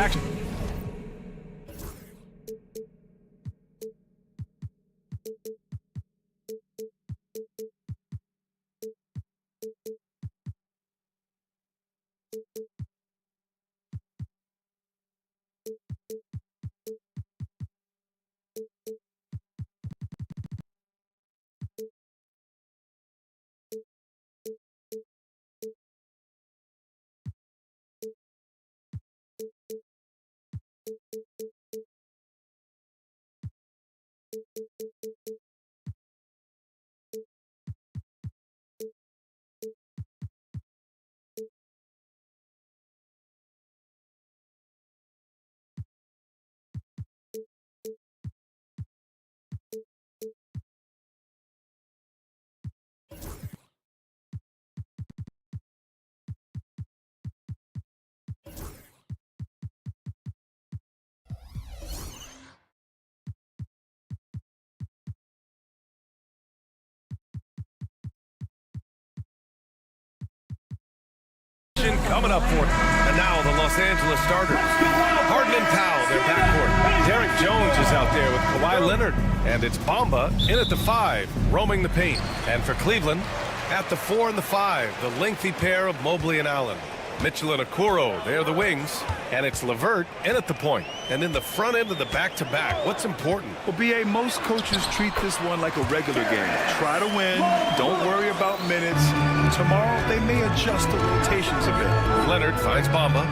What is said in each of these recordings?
action. Coming up for it. And now the Los Angeles starters. Harden and Powell, their backcourt. Derek Jones is out there with Kawhi Leonard. And it's Bamba in at the 5, roaming the paint. And for Cleveland, at the 4 and the 5, the lengthy pair of Mobley and Allen. Mitchell and Okoro, they're the wings. And it's LeVert in at the point. And in the front end of the back-to-back, what's important? Well, BA, most coaches treat this one like a regular game. Try to win. Don't worry about minutes. Tomorrow, they may adjust the rotations a bit. Leonard finds Bamba.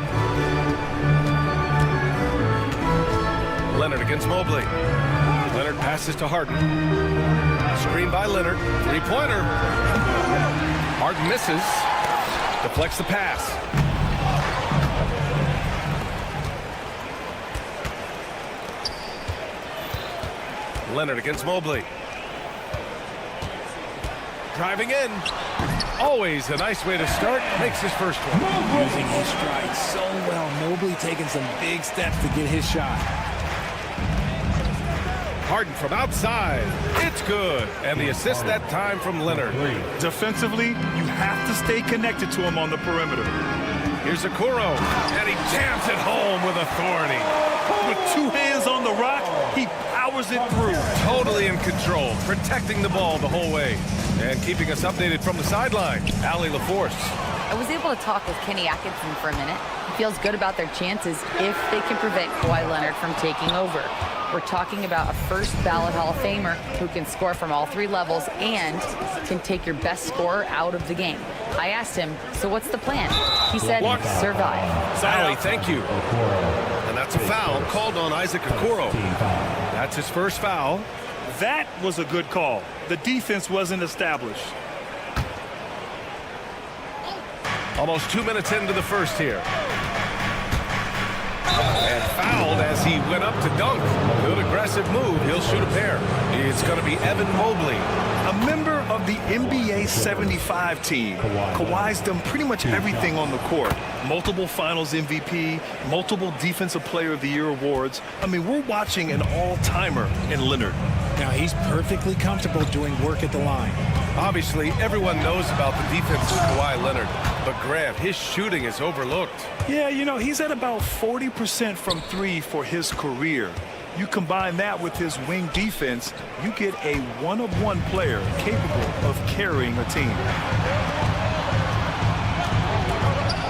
Leonard against Mobley. Leonard passes to Harden. Screen by Leonard. Three-pointer. Harden misses. Deflects the pass. Leonard against Mobley. Driving in. Always a nice way to start. Makes his first one. Using his stride so well. Mobley taking some big steps to get his shot. Harden from outside. It's good. And the assist that time from Leonard. Defensively, you have to stay connected to him on the perimeter. Here's Okoro. And he jams it home with authority. With 2 hands on the rock, he powers it through. Totally in control, protecting the ball the whole way. And keeping us updated from the sideline, Allie LaForce. I was able to talk with Kenny Atkinson for a minute. He feels good about their chances if they can prevent Kawhi Leonard from taking over. We're talking about a first ballot Hall of Famer who can score from all 3 levels and can take your best scorer out of the game. I asked him, so what's the plan? He said, survive. Allie, thank you. And that's a foul called on Isaac Okoro. That's his first foul. That was a good call. The defense wasn't established. Almost 2 minutes into the first here. And fouled as he went up to dunk. Good aggressive move. He'll shoot a pair. It's going to be Evan Mobley. A member of the NBA 75 team. Kawhi's done pretty much everything on the court. Multiple Finals MVP, multiple Defensive Player of the Year awards. I mean, we're watching an all-timer in Leonard. Now, he's perfectly comfortable doing work at the line. Obviously, everyone knows about the defense of Kawhi Leonard. But Grant, his shooting is overlooked. Yeah, you know, he's at about 40% from 3 for his career. You combine that with his wing defense, you get a one-of-one player capable of carrying a team.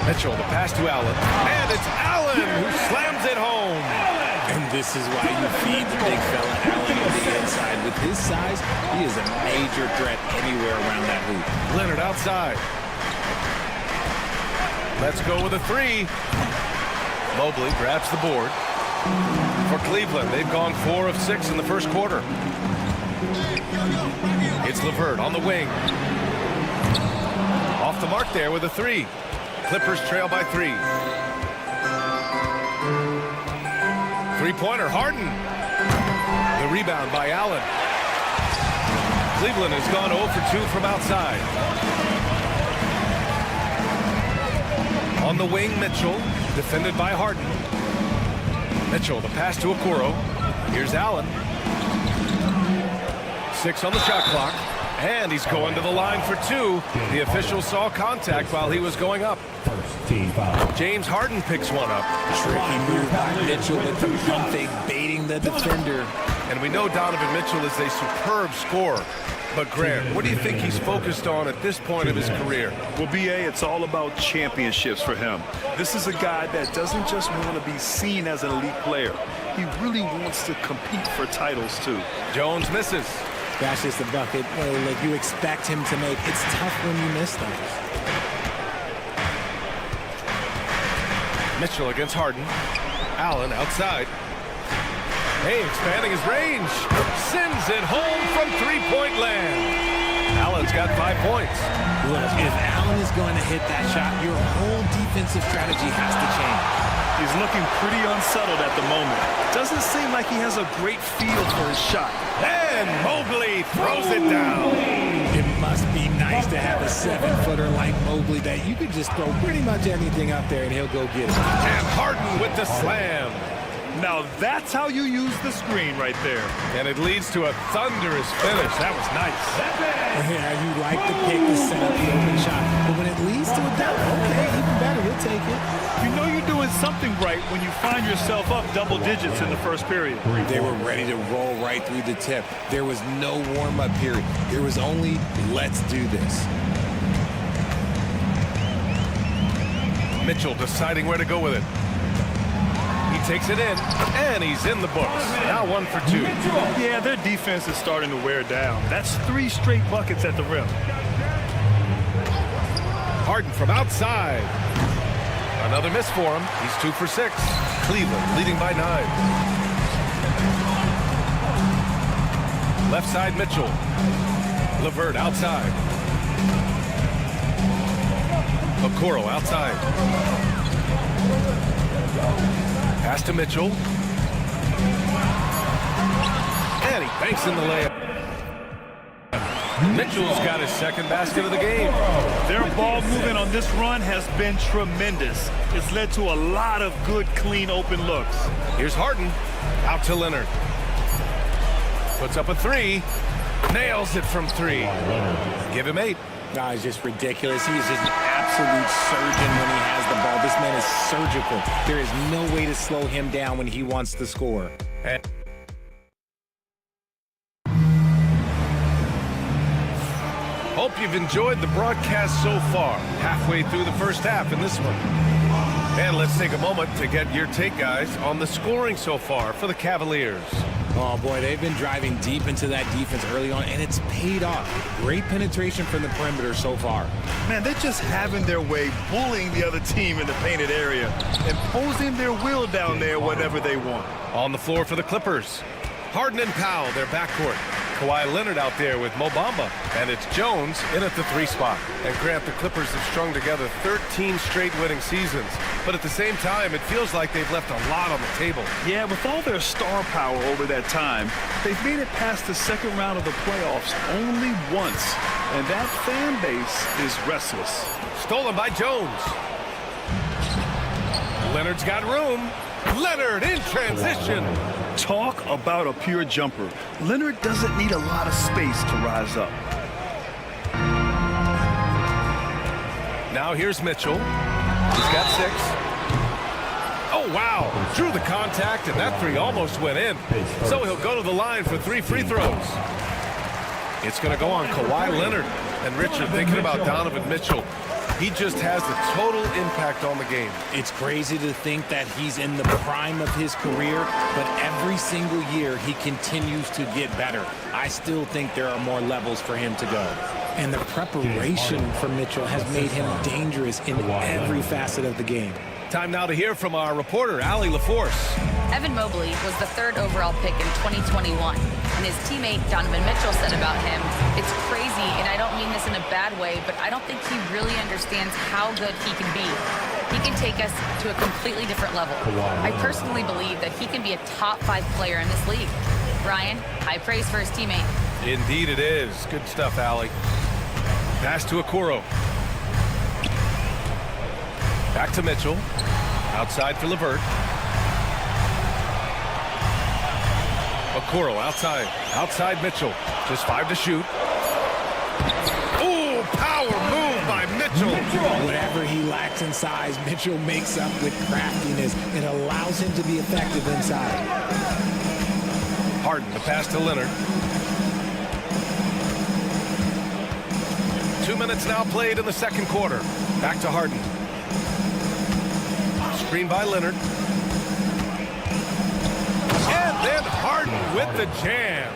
Mitchell, the pass to Allen. And it's Allen who slams it home. And this is why you feed the big fella Allen on the inside. With his size, he is a major threat anywhere around that hoop. Leonard outside. Let's go with a 3. Mobley grabs the board. For Cleveland, they've gone 4 of 6 in the first quarter. It's LeVert on the wing. Off the mark there with a 3. Clippers trail by 3. Three-pointer, Harden. The rebound by Allen. Cleveland has gone 0 for 2 from outside. On the wing, Mitchell, defended by Harden. Mitchell, the pass to Okoro. Here's Allen. 6 on the shot clock. And he's going to the line for 2. The official saw contact while he was going up. team foul. James Harden picks one up. Tricky move by Mitchell with the pump fake, baiting the defender. And we know Donovan Mitchell is a superb scorer. But Grant, what do you think he's focused on at this point of his career? Well, B.A., it's all about championships for him. This is a guy that doesn't just want to be seen as an elite player. He really wants to compete for titles, too. Jones misses. That's just a bucket like you expect him to make. It's tough when you miss those. Mitchell against Harden. Allen outside. Hey, expanding his range. Sends it home from three-point land. Allen's got 5 points. Look, if Allen is going to hit that shot, your whole defensive strategy has to change. He's looking pretty unsettled at the moment. Doesn't seem like he has a great feel for his shot. And Mobley throws it down. It must be nice to have a 7-footer like Mobley that you could just throw pretty much anything up there and he'll go get it. And Harden with the slam. Now that's how you use the screen right there. And it leads to a thunderous finish. That was nice. Yeah, you like to pick the set up the open shot. But when it leads to a dunk, okay, even better, you'll take it. You know you're doing something right when you find yourself up double digits in the first period. They were ready to roll right through the tip. There was no warm-up period. There was only, let's do this. Mitchell deciding where to go with it. He takes it in, and he's in the books. Now 1 for 2. Yeah, their defense is starting to wear down. That's 3 straight buckets at the rim. Harden from outside. Another miss for him. He's 2 for 6. Cleveland leading by 9. Left side, Mitchell. LeVert outside. Okoro outside. Pass to Mitchell. And he banks in the layup. Mitchell's got his second basket of the game. Their ball movement on this run has been tremendous. It's led to a lot of good, clean, open looks. Here's Harden. Out to Leonard. Puts up a 3. Nails it from 3. Give him 8. No, it's just ridiculous. He is just an absolute surgeon when he has the ball. This man is surgical. There is no way to slow him down when he wants to score. And hope you've enjoyed the broadcast so far. Halfway through the first half in this one. And let's take a moment to get your take, guys, on the scoring so far for the Cavaliers. Oh, boy, they've been driving deep into that defense early on, and it's paid off. Great penetration from the perimeter so far. Man, they're just having their way, bullying the other team in the painted area, imposing their will down there whenever they want. On the floor for the Clippers. Harden and Powell, their backcourt. Kawhi Leonard out there with Mo Bamba. And it's Jones in at the 3 spot. And Grant, the Clippers have strung together 13 straight winning seasons. But at the same time, it feels like they've left a lot on the table. Yeah, with all their star power over that time, they've made it past the second round of the playoffs only once. And that fan base is restless. Stolen by Jones. Leonard's got room. Leonard in transition. Talk about a pure jumper. Leonard doesn't need a lot of space to rise up. Now here's Mitchell. He's got 6. Oh, wow. Drew the contact, and that 3 almost went in. So he'll go to the line for 3 free throws. It's going to go on Kawhi Leonard. And Richard, thinking about Donovan Mitchell, he just has a total impact on the game. It's crazy to think that he's in the prime of his career, but every single year he continues to get better. I still think there are more levels for him to go. And the preparation for Mitchell has made him dangerous in every facet of the game. Time now to hear from our reporter, Allie LaForce. Evan Mobley was the 3rd overall pick in 2021, and his teammate Donovan Mitchell said about him, "It's crazy, and I don't mean this in a bad way, but I don't think he really understands how good he can be. He can take us to a completely different level. I personally believe that he can be a top 5 player in this league." Ryan, high praise for his teammate. Indeed it is. Good stuff, Allie. Pass to Okoro. Back to Mitchell. Outside for LeVert. Okoro outside. Outside Mitchell. Just 5 to shoot. Ooh, power move by Mitchell. Mitchell. Whatever he lacks in size, Mitchell makes up with craftiness. It allows him to be effective inside. Harden, the pass to Leonard. 2 minutes now played in the second quarter. Back to Harden. Screen by Leonard. And then Harden with the jam.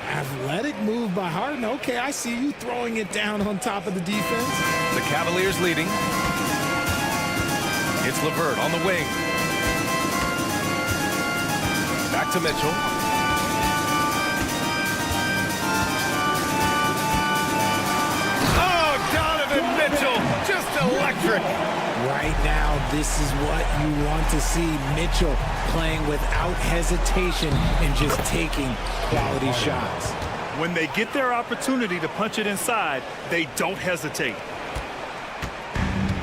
Athletic move by Harden. Okay, I see you throwing it down on top of the defense. The Cavaliers leading. It's LeVert on the wing. Back to Mitchell. Oh, Donovan Mitchell, just electric. Right now, this is what you want to see. Mitchell playing without hesitation and just taking quality shots. When they get their opportunity to punch it inside, they don't hesitate.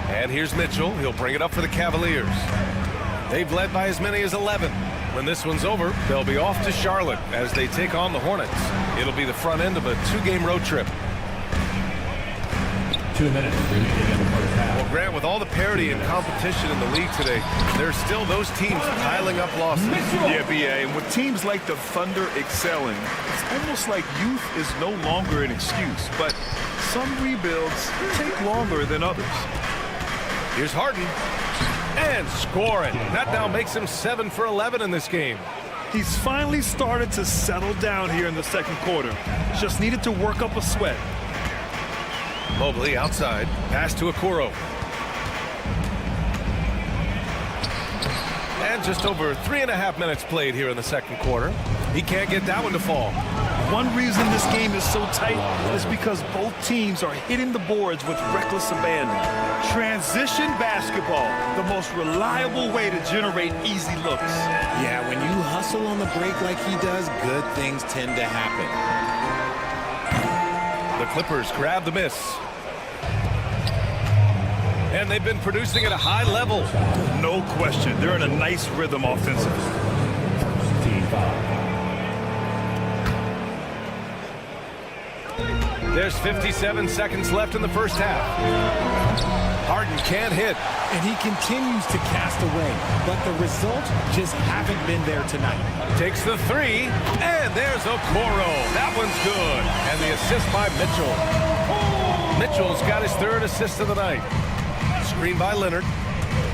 And here's Mitchell. He'll bring it up for the Cavaliers. They've led by as many as 11. When this one's over, they'll be off to Charlotte as they take on the Hornets. It'll be the front end of a 2-game road trip. 2 minutes remaining in the first half. Well, Grant, with all the parity and competition in the league today, there's still those teams piling up losses. Yeah, BA, and with teams like the Thunder excelling, it's almost like youth is no longer an excuse, but some rebuilds take longer than others. Here's Harden. And scoring. That now makes him 7 for 11 in this game. He's finally started to settle down here in the second quarter. Just needed to work up a sweat. Mobley outside. Pass to Okoro. And just over 3.5 minutes played here in the second quarter. He can't get that one to fall. One reason this game is so tight is because both teams are hitting the boards with reckless abandon. Transition basketball, the most reliable way to generate easy looks. Yeah, when you hustle on the break like he does, good things tend to happen. The Clippers grab the miss. And they've been producing at a high level. No question. They're in a nice rhythm offensively. Team foul. There's 57 seconds left in the first half. Harden can't hit. And he continues to cast away, but the results just haven't been there tonight. Takes the three, and there's Okoro. That one's good. And the assist by Mitchell. Mitchell's got his third assist of the night. Screen by Leonard.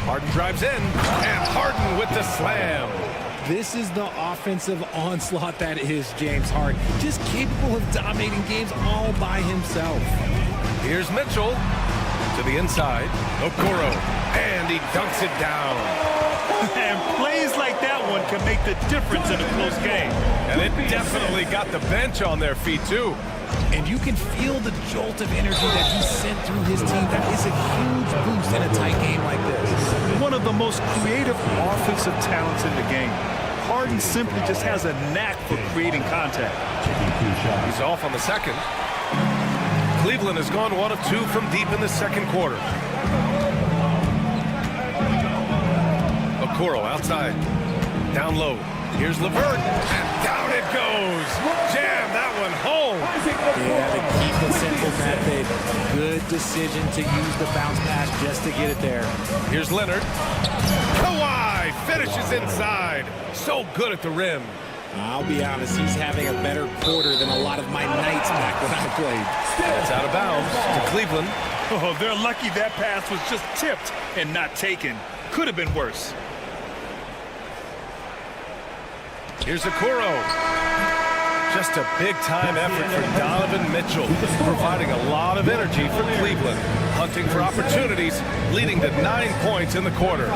Harden drives in, and Harden with the slam. This is the offensive onslaught that is James Harden. Just capable of dominating games all by himself. Here's Mitchell to the inside. Okoro, and he dunks it down. And plays like that one can make the difference in a close game. And it definitely got the bench on their feet, too. And you can feel the jolt of energy that he sent through his team. That is a huge boost in a tight game like this. One of the most creative offensive talents in the game. Harden simply just has a knack for creating contact. He's off on the second. Cleveland has gone 1 of 2 from deep in the second quarter. Okoro outside. Down low. Here's LeVert. And down it goes. Jam that one home. Yeah, to keep it simple method. Good decision to use the bounce pass just to get it there. Here's Leonard. Kawhi finishes inside. So good at the rim. I'll be honest, he's having a better quarter than a lot of my nights back when I played. That's out of bounds to Cleveland. Oh, they're lucky that pass was just tipped and not taken. Could have been worse. Here's Okoro. Just a big-time effort for Donovan Mitchell, providing a lot of energy for Cleveland. Hunting for opportunities, leading to 9 points in the quarter.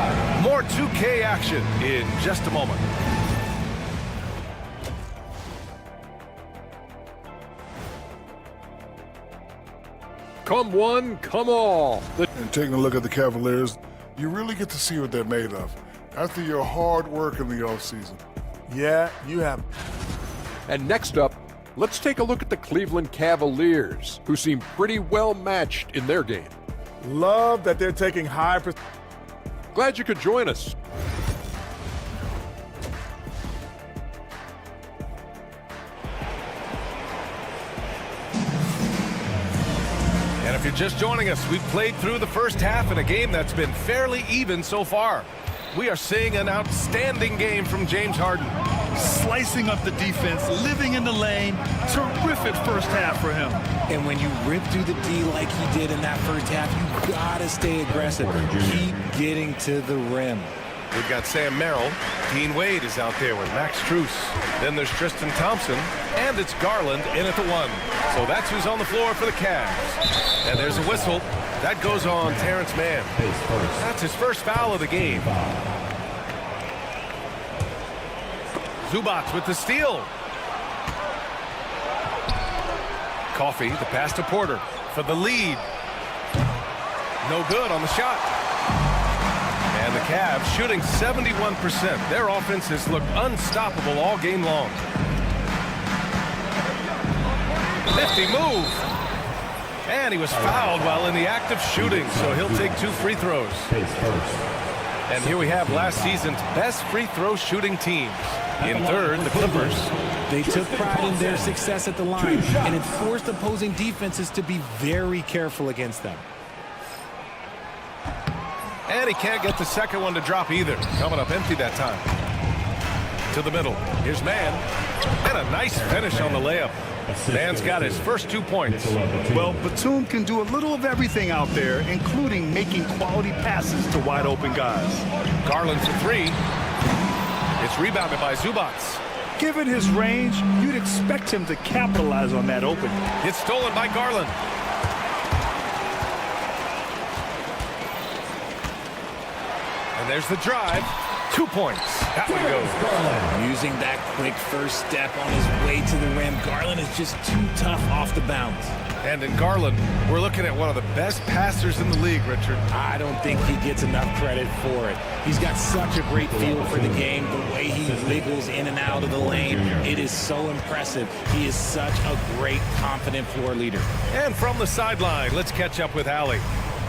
More 2K action in just a moment. Come one, come all. And taking a look at the Cavaliers, you really get to see what they're made of after your hard work in the offseason. Yeah, you have. And next up, let's take a look at the Cleveland Cavaliers, who seem pretty well matched in their game. Love that they're taking high. Glad you could join us. And if you're just joining us, we've played through the first half in a game that's been fairly even so far. We are seeing an outstanding game from James Harden. Slicing up the defense, living in the lane. Terrific first half for him. And when you rip through the D like he did in that first half, you gotta stay aggressive. Keep getting to the rim. We've got Sam Merrill. Dean Wade is out there with Max Strus. Then there's Tristan Thompson. And it's Garland in at the 1. So that's who's on the floor for the Cavs. And there's a whistle. That goes on Terrence Mann. That's his first foul of the game. Zubac with the steal. Coffey, the pass to Porter for the lead. No good on the shot. And the Cavs shooting 71%. Their offense has looked unstoppable all game long. Nifty move. And he was fouled while in the act of shooting, so he'll take 2 free throws. And here we have last season's best free throw shooting teams. In third, the Clippers. They took pride in their success at the line, and it forced opposing defenses to be very careful against them. And he can't get the second one to drop either. Coming up empty that time. To the middle. Here's Mann. And a nice finish on the layup. Mann's got his first 2 points. Well, Batum can do a little of everything out there, including making quality passes to wide open guys. Garland for 3. It's rebounded by Zubac. Given his range, you'd expect him to capitalize on that opening. It's stolen by Garland. And there's the drive. 2 points. That one goes. Using that quick first step on his way to the rim, Garland is just too tough off the bounce. And in Garland, we're looking at one of the best passers in the league, Richard. I don't think he gets enough credit for it. He's got such a great feel for the game, the way he wiggles in and out of the lane. It is so impressive. He is such a great, confident floor leader. And from the sideline, let's catch up with Allie.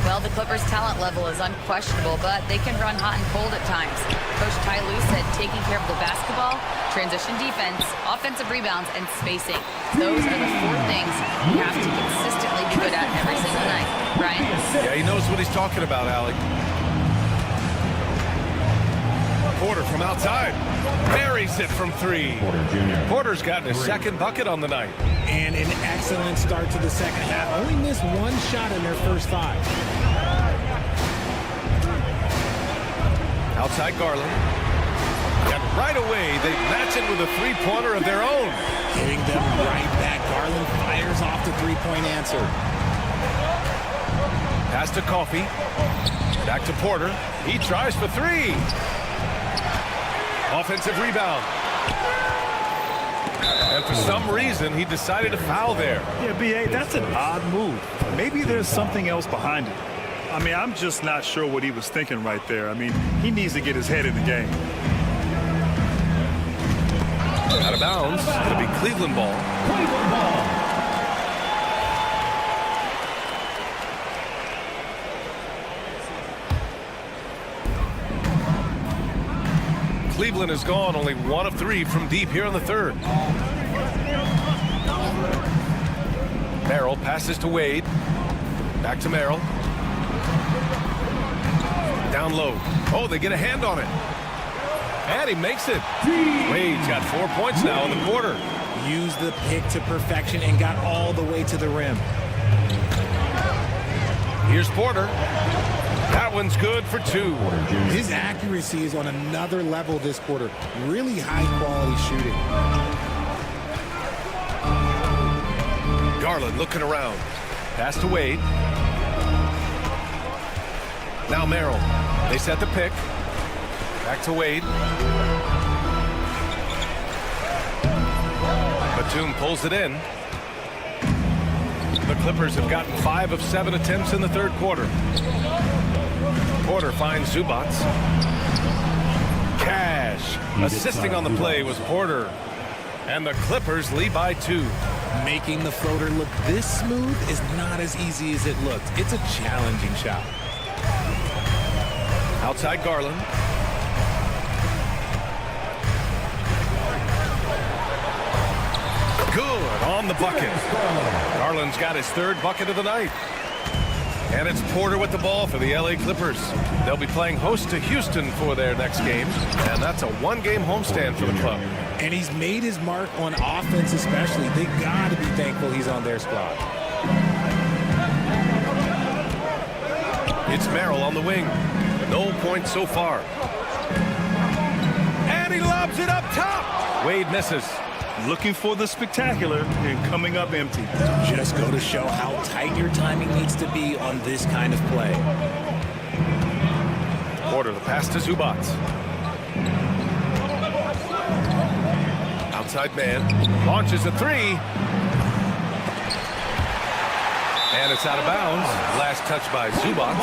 Well, the Clippers' talent level is unquestionable, but they can run hot and cold at times. Coach Ty Lue said taking care of the basketball, transition defense, offensive rebounds, and spacing. Those are the 4 things you have to consistently be good at every single night. Brian? Yeah, he knows what he's talking about, Allie. Porter from outside. Buries it from 3. Porter's gotten his second bucket on the night. And an excellent start to the second half. Only missed 1 shot in their first 5. Outside Garland. And right away, they match it with a 3-pointer of their own. Hitting them right back. Garland fires off the 3-point answer. Pass to Coffey. Back to Porter. He tries for 3. Offensive rebound. And for some reason, he decided to foul there. Yeah, B.A., that's an odd move. Maybe there's something else behind it. I mean, I'm just not sure what he was thinking right there. I mean, he needs to get his head in the game. Out of bounds. It'll be Cleveland ball. Cleveland has gone only 1 of 3 from deep here in the third. Merrill passes to Wade. Back to Merrill. Down low. Oh, they get a hand on it. And he makes it. Wade's got 4 points now in the quarter. Used the pick to perfection and got all the way to the rim. Here's Porter. That one's good for 2. His accuracy is on another level this quarter. Really high-quality shooting. Garland looking around. Pass to Wade. Now Merrill. They set the pick. Back to Wade. Batum pulls it in. The Clippers have gotten 5 of 7 attempts in the third quarter. Porter finds Zubac. Cash. Assisting on the play was Porter. And the Clippers lead by 2. Making the floater look this smooth is not as easy as it looked. It's a challenging shot. Outside Garland. Good on the bucket. Garland's got his 3rd bucket of the night. And it's Porter with the ball for the LA Clippers. They'll be playing host to Houston for their next game, and that's a one-game homestand for the club. And he's made his mark on offense especially. They got to be thankful he's on their squad. It's Merrill on the wing. No points so far. And he lobs it up top. Wade misses. Looking for the spectacular and coming up empty. Just go to show how tight your timing needs to be on this kind of play. Porter, the pass to Zubac. Outside man. Launches a three. And it's out of bounds. Last touch by Zubac.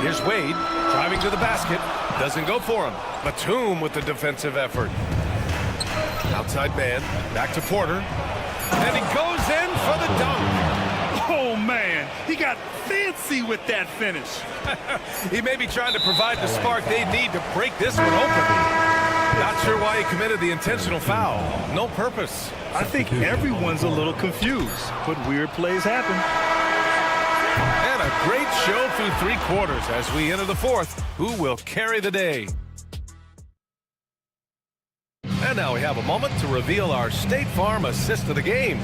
Here's Wade, driving to the basket. Doesn't go for him. Batum with the defensive effort. Outside man, back to Porter. And he goes in for the dunk. Oh, man, he got fancy with that finish. He may be trying to provide the spark they need to break this one open. Not sure why he committed the intentional foul. No purpose. I think everyone's a little confused, but weird plays happen. And a great show through three quarters as we enter the fourth. Who will carry the day? And now we have a moment to reveal our State Farm assist of the game.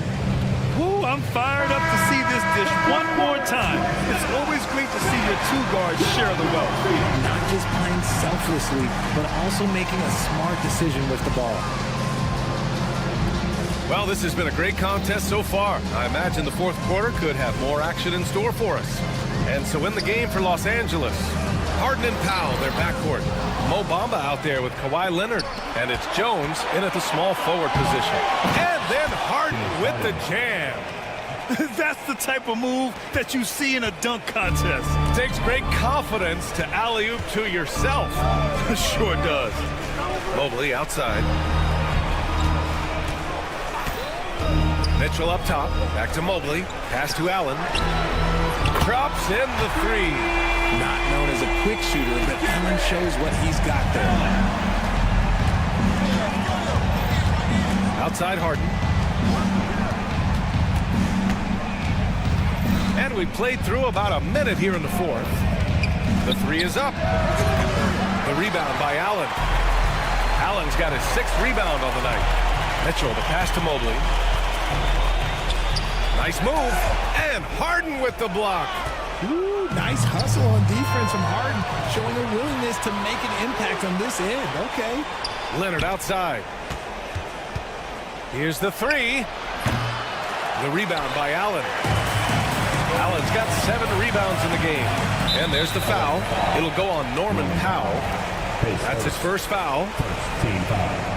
Woo, I'm fired up to see this dish one more time. It's always great to see your two guards share the wealth. Not just playing selflessly, but also making a smart decision with the ball. Well, this has been a great contest so far. I imagine the fourth quarter could have more action in store for us. And so in the game for Los Angeles, Harden and Powell, their backcourt. Mo Bamba out there with Kawhi Leonard. And it's Jones in at the small forward position. And then Harden with the jam. That's the type of move that you see in a dunk contest. Takes great confidence to alley-oop to yourself. Sure does. Mobley outside. Mitchell up top. Back to Mobley. Pass to Allen. Drops in the three. Not known as a quick shooter, but Allen shows what he's got there. Outside Harden. And we played through about a minute here in the fourth. The three is up. The rebound by Allen. Allen's got his sixth rebound on the night. Mitchell, the pass to Mobley. Nice move. And Harden with the block. Ooh, nice hustle on defense from Harden, showing a willingness to make an impact on this end. Okay. Leonard outside. Here's the three. The rebound by Allen. Allen's got 7 rebounds in the game. And there's the foul. It'll go on Norman Powell. That's his first foul. Team foul.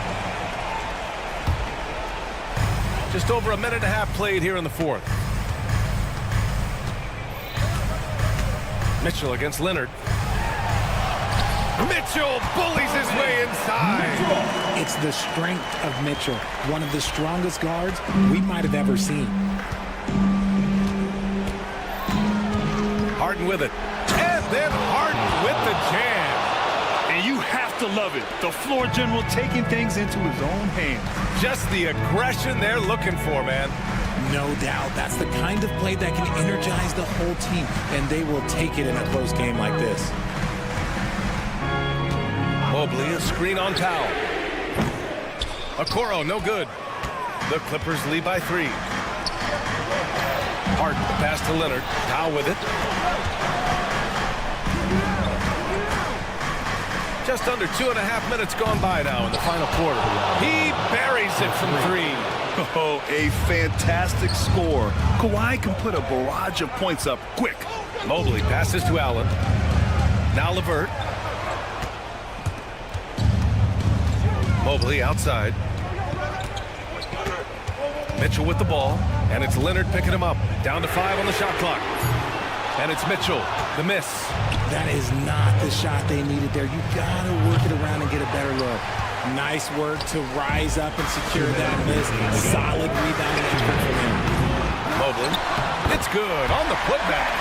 Just over a minute and a half played here in the fourth. Mitchell against Leonard. Mitchell bullies his way inside. It's the strength of Mitchell, one of the strongest guards we might have ever seen. Harden with it. And then Harden with the jam. And you have to love it. The floor general taking things into his own hands. Just the aggression they're looking for, man. No doubt. That's the kind of play that can energize the whole team, and they will take it in a close game like this. Mobley, a screen on Powell. Okoro, no good. The Clippers lead by 3. Harden, pass to Leonard. Powell with it. Just under 2.5 minutes gone by now in the final quarter. He buries it from 3. Oh, a fantastic score. Kawhi can put a barrage of points up quick. Mobley passes to Allen. Now LeVert. Mobley outside. Mitchell with the ball. And it's Leonard picking him up. Down to 5 on the shot clock. And it's Mitchell. The miss. That is not the shot they needed there. You got to work it around and get a better look. Nice work to rise up and secure that miss. Solid rebound effort from him. Mobley. It's good on the putback.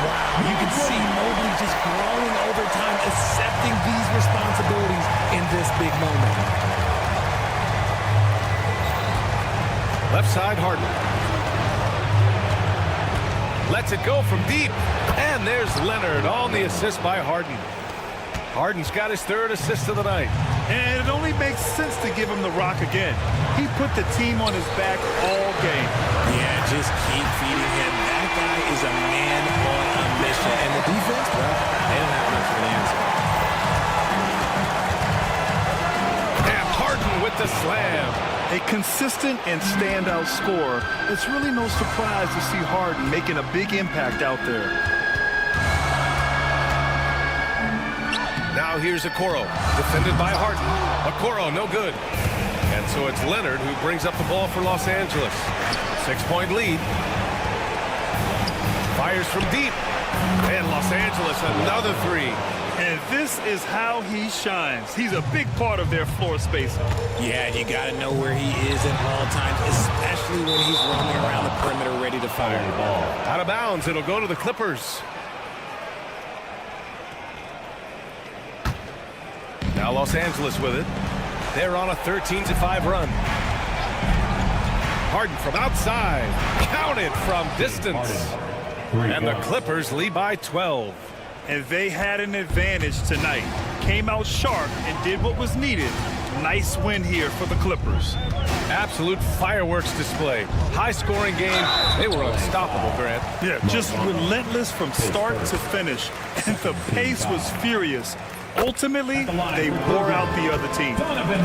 Wow, you can see Mobley just growing over time, accepting these responsibilities in this big moment. Left side, Harden. Lets it go from deep. And there's Leonard on the assist by Harden. Harden's got his third assist of the night. And it only makes sense to give him the rock again. He put the team on his back all game. Yeah, just keep feeding him. That guy is a man on a mission. And the defense, well, they don't have much of an answer. And Harden with the slam. A consistent and standout scorer. It's really no surprise to see Harden making a big impact out there. Now here's Okoro, defended by Harden. Okoro, no good. And so it's Leonard who brings up the ball for Los Angeles. 6-point lead. Fires from deep. And Los Angeles, another three. And this is how he shines. He's a big part of their floor spacing. Yeah, you got to know where he is at all times, especially when he's roaming around the perimeter ready to fire the ball. Out of bounds, it'll go to the Clippers. Now Los Angeles with it. They're on a 13-5 run. Harden from outside. Counted from distance. And the Clippers lead by 12. And they had an advantage tonight. Came out sharp and did what was needed. Nice win here for the Clippers. Absolute fireworks display. High-scoring game. They were unstoppable, Grant. Yeah, just relentless from start to finish. And the pace was furious. Ultimately, they wore out the other team.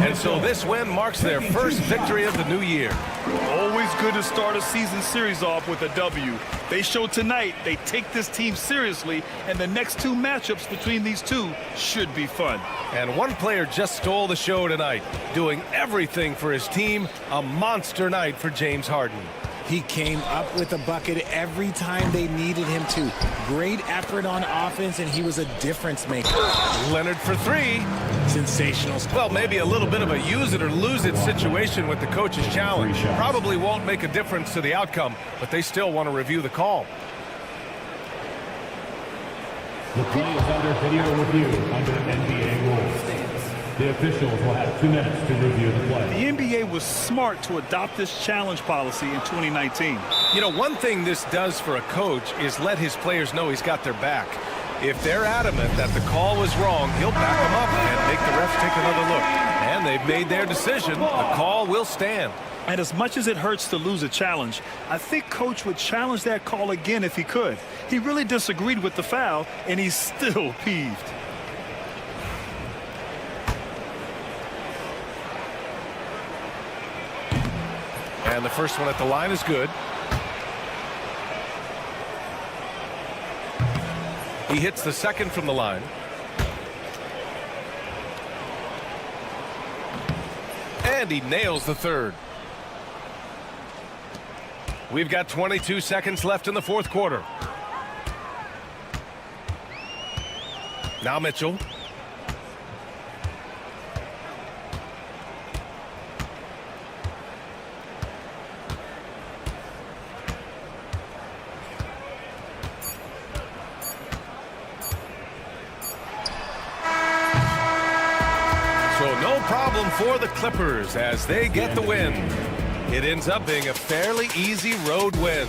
And so this win marks their first victory of the new year. Always good to start a season series off with a W. They showed tonight they take this team seriously, and the next two matchups between these two should be fun. And one player just stole the show tonight, doing everything for his team. A monster night for James Harden. He came up with a bucket every time they needed him to. Great effort on offense, and he was a difference maker. Leonard for three. Sensational. Well, maybe a little bit of a use it or lose it situation with the coach's challenge. Probably won't make a difference to the outcome, but they still want to review the call. The play is under video review under NBA rules. The officials will have 2 minutes to review the play. The NBA was smart to adopt this challenge policy in 2019. You know, one thing this does for a coach is let his players know he's got their back. If they're adamant that the call was wrong, he'll back them up and make the refs take another look. And they've made their decision. The call will stand. And as much as it hurts to lose a challenge, I think Coach would challenge that call again if he could. He really disagreed with the foul, and he's still peeved. And the first one at the line is good. He hits the second from the line. And he nails the third. We've got 22 seconds left in the fourth quarter. Now Mitchell. Problem for the Clippers as they get the win. It ends up being a fairly easy road win.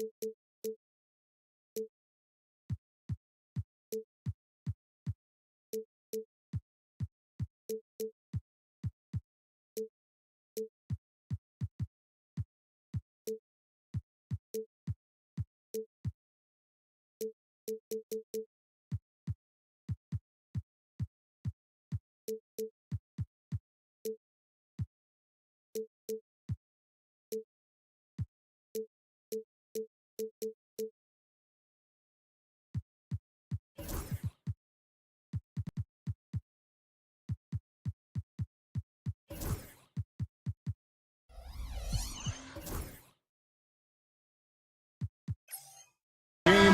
Game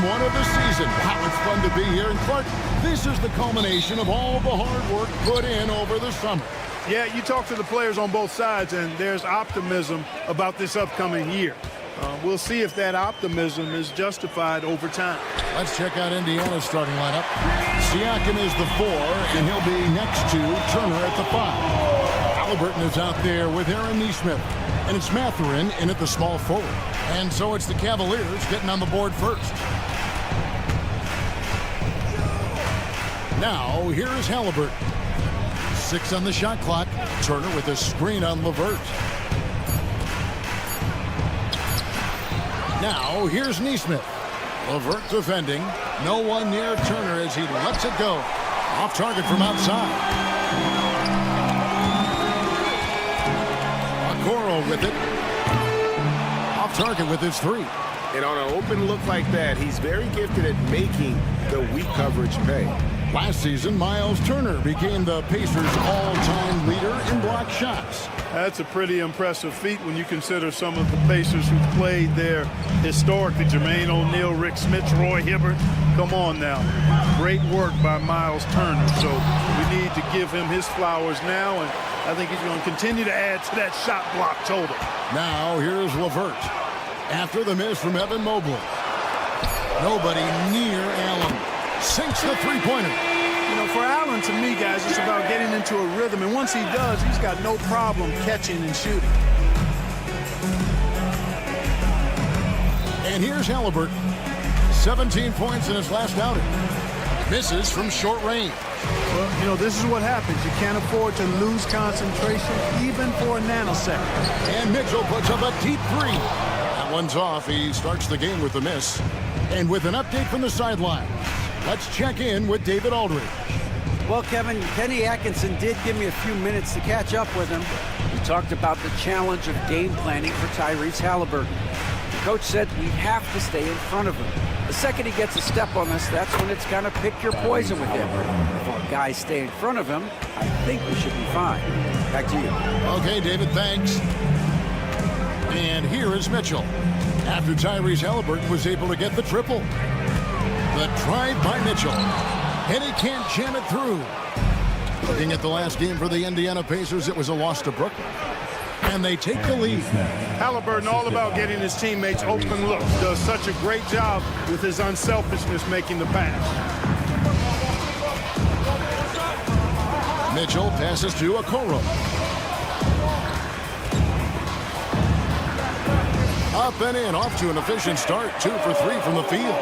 one of the season. Wow, it's fun to be here. And Clark, this is the culmination of all the hard work put in over the summer. Yeah, you talk to the players on both sides, and there's optimism about this upcoming year. We'll see if that optimism is justified over time. Let's check out Indiana's starting lineup. Siakam is the 4, and he'll be next to Turner at the 5. Halliburton is out there with Aaron Nesmith, and it's Mathurin in at the small forward. And so it's the Cavaliers getting on the board first. Now, here is Halliburton. 6 on the shot clock. Turner with a screen on LeVert. Now, here's Nesmith. LeVert defending. No one near Turner as he lets it go. Off target from outside. Okoro with it. Off target with his 3. And on an open look like that, he's very gifted at making the weak coverage pay. Last season, Miles Turner became the Pacers' all-time leader in block shots. That's a pretty impressive feat when you consider some of the Pacers who've played there historically. Jermaine O'Neal, Rick Smith, Roy Hibbert. Come on now. Great work by Miles Turner. So we need to give him his flowers now, and I think he's going to continue to add to that shot block total. Now here's LeVert. After the miss from Evan Mobley. Nobody near Allen. Sinks the three-pointer. You know, for Allen, to me, guys, it's about getting into a rhythm. And once he does, he's got no problem catching and shooting. And here's Halliburton. 17 points in his last outing. Misses from short range. Well, you know, this is what happens. You can't afford to lose concentration, even for a nanosecond. And Mitchell puts up a deep 3. That one's off. He starts the game with the miss. And with an update from the sideline, let's check in with David Aldridge. Well, Kevin, Kenny Atkinson did give me a few minutes to catch up with him. We talked about the challenge of game planning for Tyrese Halliburton. The coach said we have to stay in front of him. The second he gets a step on us, that's when it's kind of pick your poison with him. If our guys stay in front of him, I think we should be fine. Back to you. Okay, David, thanks. And here is Mitchell. After Tyrese Halliburton was able to get the triple. The drive by Mitchell. And he can't jam it through. Looking at the last game for the Indiana Pacers, it was a loss to Brooklyn. And they take the lead. Halliburton all about getting his teammates open looks. Does such a great job with his unselfishness making the pass. Mitchell passes to Okoro. Up and in, off to an efficient start. 2 for 3 from the field.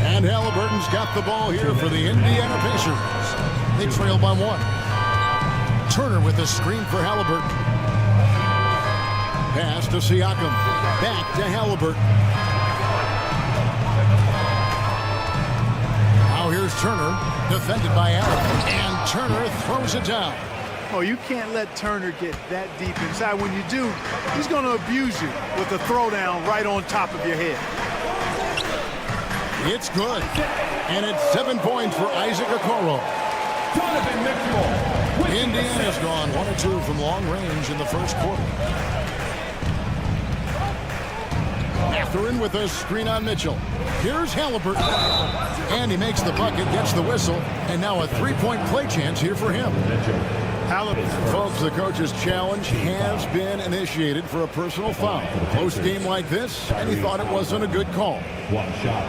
And Halliburton's got the ball here for the Indiana Pacers. They trail by 1. Turner with a screen for Halliburton. Pass to Siakam. Back to Halliburton. Now here's Turner, defended by Allen. And Turner throws it down. Oh, you can't let Turner get that deep inside. When you do, he's going to abuse you with a throwdown right on top of your head. It's good. And it's 7 points for Isaac Okoro. Indiana's gone 1 or 2 from long range in the first quarter. Mathurin with a screen on Mitchell. Here's Halliburton. And he makes the bucket, gets the whistle, and now a 3-point play chance here for him. Halliburton. Folks, the coach's challenge has been initiated for a personal foul. Close game like this, and he thought it wasn't a good call. 1 shot.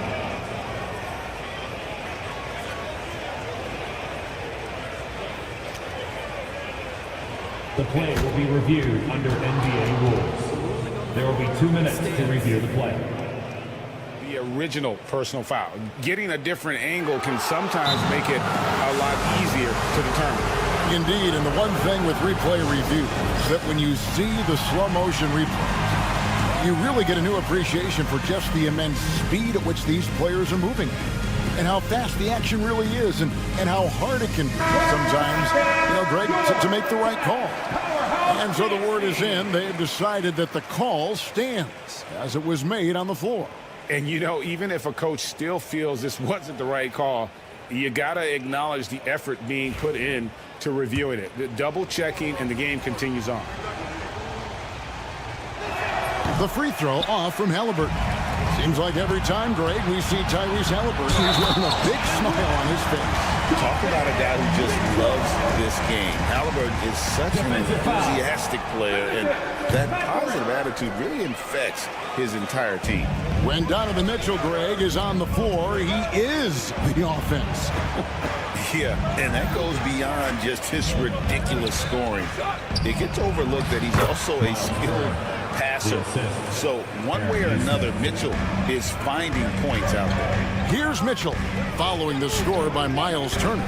The play will be reviewed under NBA rules. There will be 2 minutes to review the play. The original personal foul. Getting a different angle can sometimes make it a lot easier to determine. Indeed, and the one thing with replay review is that when you see the slow motion replay, you really get a new appreciation for just the immense speed at which these players are moving and how fast the action really is and how hard it can be sometimes, Greg, to make the right call. And so the word is in. They've decided that the call stands as it was made on the floor. And, even if a coach still feels this wasn't the right call, you got to acknowledge the effort being put in to reviewing it. The double checking, and the game continues on. The free throw off from Halliburton. Seems like every time, Greg, we see Tyrese Halliburton, he's wearing a big smile on his face. Talk about a guy who just loves this game. Halliburton is such an enthusiastic player, and that positive attitude really infects his entire team. When Donovan Mitchell, Greg, is on the floor, he is the offense. Yeah, and that goes beyond just his ridiculous scoring. It gets overlooked that he's also a skilled passer. So one way or another, Mitchell is finding points out there. Here's Mitchell following the score by Miles Turner.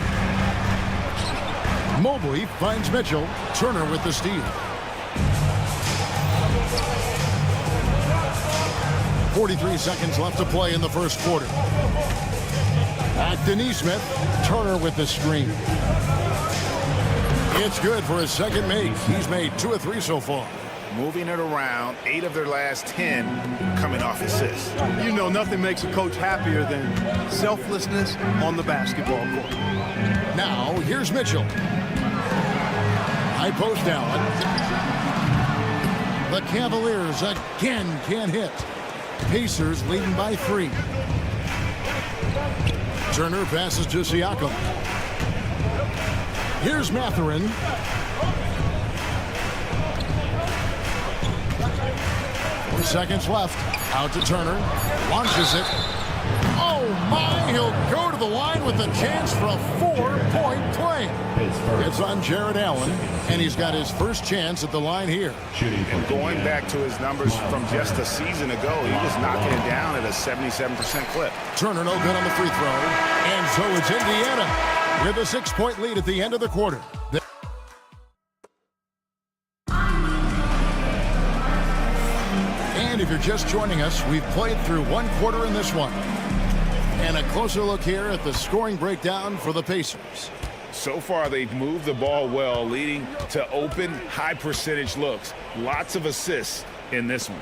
Mobley finds Mitchell. Turner with the steal. 43 seconds left to play in the first quarter. Back to Neesmith. Turner with the screen. It's good for his second make. He's made 2 of 3 so far. Moving it around, 8 of their last 10 coming off assists. Nothing makes a coach happier than selflessness on the basketball court. Now, here's Mitchell. High post Allen. The Cavaliers again can't hit. Pacers leading by 3. Turner passes to Siakam. Here's Mathurin. Seconds left. Out to Turner. Launches it. Oh, my. He'll go to the line with a chance for a 4-point play. It's on Jared Allen, and he's got his first chance at the line here. And going back to his numbers from just a season ago, he was knocking it down at a 77% clip. Turner no good on the free throw. And so it's Indiana with a 6-point lead at the end of the quarter. And if you're just joining us, we've played through 1 quarter in this one. And a closer look here at the scoring breakdown for the Pacers. So far, they've moved the ball well, leading to open, high-percentage looks. Lots of assists in this one.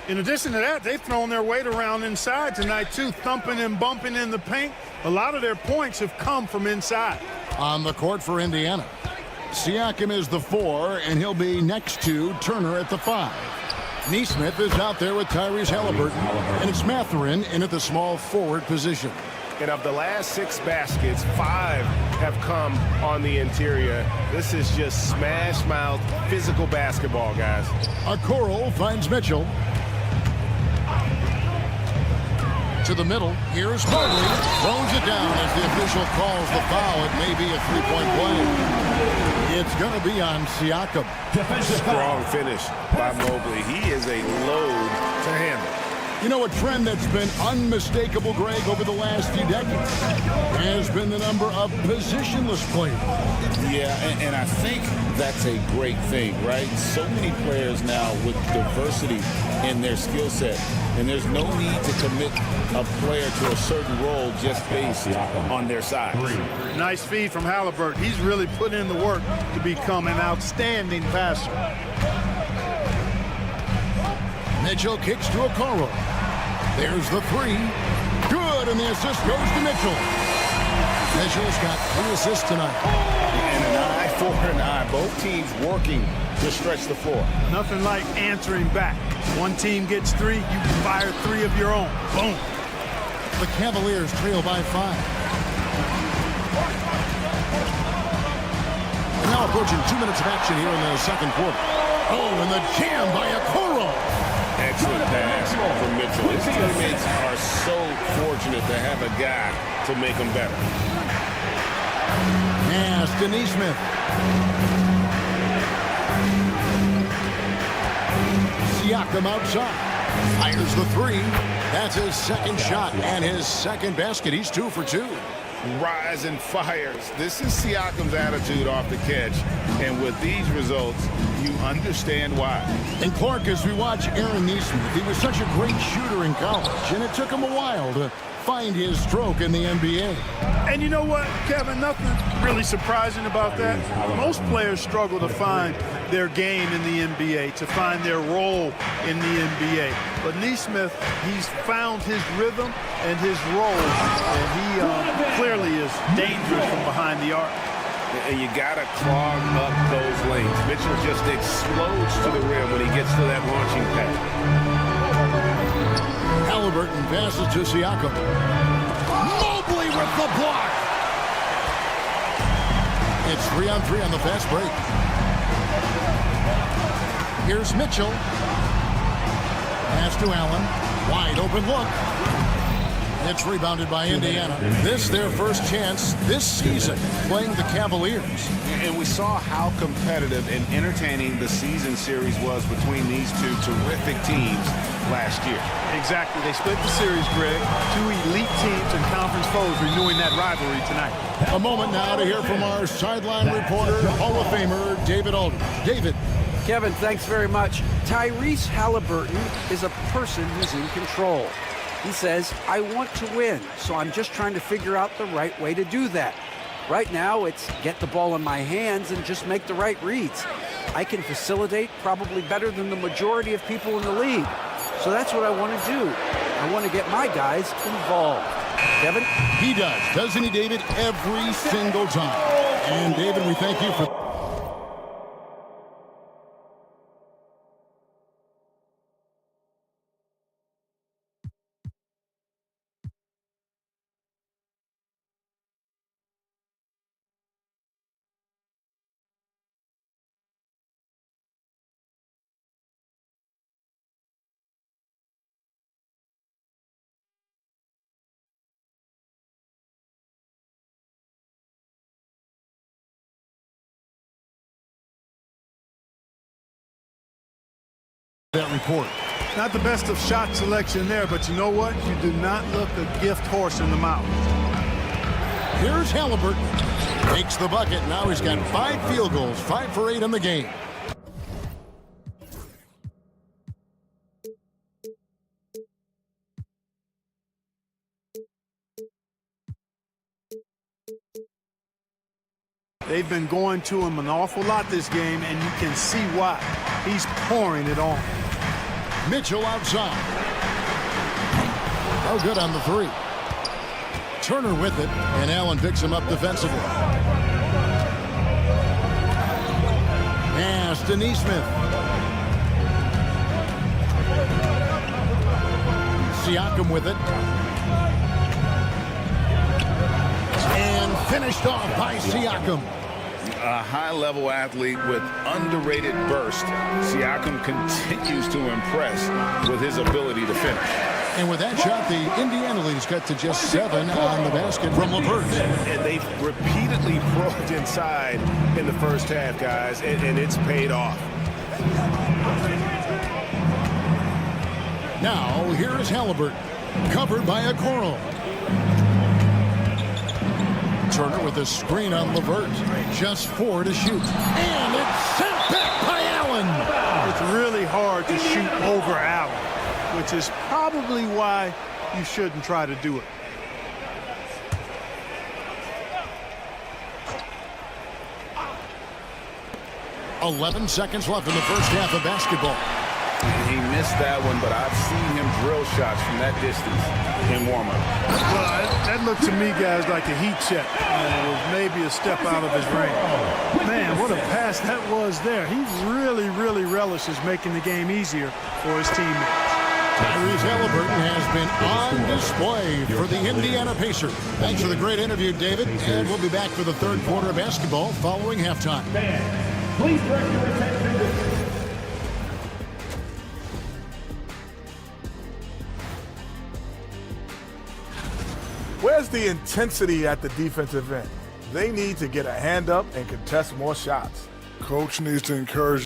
In addition to that, they've thrown their weight around inside tonight, too, thumping and bumping in the paint. A lot of their points have come from inside. On the court for Indiana, Siakam is the 4, and he'll be next to Turner at the 5. Neesmith is out there with Tyrese Halliburton, and it's Mathurin in at the small forward position. And of the last 6 baskets, 5 have come on the interior. This is just smash mouth, physical basketball, guys. Okoro finds Mitchell. To the middle, here's Mobley. Throws it down as the official calls the foul. It may be a 3-point play. It's going to be on Siakam. Strong finish by Mobley. He is a load to handle. A trend that's been unmistakable, Greg, over the last few decades has been the number of positionless players. Yeah, and I think that's a great thing, right? So many players now with diversity in their skill set, and there's no need to commit a player to a certain role just based on their size. Nice feed from Halliburton. He's really put in the work to become an outstanding passer. Mitchell kicks to Okoro. There's the 3. Good, and the assist goes to Mitchell. Mitchell's got 3 assists tonight. And an eye for an eye. Both teams working to stretch the floor. Nothing like answering back. One team gets 3, you can fire 3 of your own. Boom. The Cavaliers trail by 5. Now approaching 2 minutes of action here in the second quarter. Oh, and the jam by Okoro. Excellent pass from Mitchell. His teammates are so fortunate to have a guy to make them better. Pass to Neesmith. Siakam outside. Fires the three. That's his second shot and his second basket. He's 2 for 2. Rise and fires. This is Siakam's attitude off the catch. And with these results, you understand why. And Clark, as we watch Aaron Nesmith, he was such a great shooter in college, and it took him a while to find his stroke in the NBA. And you know what, Kevin, nothing really surprising about that. Most players struggle to find their game in the NBA, to find their role in the NBA. But Nesmith, he's found his rhythm and his role, and he clearly is dangerous from behind the arc. And you got to clog up those lanes. Mitchell just explodes to the rim when he gets to that launching pad. Halliburton passes to Siakam. Mobley with the block. It's 3-on-3 on the fast break. Here's Mitchell. Pass to Allen. Wide open look. It's rebounded by Indiana. This their first chance this season playing the Cavaliers. And we saw how competitive and entertaining the season series was between these two terrific teams last year. Exactly. They split the series, Greg. 2 elite teams and conference foes renewing that rivalry tonight. A moment now to hear from our sideline reporter, Hall of Famer David Aldridge. David. Kevin, thanks very much. Tyrese Halliburton is a person who's in control. He says, I want to win, so I'm just trying to figure out the right way to do that. Right now, it's get the ball in my hands and just make the right reads. I can facilitate probably better than the majority of people in the league. So that's what I want to do. I want to get my guys involved. Kevin? He does, doesn't he, David? Every single time. And, David, we thank you for... that report. Not the best of shot selection there, but you know what? You do not look a gift horse in the mouth. Here's Halliburton. Takes the bucket. Now he's got 5 field goals, 5 for 8 in the game. They've been going to him an awful lot this game, and you can see why. He's pouring it on. Mitchell outside. Oh, good on the 3. Turner with it, and Allen picks him up defensively. Pass to Nesmith. Siakam with it. And finished off by Siakam. A high-level athlete with underrated burst. Siakam continues to impress with his ability to finish. And with that shot, the Indiana lead has got to just 7 on the basket from LeVert. And they've repeatedly probed inside in the first half, guys, and it's paid off. Now, here is Halliburton, covered by a Okoro. Turner with a screen on LeVert. Just 4 to shoot. And it's sent back by Allen. It's really hard to shoot over Allen, which is probably why you shouldn't try to do it. "11 seconds left in the first half of basketball. He missed that one, but I've seen him drill shots from that distance in warm-up. Well, that looked to me, guys, like a heat check. It was maybe a step out of his range. Man, what a pass that was there. He really, really relishes making the game easier for his teammates. Tyrese Halliburton has been on display for the Indiana Pacers. Thanks for the great interview, David. And we'll be back for the third quarter of basketball following halftime. Please direct your attention. Where's the intensity at the defensive end? They need to get a hand up and contest more shots. Coach needs to encourage.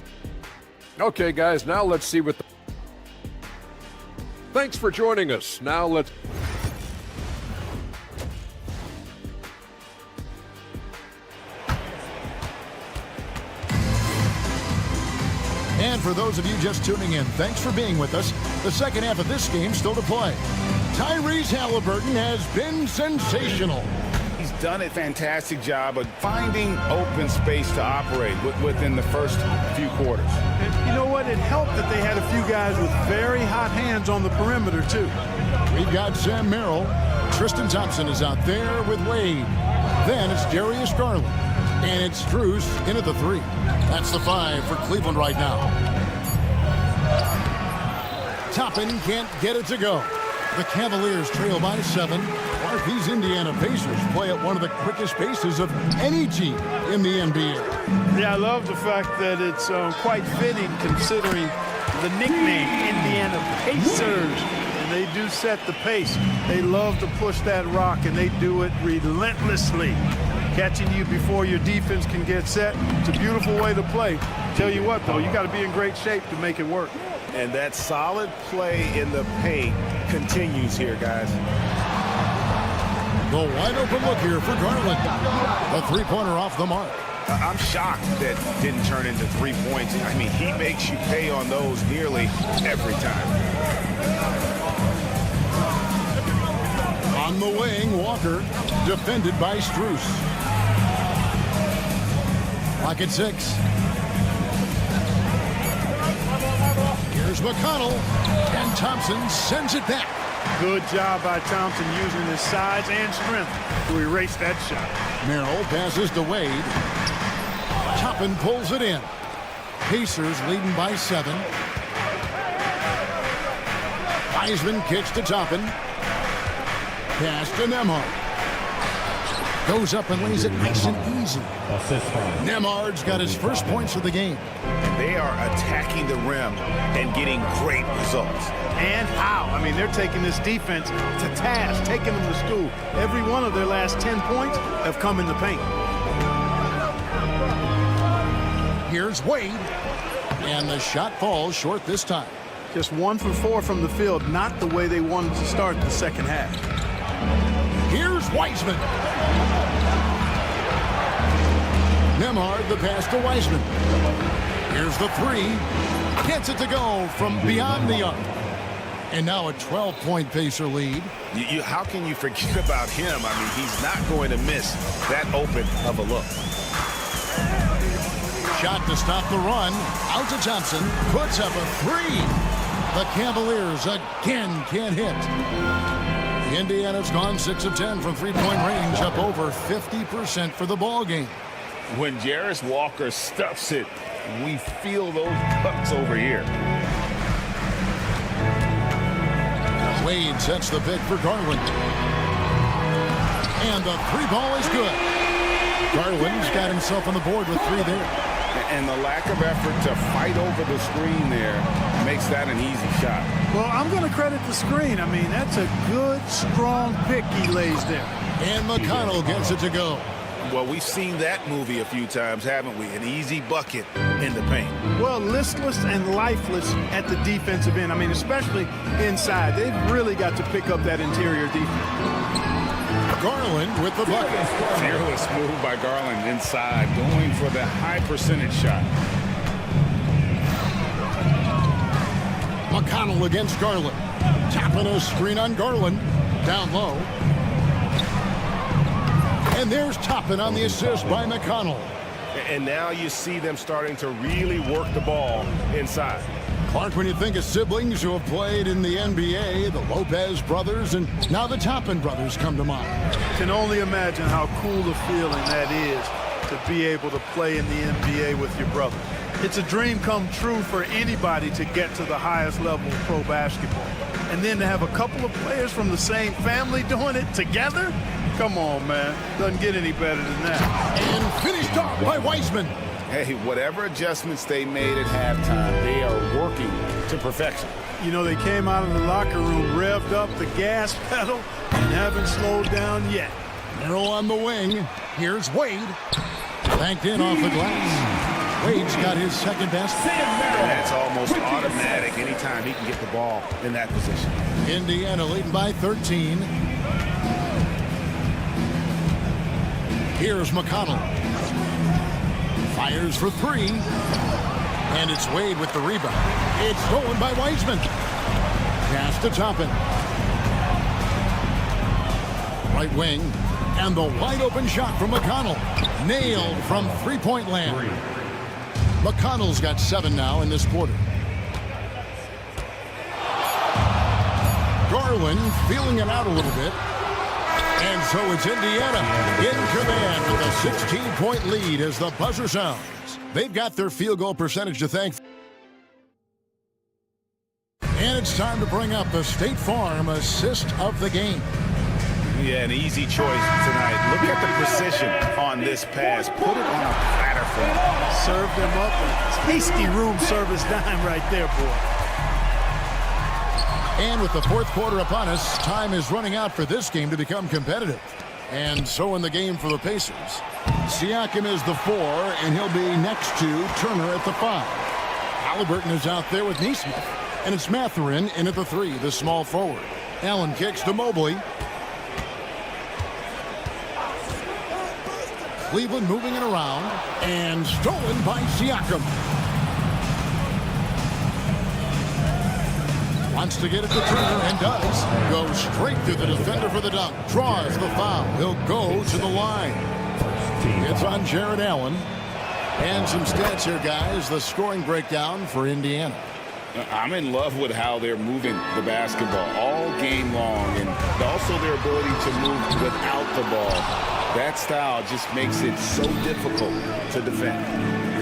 Okay, guys, now let's see what the Thanks for joining us. Now let's... And for those of you just tuning in, thanks for being with us. The second half of this game still to play. Tyrese Halliburton has been sensational. He's done a fantastic job of finding open space to operate within the first few quarters. And you know what? It helped that they had a few guys with very hot hands on the perimeter, too. We've got Sam Merrill. Tristan Thompson is out there with Wade. Then it's Darius Garland. And it's Strus in at the 3. That's the 5 for Cleveland right now. Toppin can't get it to go. The Cavaliers trail by 7. These Indiana Pacers play at one of the quickest paces of any team in the NBA. Yeah, I love the fact that it's quite fitting considering the nickname Indiana Pacers. And they do set the pace. They love to push that rock, and they do it relentlessly. Catching you before your defense can get set. It's a beautiful way to play. Tell you what, though, you got to be in great shape to make it work. And that solid play in the paint continues here, guys. The wide open look here for Garland. The three-pointer off the mark. I'm shocked that didn't turn into 3 points. I mean, he makes you pay on those nearly every time. On the wing, Walker, defended by Strus. Clock at 6. Here's McConnell, and Thompson sends it back. Good job by Thompson using his size and strength to erase that shot. Merrill passes to Wade. Toppin pulls it in. Pacers leading by 7. Wiseman kicks to Toppin. Pass to Nembhard. Goes up and lays it nice and easy. Nembhard's got his first points of the game. They are attacking the rim and getting great results. And how? I mean, they're taking this defense to task, taking them to school. Every one of their last 10 points have come in the paint. Here's Wade. And the shot falls short this time. Just 1 for 4 from the field, not the way they wanted to start the second half. Here's Wiseman. Nembhard, the pass to Wiseman. Here's the 3. Gets it to go from beyond the arc. And now a 12-point Pacer lead. How can you forget about him? I mean, he's not going to miss that open of a look. Shot to stop the run. Out to Thompson. Puts up a 3. The Cavaliers again can't hit. Indiana's gone 6 of 10 from three-point range, up over 50% for the ball game. When Jarris Walker stuffs it, we feel those pucks over here. Wade sets the pick for Garland. And the 3 ball is good. Garland's got himself on the board with 3 there. And the lack of effort to fight over the screen there makes that an easy shot. Well, I'm going to credit the screen. I mean, that's a good, strong pick he lays there. And McConnell gets it to go. Well, we've seen that movie a few times, haven't we? An easy bucket in the paint. Well, listless and lifeless at the defensive end. I mean, especially inside. They've really got to pick up that interior defense. Garland with the bucket. Fearless move by Garland inside, going for the high percentage shot. McConnell against Garland. Tapping a screen on Garland. Down low. And there's Toppin on the assist by McConnell. And now you see them starting to really work the ball inside. Clark, when you think of siblings who have played in the NBA, the Lopez brothers, and now the Toppin brothers come to mind. Can only imagine how cool a feeling that is to be able to play in the NBA with your brother. It's a dream come true for anybody to get to the highest level of pro basketball. And then to have a couple of players from the same family doing it together? Come on, man. Doesn't get any better than that. And finished off by Wiseman. Hey, whatever adjustments they made at halftime, they are working to perfection. You know, they came out of the locker room, revved up the gas pedal, and haven't slowed down yet. Merrill on the wing. Here's Wade. Banked in off the glass. Wade's got his second best. That's almost automatic anytime he can get the ball in that position. Indiana leading by 13. Here's McConnell. Fires for three. And it's Wade with the rebound. It's stolen by Wiseman. Pass to Toppin. Right wing. And the wide open shot from McConnell. Nailed from three-point land. McConnell's got 7 now in this quarter. Garland feeling it out a little bit. And so it's Indiana in command with a 16-point lead as the buzzer sounds. They've got their field goal percentage to thank. And it's time to bring up the State Farm assist of the game. Yeah, an easy choice tonight. Look at the precision on this pass. Put it on a platter for him. Served him up a tasty room service dime right there, boy. And with the fourth quarter upon us, time is running out for this game to become competitive. And so in the game for the Pacers, Siakam is the 4, and he'll be next to Turner at the 5. Halliburton is out there with Neesmith, and it's Mathurin in at the 3, the small forward. Allen kicks to Mobley. Cleveland moving it around, and stolen by Siakam. Wants to get it to Turner, and does. Goes straight through the defender for the dunk. Draws the foul. He'll go to the line. It's on Jared Allen. And some stats here, guys. The scoring breakdown for Indiana. I'm in love with how they're moving the basketball all game long, and also their ability to move without the ball. That style just makes it so difficult to defend.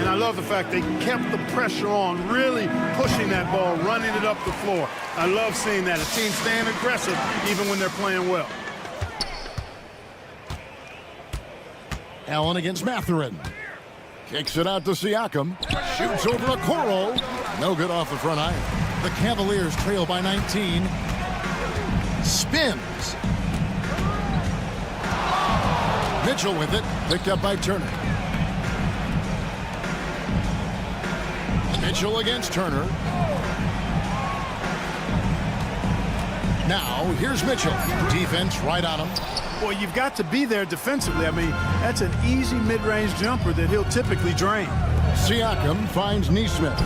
And I love the fact they kept the pressure on, really pushing that ball, running it up the floor. I love seeing that. A team staying aggressive even when they're playing well. Allen against Mathurin. Kicks it out to Siakam. Shoots over to Okoro. No good off the front iron. The Cavaliers trail by 19. Spins. Mitchell with it. Picked up by Turner. Mitchell against Turner. Now, here's Mitchell. Defense right on him. Boy, you've got to be there defensively. I mean, that's an easy mid-range jumper that he'll typically drain. Siakam finds Neesmith.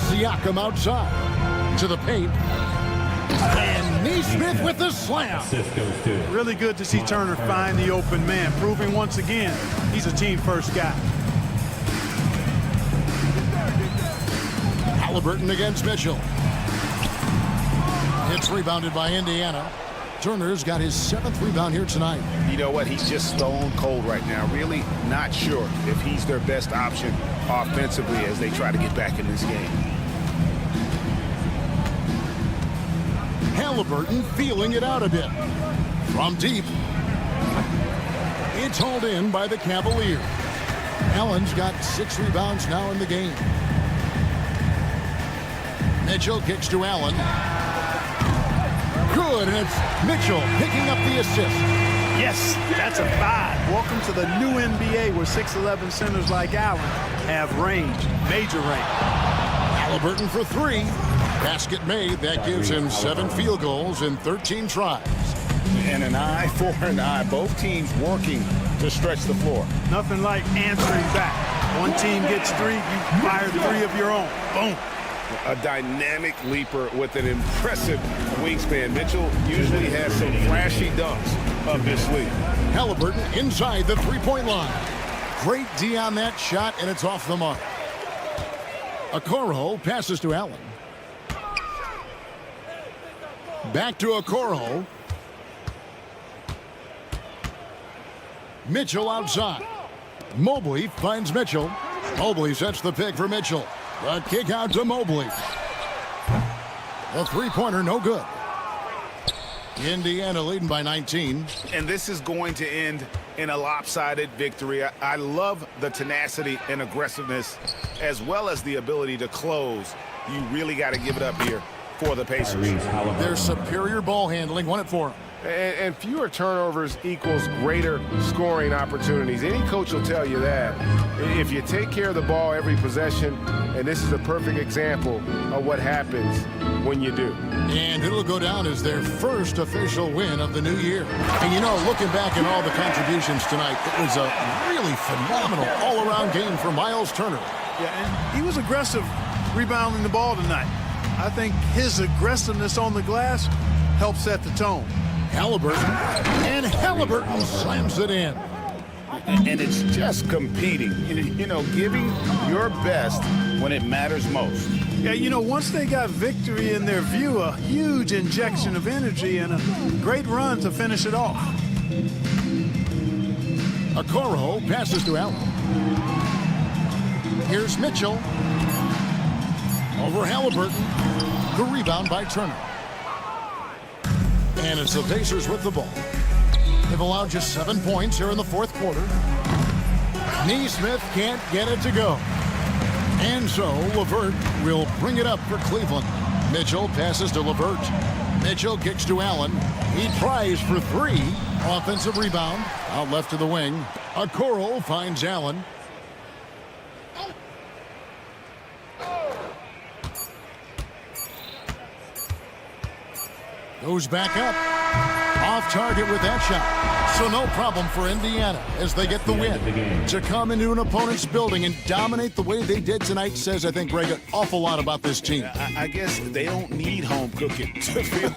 Siakam outside to the paint. And Neesmith with the slam. Really good to see Turner find the open man, proving once again he's a team-first guy. Halliburton against Mitchell. It's rebounded by Indiana. Turner's got his 7th rebound here tonight. You know what? He's just stone cold right now. Really not sure if he's their best option offensively as they try to get back in this game. Halliburton feeling it out a bit. From deep. It's hauled in by the Cavaliers. Allen's got 6 rebounds now in the game. Mitchell kicks to Allen. Good, and it's Mitchell picking up the assist. Yes, that's a 5. Welcome to the new NBA where 6'11 centers like Allen have range, major range. Halliburton for 3. Basket made. That gives him 7 field goals in 13 tries. And an eye for an eye. Both teams working to stretch the floor. Nothing like answering back. One team gets 3, you fire 3 of your own. Boom. A dynamic leaper with an impressive wingspan. Mitchell usually has some flashy dunks up his sleeve. Halliburton inside the 3-point line. Great D on that shot, and it's off the mark. Okoro passes to Allen. Back to Okoro. Mitchell outside. Mobley finds Mitchell. Mobley sets the pick for Mitchell. The kick out to Mobley. The 3-pointer, no good. Indiana leading by 19. And this is going to end in a lopsided victory. I love the tenacity and aggressiveness as well as the ability to close. You really got to give it up here for the Pacers. Their superior ball handling won it for them. And fewer turnovers equals greater scoring opportunities. Any coach will tell you that. If you take care of the ball every possession, and this is a perfect example of what happens when you do. And it'll go down as their first official win of the new year. And, you know, looking back at all the contributions tonight, it was a really phenomenal all-around game for Miles Turner. Yeah, and he was aggressive rebounding the ball tonight. I think his aggressiveness on the glass helped set the tone. Halliburton, and Halliburton slams it in. And it's just competing, you know, giving your best when it matters most. Yeah, you know, once they got victory in their view, a huge injection of energy and a great run to finish it off. Okoro passes to Allen. Here's Mitchell. Over Halliburton. The rebound by Turner. And it's the Pacers with the ball. They've allowed just 7 points here in the fourth quarter. Neesmith can't get it to go. And so LeVert will bring it up for Cleveland. Mitchell passes to LeVert. Mitchell kicks to Allen. He tries for 3. Offensive rebound. Out left to the wing. Okoro finds Allen. Goes back up. Off target with that shot. So no problem for Indiana as they get the win. To come into an opponent's building and dominate the way they did tonight says, I think, Greg, an awful lot about this team. I guess they don't need home cooking to feel.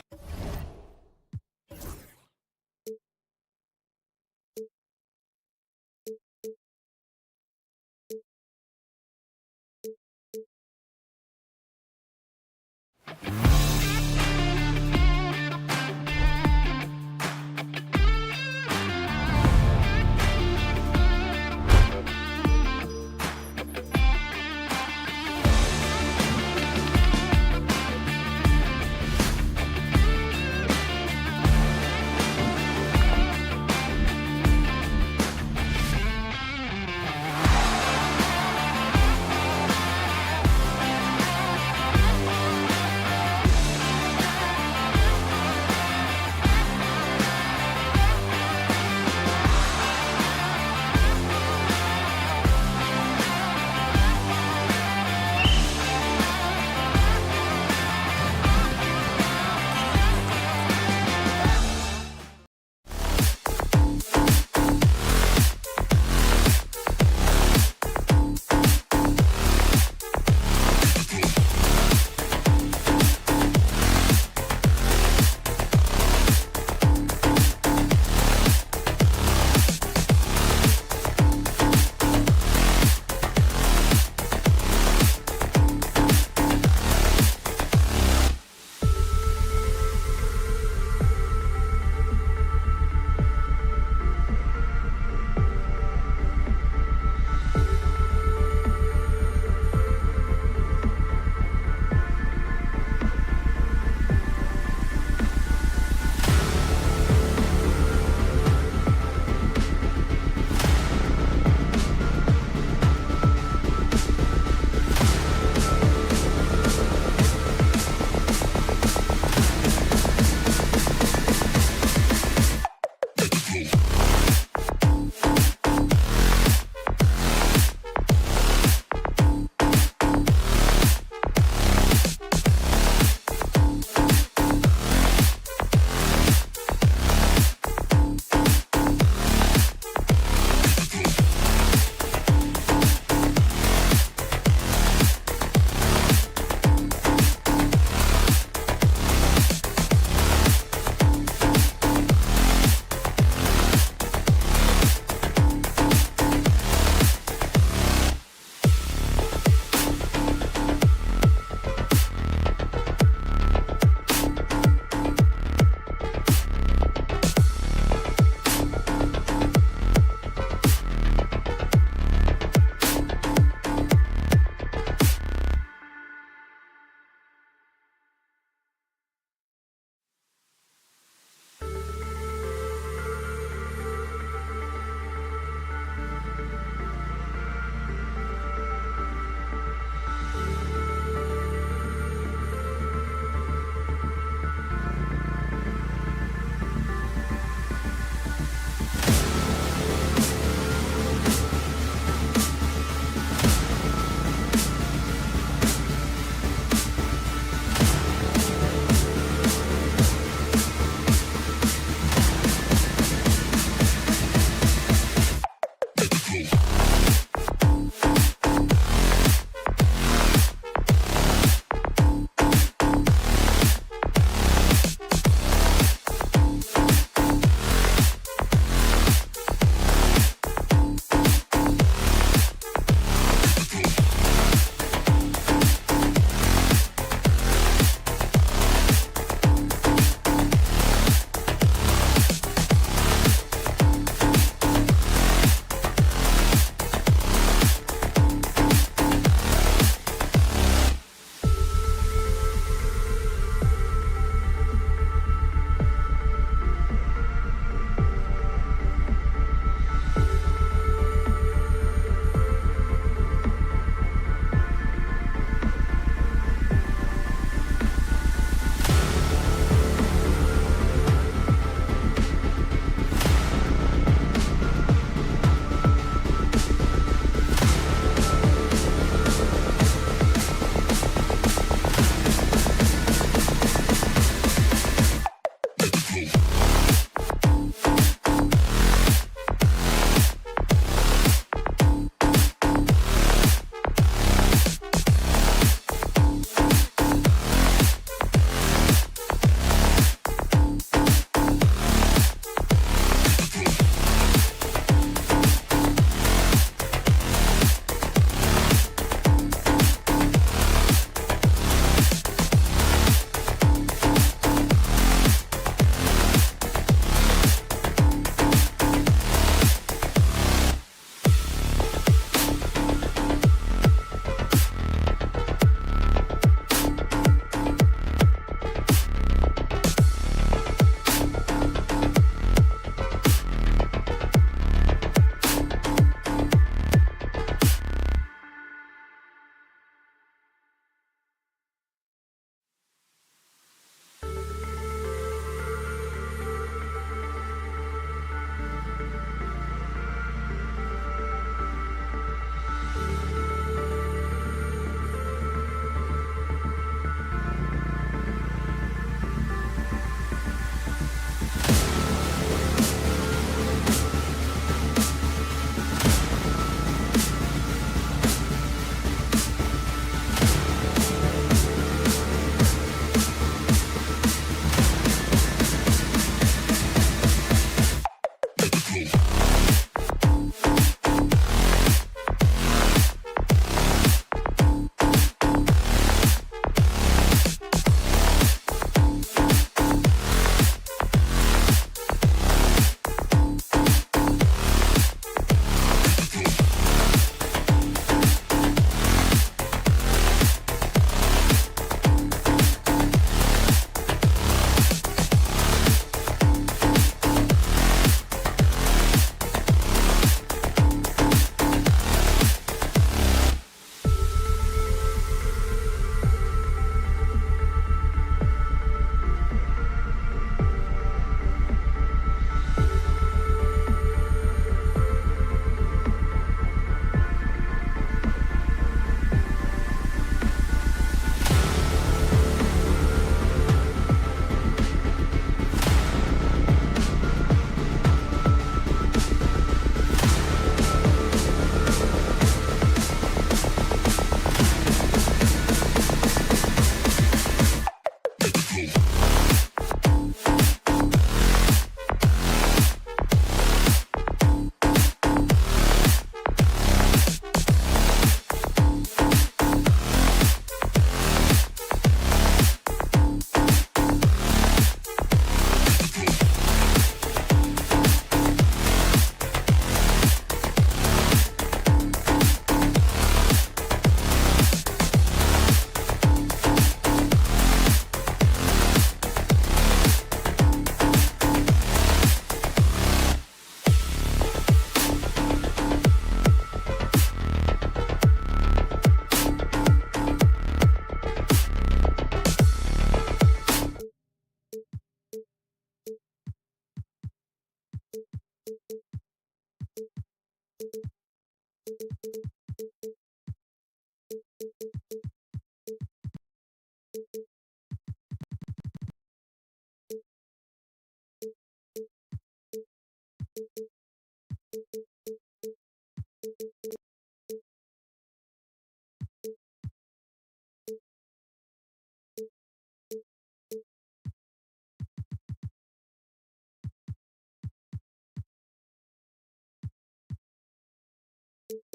It's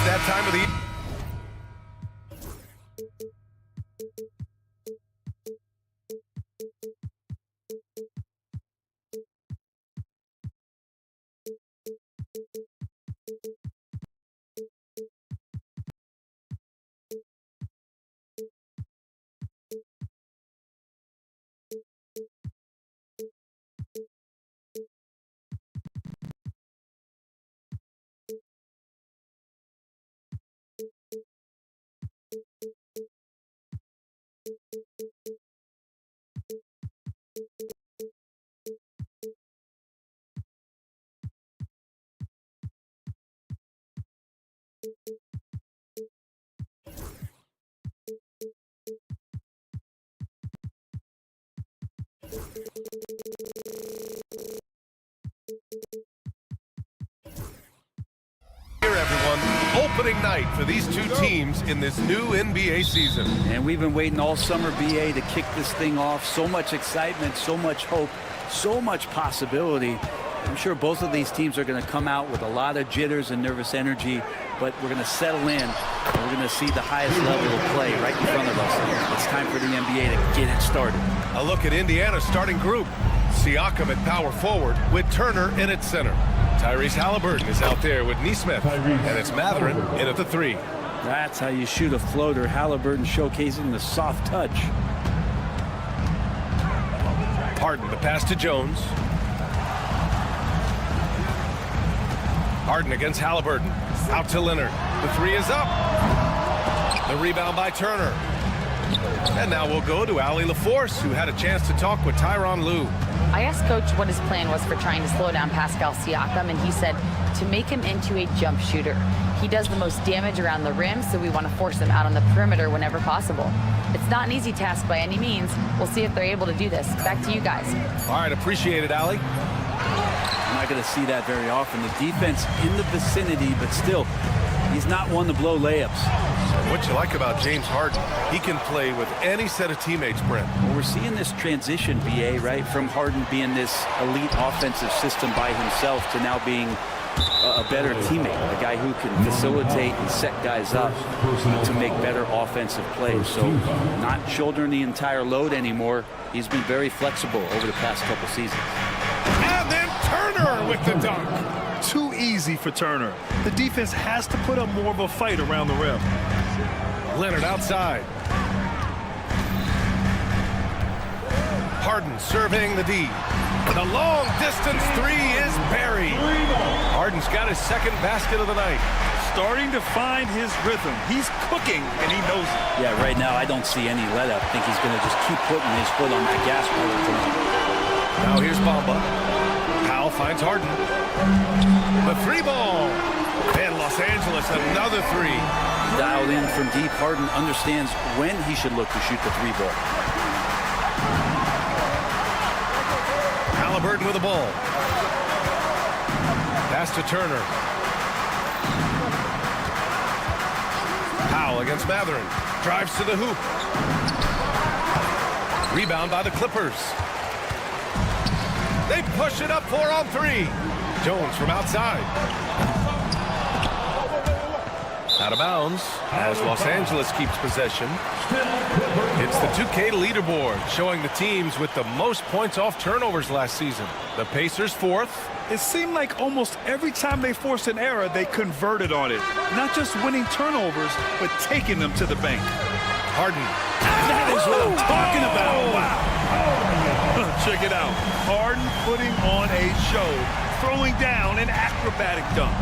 that time of the... Here, everyone, opening night for these two teams in this new NBA season. And we've been waiting all summer, BA, to kick this thing off. So much excitement, so much hope, so much possibility. I'm sure both of these teams are going to come out with a lot of jitters and nervous energy, but we're going to settle in, and we're going to see the highest level of play right in front of us. It's time for the NBA to get it started. A look at Indiana's starting group. Siakam at power forward with Turner in at center. Tyrese Halliburton is out there with Nesmith, and it's Matherin in at the 3. That's how you shoot a floater. Halliburton showcasing the soft touch. Harden, the pass to Jones. Harden against Halliburton. Out to Leonard. The 3 is up. The rebound by Turner. And now we'll go to Allie LaForce, who had a chance to talk with Tyronn Lue. I asked Coach what his plan was for trying to slow down Pascal Siakam, and he said to make him into a jump shooter. He does the most damage around the rim, so we want to force him out on the perimeter whenever possible. It's not an easy task by any means. We'll see if they're able to do this. Back to you guys. All right, appreciate it, Allie. I'm not going to see that very often. The defense in the vicinity, but still, he's not one to blow layups. What you like about James Harden, he can play with any set of teammates, Brent. Well, we're seeing this transition, BA, right? From Harden being this elite offensive system by himself to now being a better teammate, a guy who can facilitate and set guys up to make better offensive plays. So not shouldering the entire load anymore. He's been very flexible over the past couple seasons. And then Turner with the dunk. Too easy for Turner. The defense has to put up more of a fight around the rim. Leonard outside. Harden surveying the D. The long distance 3 is buried. Harden's got his second basket of the night. Starting to find his rhythm. He's cooking, and he knows it. Yeah, right now I don't see any let up. I think he's going to just keep putting his foot on that gas pedal tonight. Now here's Bamba. Powell finds Harden. The 3 ball. And Los Angeles another 3. Dialed in from deep. Harden understands when he should look to shoot the 3 ball. Halliburton with the ball. Pass to Turner. Powell against Matherin. Drives to the hoop. Rebound by the Clippers. They push it up 4 on 3. Jones from outside. Out of bounds as Los Angeles keeps possession. It's the 2K leaderboard showing the teams with the most points off turnovers last season. The Pacers 4th. It seemed like almost every time they forced an error, they converted on it. Not just winning turnovers, but taking them to the bank. Harden. That is what I'm talking about. Wow. Check it out. Harden putting on a show, throwing down an acrobatic dunk.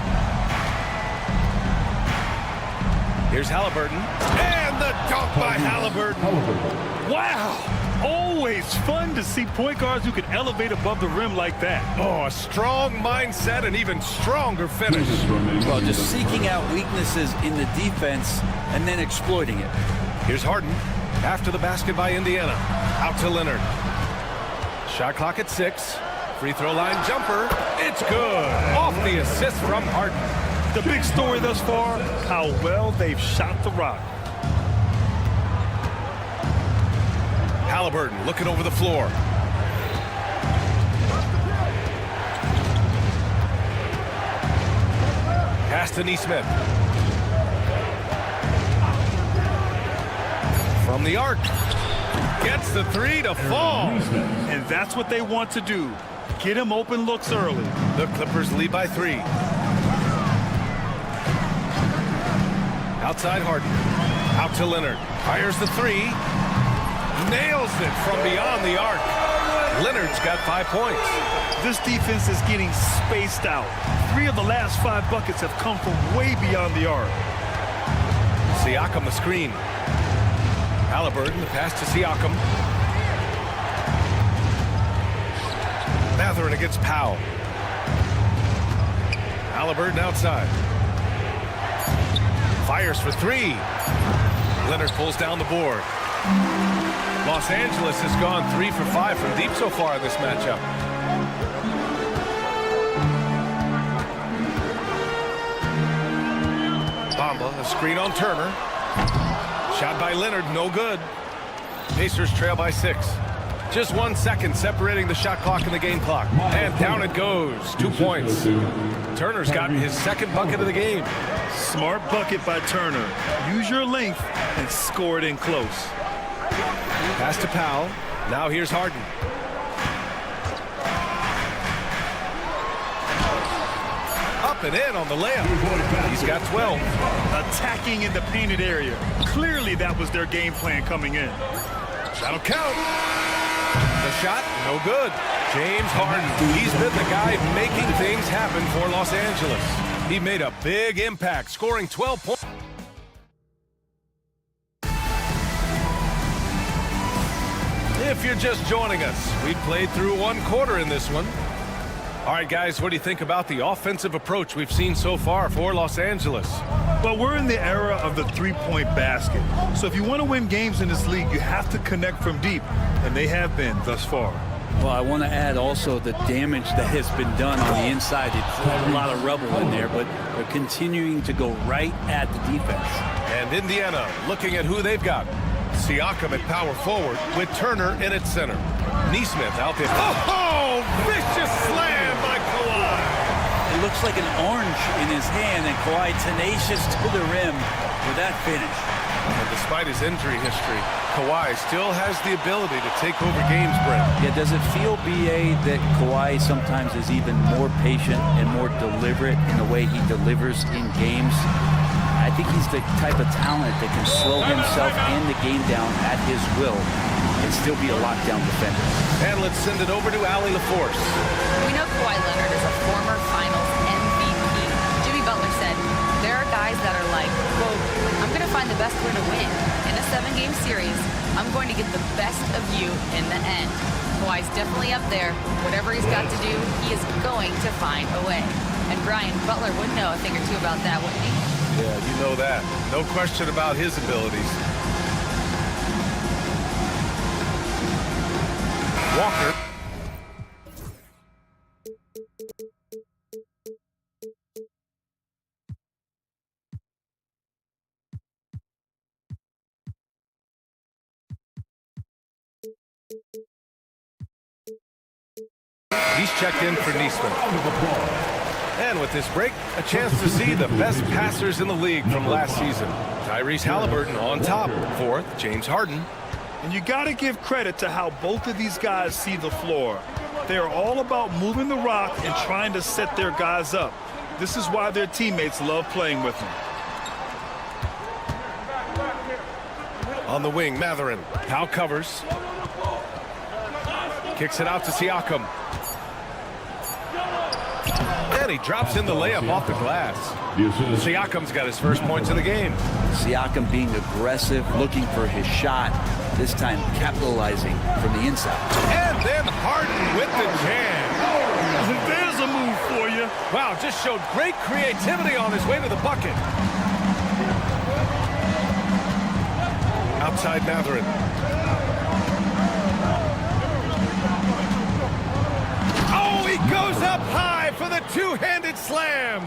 Here's Halliburton. And the dunk by Halliburton. Wow. Always fun to see point guards who can elevate above the rim like that. Oh, a strong mindset and even stronger finish. Well, just seeking out weaknesses in the defense and then exploiting it. Here's Harden. After the basket by Indiana. Out to Leonard. Shot clock at 6. Free throw line jumper. It's good. Off the assist from Harden. The big story thus far, how well they've shot the rock. Halliburton looking over the floor. Pass to Neesmith. From the arc. Gets the 3 to fall. And that's what they want to do. Get him open looks early. The Clippers lead by 3. Outside Harden. Out to Leonard. Fires the 3. Nails it from beyond the arc. Leonard's got 5 points. This defense is getting spaced out. 3 of the last 5 buckets have come from way beyond the arc. Siakam the screen. Halliburton, the pass to Siakam. Mathurin against Powell. Halliburton outside. Fires for 3. Leonard pulls down the board. Los Angeles has gone 3 for 5 from deep so far in this matchup. Bamba, a screen on Turner. Shot by Leonard, no good. Pacers trail by 6. Just 1 second separating the shot clock and the game clock. And down it goes. 2 points. Turner's gotten his 2nd bucket of the game. Smart bucket by Turner. Use your length and score it in close. Pass to Powell. Now here's Harden. Up and in on the layup. He's got 12. Attacking in the painted area. Clearly that was their game plan coming in. That'll count. The shot, no good. James Harden. He's been the guy making things happen for Los Angeles. He made a big impact, scoring 12 points. If you're just joining us, we played through 1 quarter in this one. All right, guys, what do you think about the offensive approach we've seen so far for Los Angeles? Well, we're in the era of the 3-point basket. So if you want to win games in this league, you have to connect from deep, and they have been thus far. Well, I want to add also the damage that has been done on the inside. It's a lot of rubble in there, but they're continuing to go right at the defense. And Indiana looking at who they've got. Siakam at power forward with Turner in at center. Neesmith out there. Oh, vicious slam by Kawhi. It looks like an orange in his hand, and Kawhi tenacious to the rim with that finish. And despite his injury history, Kawhi still has the ability to take over games, Brent. Yeah, does it feel, B.A., that Kawhi sometimes is even more patient and more deliberate in the way he delivers in games? I think he's the type of talent that can slow himself and the game down at his will and still be a lockdown defender. And let's send it over to Allie LaForce. We know Kawhi Leonard is a former Finals MVP. Jimmy Butler said, there are guys that are like, quote, I'm going to find the best way to win. In a 7-game series, I'm going to get the best of you in the end. Kawhi's definitely up there. Whatever he's got to do, he is going to find a way. And Brian, Butler would know a thing or two about that, wouldn't he? Yeah, you know that. No question about his abilities. Walker. He's checked in for Neesmith. And with this break, a chance to see the best passers in the league from last season. Tyrese Halliburton on top. 4th, James Harden. And you got to give credit to how both of these guys see the floor. They are all about moving the rock and trying to set their guys up. This is why their teammates love playing with them. On the wing, Mathurin. Powell covers. Kicks it out to Siakam. And he drops in the layup off the glass. Siakam's got his first points of the game. Siakam being aggressive, looking for his shot, this time capitalizing from the inside. And then Harden with the jam. There's a move for you. Wow, just showed great creativity on his way to the bucket. Outside Matherin. Oh, he goes up high for the two-handed slam.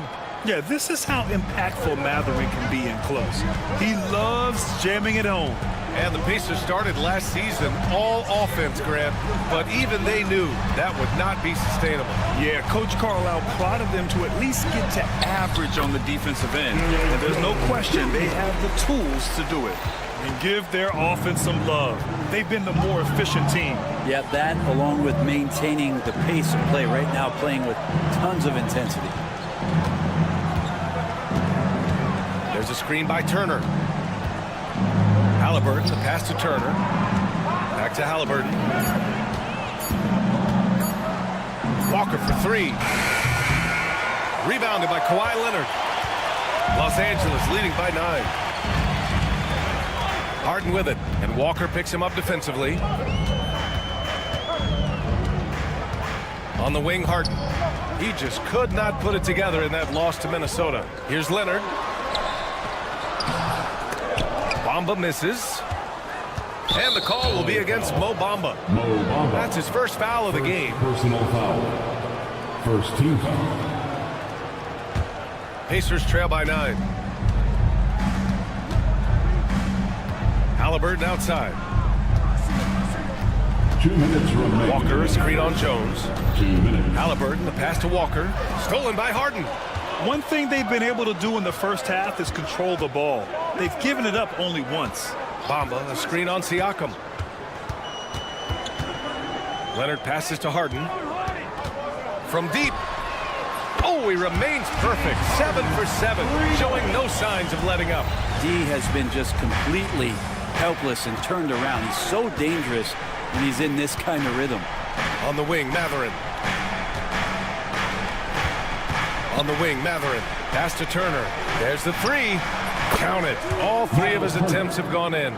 Yeah, this is how impactful Matherin can be in close. He loves jamming it home. And the Pacers started last season all offense, Grant, but even they knew that would not be sustainable. Yeah, Coach Carlisle prodded them to at least get to average on the defensive end. And there's no question they have the tools to do it. And give their offense some love. They've been the more efficient team. Yeah, that along with maintaining the pace of play right now, playing with tons of intensity. There's a screen by Turner. Halliburton, the pass to Turner. Back to Halliburton. Walker for three. Rebounded by Kawhi Leonard. Los Angeles leading by 9. Harden with it, and Walker picks him up defensively. On the wing, Harden. He just could not put it together in that loss to Minnesota. Here's Leonard. Bamba misses. And the call will be against Mo Bamba. That's his first foul of the game. Personal foul. First team foul. Pacers trail by 9. Halliburton outside. 2 minutes remaining. Walker, a screen on Jones. 2 minutes. Halliburton, the pass to Walker. Stolen by Harden. One thing they've been able to do in the first half is control the ball. They've given it up only once. Bamba, a screen on Siakam. Leonard passes to Harden. From deep. Oh, he remains perfect. 7 for 7, showing no signs of letting up. D has been just completely helpless and turned around. He's so dangerous when he's in this kind of rhythm. On the wing, Matherin. On the wing, Matherin. Pass to Turner. There's the three. Count it. All 3 of his attempts have gone in.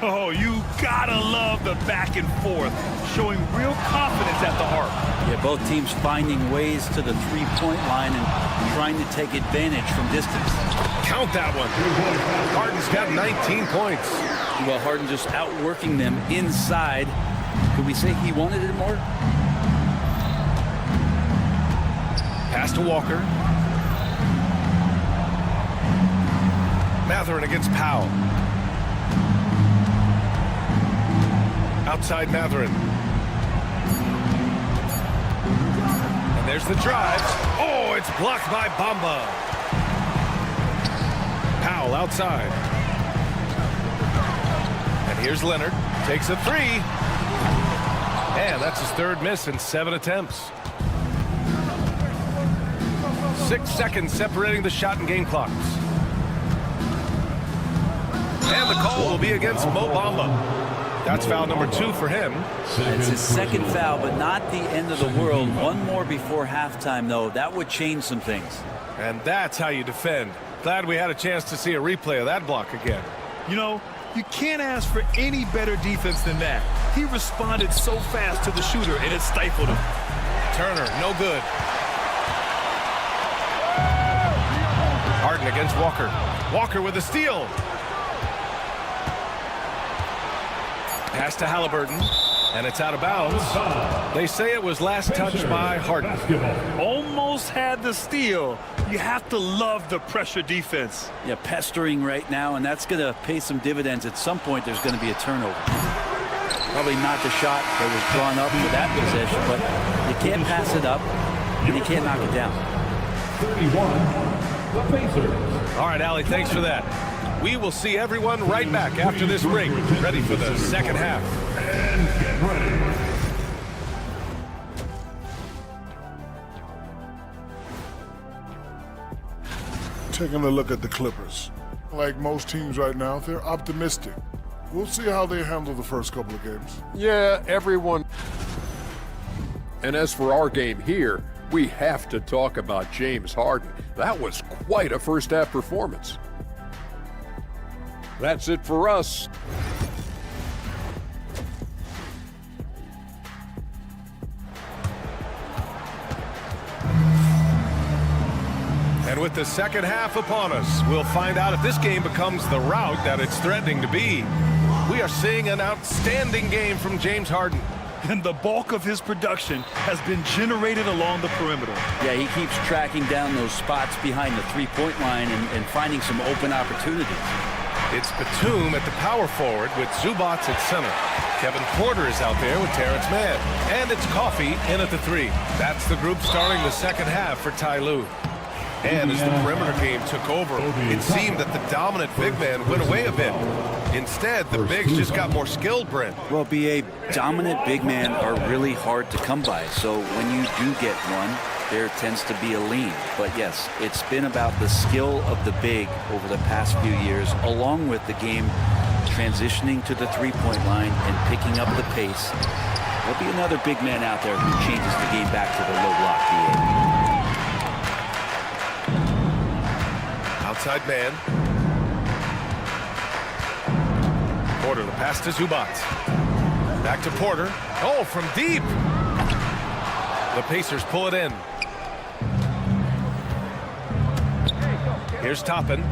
Oh, you gotta love the back and forth, showing real confidence at the arc. Yeah, both teams finding ways to the three-point line and trying to take advantage from distance. Count that one. Harden's got 19 points. Well, Harden just outworking them inside. Could we say he wanted it more? Pass to Walker. Matherin against Powell. Outside Matherin. And there's the drive. Oh, it's blocked by Bamba. Powell outside. And here's Leonard. Takes a three. And that's his 3rd miss in 7 attempts. 6 seconds separating the shot and game clocks. And the call will be against Mo Bamba. That's foul number 2 for him. It's his 2nd foul, but not the end of the world. One more before halftime, though. That would change some things. And that's how you defend. Glad we had a chance to see a replay of that block again. You know, you can't ask for any better defense than that. He responded so fast to the shooter, and it stifled him. Turner, no good. Harden against Walker. Walker with a steal. Pass to Halliburton, and it's out of bounds. They say it was last touched by Harden. Almost had the steal. You have to love the pressure defense. Yeah, pestering right now, and that's going to pay some dividends. At some point, there's going to be a turnover. Probably not the shot that was drawn up for that possession, but you can't pass it up, and you can't knock it down. 31, the Pacers. All right, Allie, thanks for that. We will see everyone right back after this break, ready for the second half. And get ready. Taking a look at the Clippers. Like most teams right now, they're optimistic. We'll see how they handle the first couple of games. Yeah, everyone. And as for our game here, we have to talk about James Harden. That was quite a first half performance. That's it for us. And with the second half upon us, we'll find out if this game becomes the rout that it's threatening to be. We are seeing an outstanding game from James Harden. And the bulk of his production has been generated along the perimeter. Yeah, he keeps tracking down those spots behind the three-point line and finding some open opportunities. It's Batum at the power forward with Zubac at center. Kevin Porter is out there with Terrence Mann. And it's Coffey in at the 3. That's the group starting the second half for Ty Lue. And as the perimeter game took over, it seemed that the dominant big man went away a bit. Instead, the bigs just got more skilled, Brent. Well, B.A., dominant big men are really hard to come by. So when you do get one, there tends to be a lean. But yes, it's been about the skill of the big over the past few years, along with the game transitioning to the three-point line and picking up the pace. There'll be another big man out there who changes the game back to the low block, B.A. Outside man. Porter, the pass to Zubac. Back to Porter. Oh, from deep. The Pacers pull it in. Here's Toppin.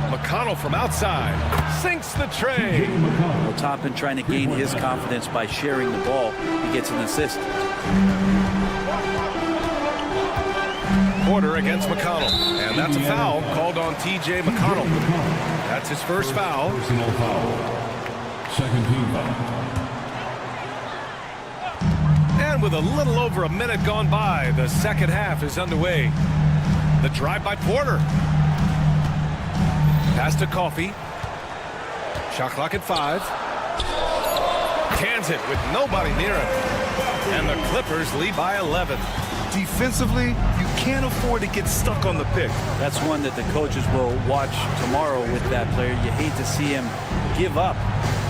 McConnell from outside. Sinks the tray. Well, Toppin trying to gain his confidence by sharing the ball. He gets an assist. Porter against McConnell. And that's a foul called on T.J. McConnell. That's his first foul. Personal foul. Second team foul. And with a little over a minute gone by, the second half is underway. The drive by Porter. Pass to Coffey. Shot clock at 5. Cans it with nobody near him. And the Clippers lead by 11. Defensively, you can't afford to get stuck on the pick. That's one that the coaches will watch tomorrow with that player. You hate to see him give up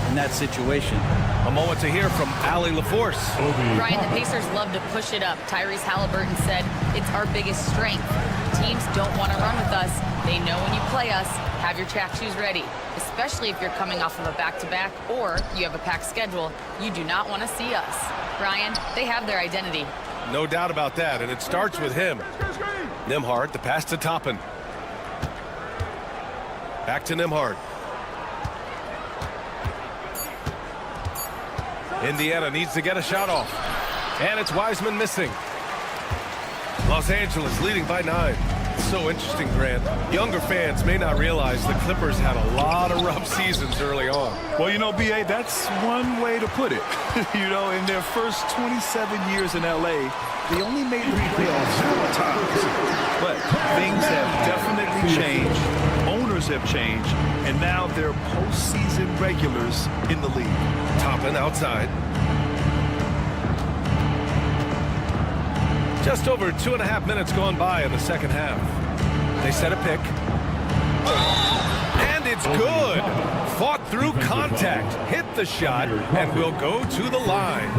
in that situation. A moment to hear from Allie LaForce. Brian, the Pacers love to push it up. Tyrese Halliburton said it's our biggest strength. Teams don't want to run with us. They know when you play us, have your track shoes ready, especially if you're coming off of a back-to-back or you have a packed schedule. You do not want to see us. Brian, they have their identity. No doubt about that, and it starts with him. Nembhard, the pass to Toppin. Back to Nembhard. Indiana needs to get a shot off. And it's Wiseman missing. Los Angeles leading by 9. So interesting, Grant. Younger fans may not realize the Clippers had a lot of rough seasons early on. Well, you know, B.A., that's one way to put it. You know, in their first 27 years in L.A., they only made the playoffs 4 times. But things have definitely changed. Owners have changed. And now they're postseason regulars in the league. Toppin outside. Just over 2.5 minutes gone by in the second half. They set a pick. And it's good. Fought through contact. Hit the shot and will go to the line.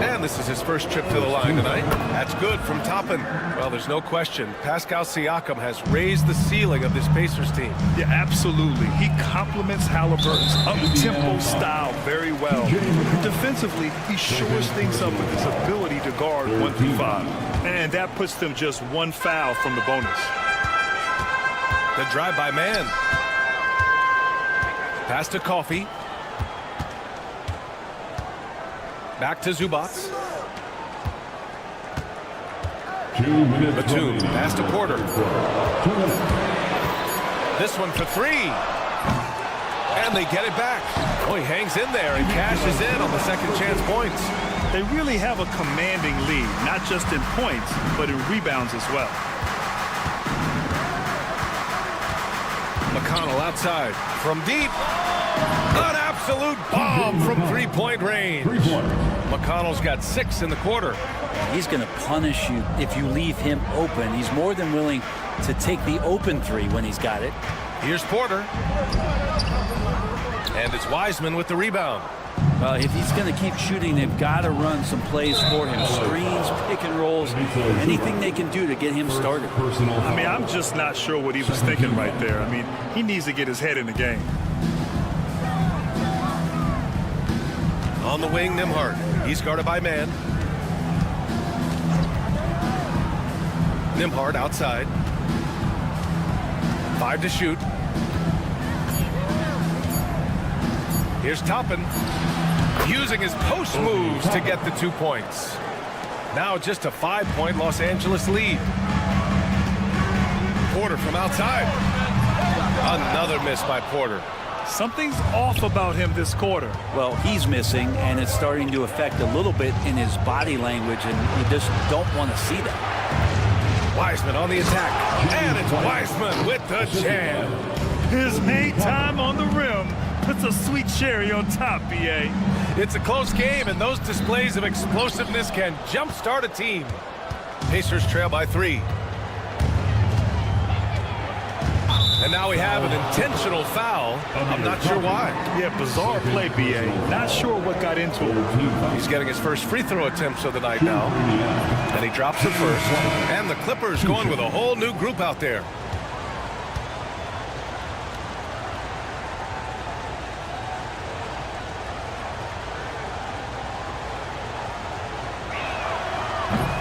And this is his first trip to the line tonight. That's good from Toppin. Well, there's no question. Pascal Siakam has raised the ceiling of this Pacers team. Yeah, absolutely. He complements Halliburton's up-tempo style very well. Defensively, he shores things up with his ability to guard 1 through 5. And that puts them just 1 foul from the bonus. The drive by man. Pass to Coffey. Back to Zubac. 2 minutes. Batum. Pass to Porter. This one for 3. And they get it back. Oh, he hangs in there and cashes in on the second chance points. They really have a commanding lead, not just in points, but in rebounds as well. McConnell outside from deep. An absolute bomb from three-point range. McConnell's got 6 in the quarter. He's going to punish you if you leave him open. He's more than willing to take the open 3 when he's got it. Here's Porter. And it's Wiseman with the rebound. Well, if he's going to keep shooting, they've got to run some plays for him. Screens, pick and rolls, anything they can do to get him started. I mean, I'm just not sure what he was thinking right there. I mean, he needs to get his head in the game. On the wing, Nembhard. He's guarded by man. Nembhard outside. 5 to shoot. Here's Toppin, using his post moves to get the 2 points. Now just a 5-point Los Angeles lead. Porter from outside. Another miss by Porter. Something's off about him this quarter. Well, he's missing, and it's starting to affect a little bit in his body language, and you just don't want to see that. Wiseman on the attack, and it's Wiseman with the jam. His hang time on the rim puts a sweet cherry on top, BA. It's a close game, and those displays of explosiveness can jumpstart a team. Pacers trail by 3. And now we have an intentional foul. I'm not sure why. Yeah, bizarre play, BA. Not sure what got into him. He's getting his first free throw attempts of the night now. And he drops the first. And the Clippers going with a whole new group out there.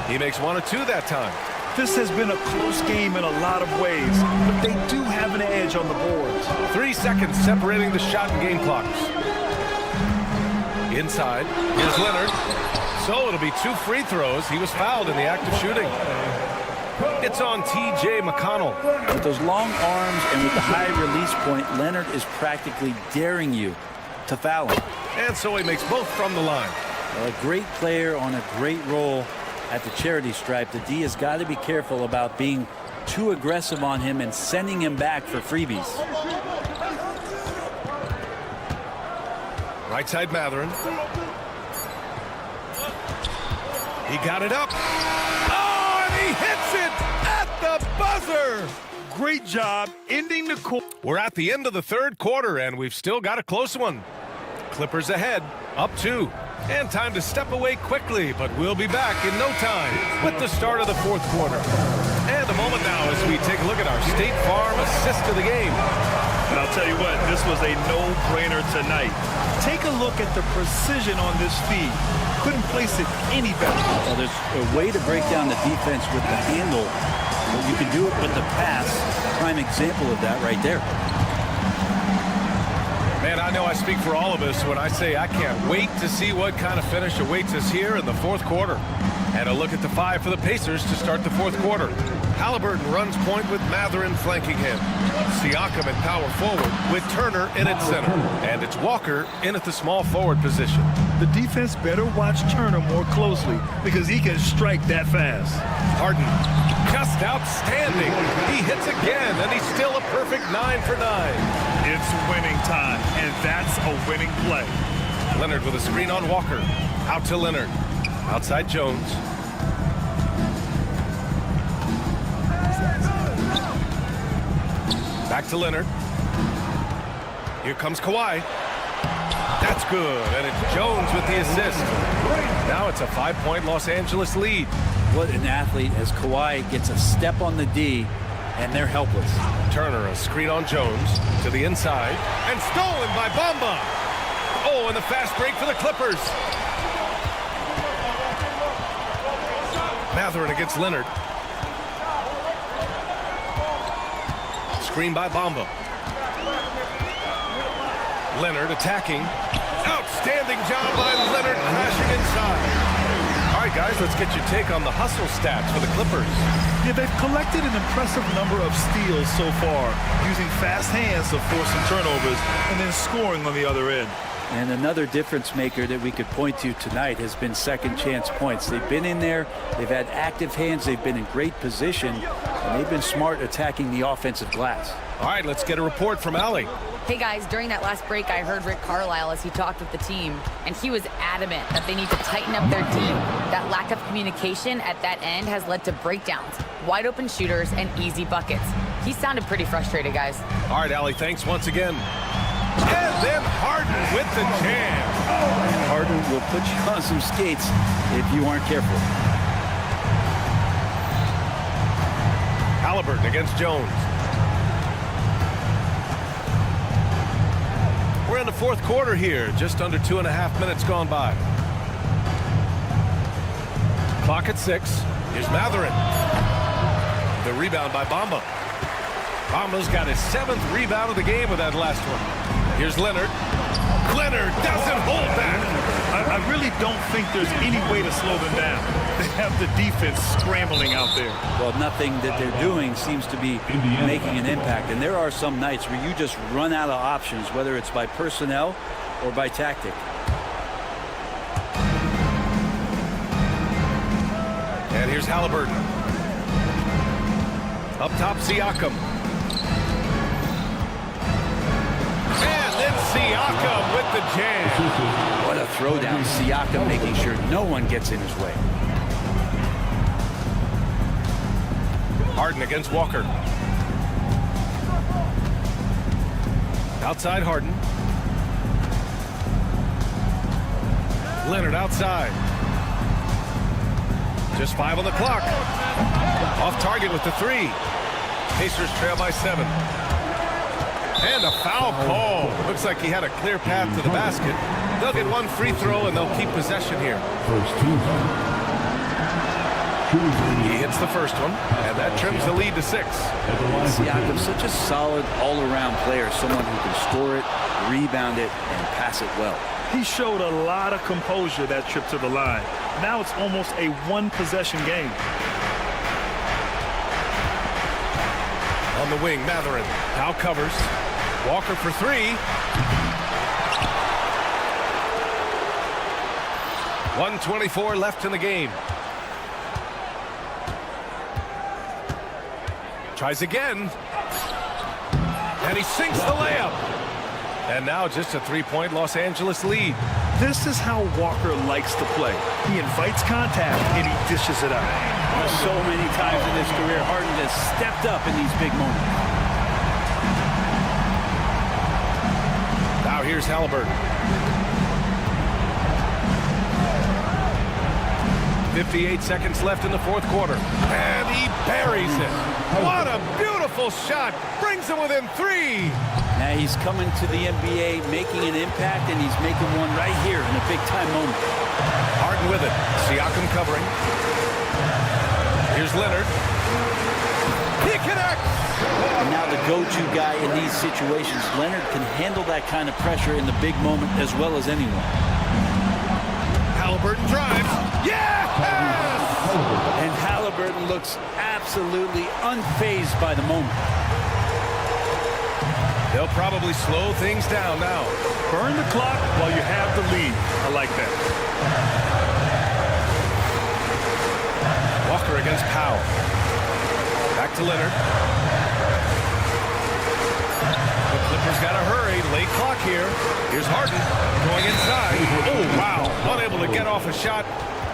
He makes 1 or 2 that time. This has been a close game in a lot of ways, but they do have an edge on the boards. 3 seconds separating the shot and game clocks. Inside, here's Leonard. So it'll be 2 free throws. He was fouled in the act of shooting. It's on T.J. McConnell. With those long arms and with the high release point, Leonard is practically daring you to foul him. And so he makes both from the line. Well, a great player on a great roll at the charity stripe. The D has got to be careful about being too aggressive on him and sending him back for freebies. Right side Matherin. He got it up. Oh, and he hits it at the buzzer. Great job ending the quarter. We're at the end of the 3rd quarter, and we've still got a close one. Clippers ahead, up 2. And time to step away quickly, but we'll be back in no time with the start of the 4th quarter. And a moment now as we take a look at our State Farm assist of the game. And I'll tell you what, this was a no-brainer tonight. Take a look at the precision on this feed. Couldn't place it any better. Well, there's a way to break down the defense with the handle, but you can do it with the pass. Prime example of that right there. Man, I know I speak for all of us when I say I can't wait to see what kind of finish awaits us here in the 4th quarter. And a look at the 5 for the Pacers to start the 4th quarter. Halliburton runs point with Matherin flanking him. Siakam at power forward with Turner in at center. And it's Walker in at the small forward position. The defense better watch Turner more closely because he can strike that fast. Harden, just outstanding. He hits again, and he's still a perfect 9 for 9. It's winning time, and that's a winning play. Leonard with a screen on Walker. Out to Leonard. Outside Jones. Back to Leonard. Here comes Kawhi. That's good, and it's Jones with the assist. Now it's a 5-point Los Angeles lead. What an athlete as Kawhi gets a step on the D, and they're helpless. Turner, a screen on Jones to the inside, and stolen by Bamba. Oh, and the fast break for the Clippers. Matherin against Leonard. Screen by Bamba. Leonard attacking. Outstanding job by Leonard, crashing inside. All right, guys, let's get your take on the hustle stats for the Clippers. Yeah, they've collected an impressive number of steals so far, using fast hands to force some turnovers and then scoring on the other end. And another difference maker that we could point to tonight has been second chance points. They've been in there, they've had active hands, they've been in great position, and they've been smart attacking the offensive glass. All right, let's get a report from Allie. Hey guys, during that last break, I heard Rick Carlisle as he talked with the team, and he was adamant that they need to tighten up their team. That lack of communication at that end has led to breakdowns, wide open shooters, and easy buckets. He sounded pretty frustrated, guys. All right, Allie, thanks once again. And then Harden with the jam. And Harden will put you on some skates if you aren't careful. Halliburton against Jones. We're in the 4th quarter here, just under 2.5 minutes gone by. Clock at 6. Here's Matherin. The rebound by Bamba. Bamba's got his 7th rebound of the game with that last one. Here's Leonard. Leonard doesn't hold back. I really don't think there's any way to slow them down. They have the defense scrambling out there. Well, nothing that they're doing seems to be making an impact. And there are some nights where you just run out of options, whether it's by personnel or by tactic. And here's Halliburton. Up top, Siakam. And then Siakam with the jam. What a throwdown. Siakam making sure no one gets in his way. Harden against Walker. Outside Harden. Leonard outside. Just 5 on the clock. Off target with the 3. Pacers trail by 7. And a foul call. Looks like he had a clear path to the basket. They'll get 1 free throw and they'll keep possession here. He hits the first one, and that trims the lead to 6. Siakam's such a solid all-around player, someone who can score it, rebound it, and pass it well. He showed a lot of composure that trip to the line. Now it's almost a one-possession game. On the wing, Matherin now covers. Walker for 3. 1:24 left in the game. Tries again. And he sinks the layup. And now just a 3-point Los Angeles lead. This is how Walker likes to play. He invites contact and he dishes it out. So many times in his career, Harden has stepped up in these big moments. Now here's Halliburton. 58 seconds left in the 4th quarter. And he buries it. What a beautiful shot. Brings him within 3. Now he's coming to the NBA, making an impact, and he's making one right here in a big-time moment. Harden with it. Siakam covering. Here's Leonard. He connects! And now the go-to guy in these situations. Leonard can handle that kind of pressure in the big moment as well as anyone. Halliburton drives. Yes! And Halliburton looks absolutely unfazed by the moment. They'll probably slow things down now. Burn the clock while you have the lead. I like that. Walker against Powell. Back to Leonard. The Clippers got to hurry. Late clock here. Here's Harden going inside. Oh, wow. Unable to get off a shot.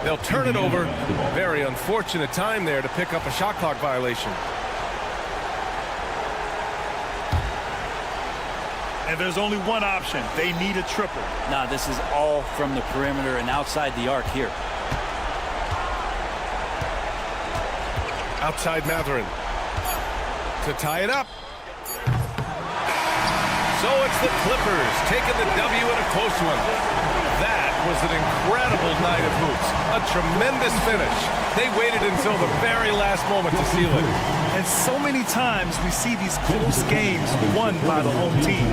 They'll turn it over. Very unfortunate time there to pick up a shot clock violation. And there's only one option. They need a triple. Nah, this is all from the perimeter and outside the arc here. Outside Matherin. To tie it up. So it's the Clippers taking the W in a close one. That was an incredible night of hoops. A tremendous finish. They waited until the very last moment to seal it. And so many times we see these close games won by the home team.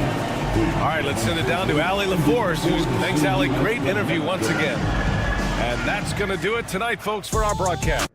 All right, let's send it down to Allie LaForce. Thanks, Allie. Great interview once again. And that's going to do it tonight, folks, for our broadcast.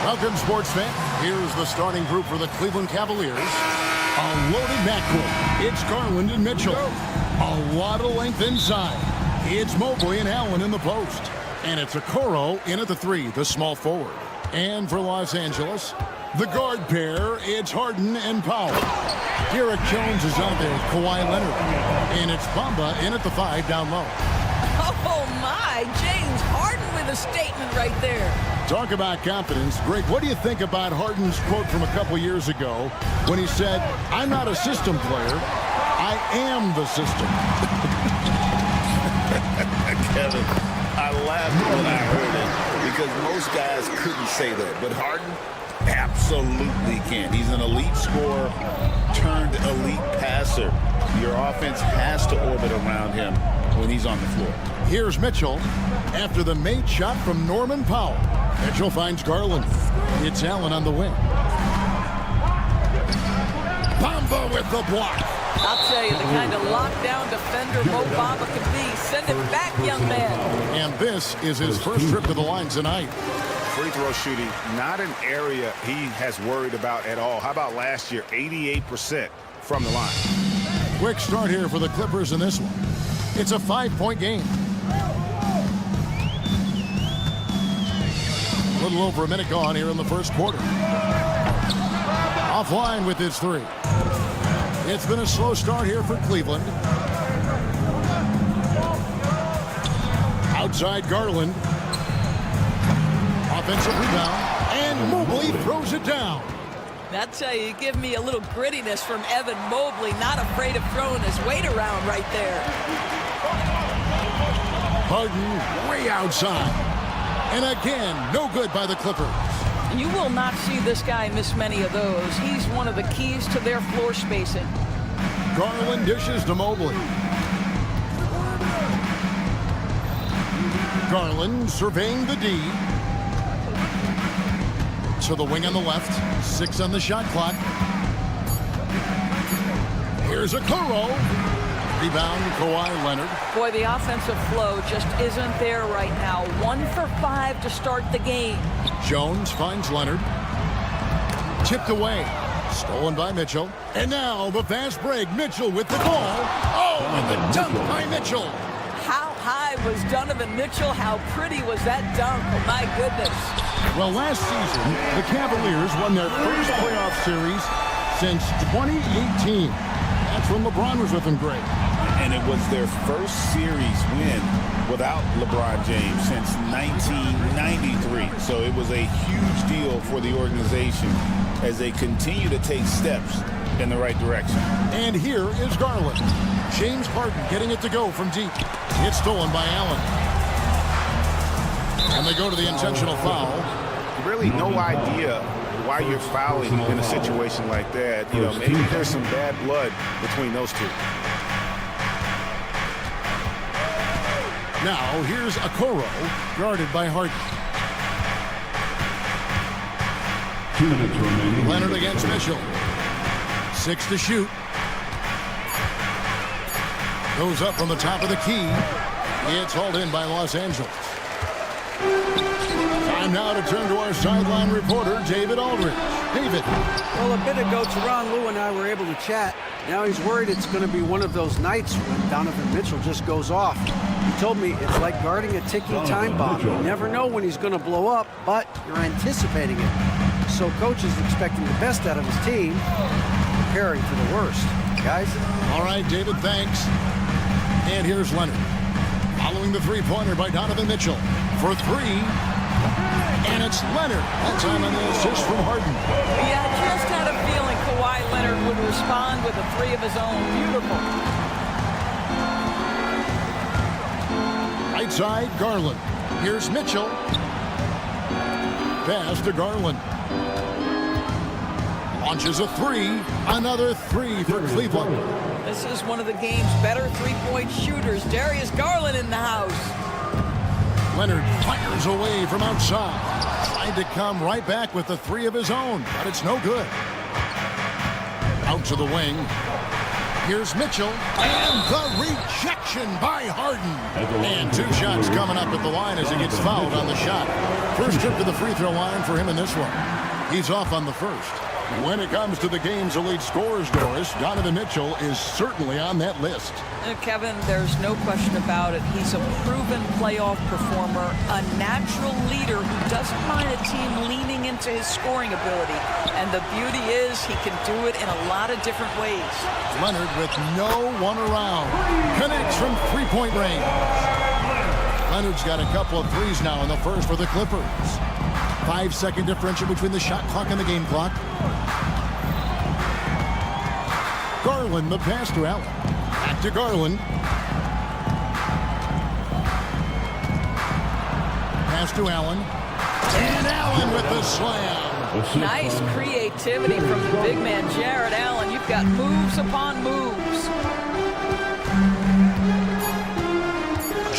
Welcome, sports fan. Here's the starting group for the Cleveland Cavaliers. A loaded backcourt. It's Garland and Mitchell. A lot of length inside. It's Mobley and Allen in the post. And it's Okoro in at the 3, the small forward. And for Los Angeles, the guard pair, it's Harden and Powell. Derek Jones is out there with Kawhi Leonard. And it's Bamba in at the 5 down low. Oh, my. James Harden with a statement right there. Talk about confidence. Greg, what do you think about Harden's quote from a couple years ago when he said, "I'm not a system player, I am the system"? Kevin, I laughed when I heard it because most guys couldn't say that. But Harden absolutely can. He's an elite scorer turned elite passer. Your offense has to orbit around him when he's on the floor. Here's Mitchell after the made shot from Norman Powell. Mitchell finds Garland. It's Allen on the wing. Bamba with the block. I'll tell you, the kind of lockdown defender Mo Bamba can be. Send it back, young man. And this is his first trip to the line tonight. Free throw shooting, not an area he has worried about at all. How about last year, 88% from the line? Quick start here for the Clippers in this one. It's a 5-point game. A little over a minute gone here in the first quarter. Offline with his 3. It's been a slow start here for Cleveland. Outside Garland. Offensive rebound. And Mobley throws it down. That's how you give me a little grittiness from Evan Mobley. Not afraid of throwing his weight around right there. Harden way outside. And again, no good by the Clippers. You will not see this guy miss many of those. He's one of the keys to their floor spacing. Garland dishes to Mobley. Garland surveying the D. To the wing on the left. 6 on the shot clock. Here's Okoro. Rebound, Kawhi Leonard. Boy, the offensive flow just isn't there right now. 1 for 5 to start the game. Jones finds Leonard. Tipped away. Stolen by Mitchell. And now the fast break. Mitchell with the ball. Oh, and the dunk by Mitchell. How high was Donovan Mitchell? How pretty was that dunk? Oh, my goodness. Well, last season, the Cavaliers won their first playoff series since 2018. That's when LeBron was with them, Greg. And it was their first series win without LeBron James since 1993. So it was a huge deal for the organization as they continue to take steps in the right direction. And here is Garland. James Harden getting it to go from deep. It's stolen by Allen. And they go to the intentional foul. Really no idea why you're fouling in a situation like that. You know, maybe there's some bad blood between those two. Now here's Okoro, guarded by Harden. 2 minutes remaining. Leonard against Mitchell. 6 to shoot. Goes up from the top of the key. It's hauled in by Los Angeles. Time now to turn to our sideline reporter, David Aldridge. David. Well, a bit ago, Teron Lue and I were able to chat. Now he's worried it's going to be one of those nights when Donovan Mitchell just goes off. He told me it's like guarding a ticking time bomb. You never know when he's going to blow up, but you're anticipating it. So coach is expecting the best out of his team, preparing for the worst. Guys? All right, David, thanks. And here's Leonard. Following the three-pointer by Donovan Mitchell for 3. And it's Leonard. That time on the assist from Harden. Yeah, I just had a feeling Kawhi Leonard would respond with a 3 of his own. Beautiful. Right side, Garland. Here's Mitchell. pass to Garland. Launches a three. Another three for Cleveland. This is one of the game's better three-point shooters. Darius Garland in the house. Leonard fires away from outside. Tried to come right back with the three of his own, but it's no good. Out to the wing. Here's Mitchell. And the rejection by Harden. And 2 shots coming up at the line as he gets fouled on the shot. First trip to the free throw line for him in this one. He's off on the first. When it comes to the game's elite scorers, Doris, Donovan Mitchell is certainly on that list. Kevin, there's no question about it. He's a proven playoff performer, a natural leader who doesn't mind a team leaning into his scoring ability. And the beauty is he can do it in a lot of different ways. Leonard with no one around. Connects from three-point range. Leonard's got a couple of threes now in the first for the Clippers. 5-second differential between the shot clock and the game clock. Garland, the pass to Allen. Back to Garland. Pass to Allen. And Allen with the slam. Nice creativity from the big man, Jared Allen. You've got moves upon moves.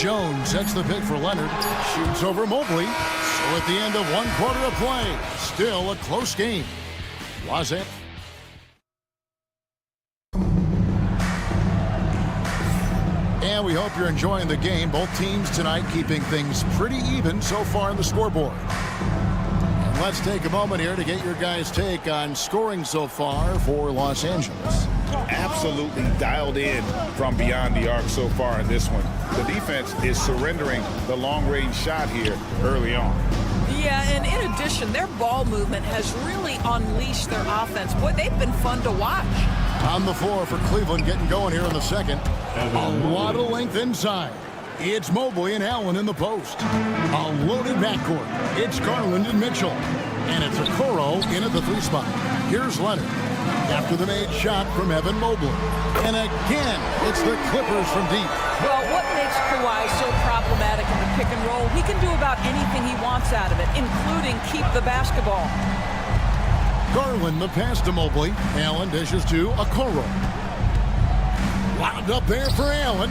Jones sets the pick for Leonard. Shoots over Mobley. So at the end of 1 quarter of play, still a close game. Los Angeles. And we hope you're enjoying the game. Both teams tonight keeping things pretty even so far on the scoreboard. And let's take a moment here to get your guys' take on scoring so far for Los Angeles. Absolutely dialed in from beyond the arc so far in this one. The defense is surrendering the long-range shot here early on. Yeah, and in addition, their ball movement has really unleashed their offense. Boy, they've been fun to watch. On the floor for Cleveland, getting going here in the second. A lot of length inside. It's Mobley and Allen in the post. A loaded backcourt. It's Garland and Mitchell. And it's Okoro in at the 3 spot. Here's Leonard. After the made shot from Evan Mobley. And again, it's the Clippers from deep. Well, what makes Kawhi so problematic in the pick and roll? He can do about anything he wants out of it, including keep the basketball. Garland, the pass to Mobley. Allen dishes to Okoro. Wound up there for Allen.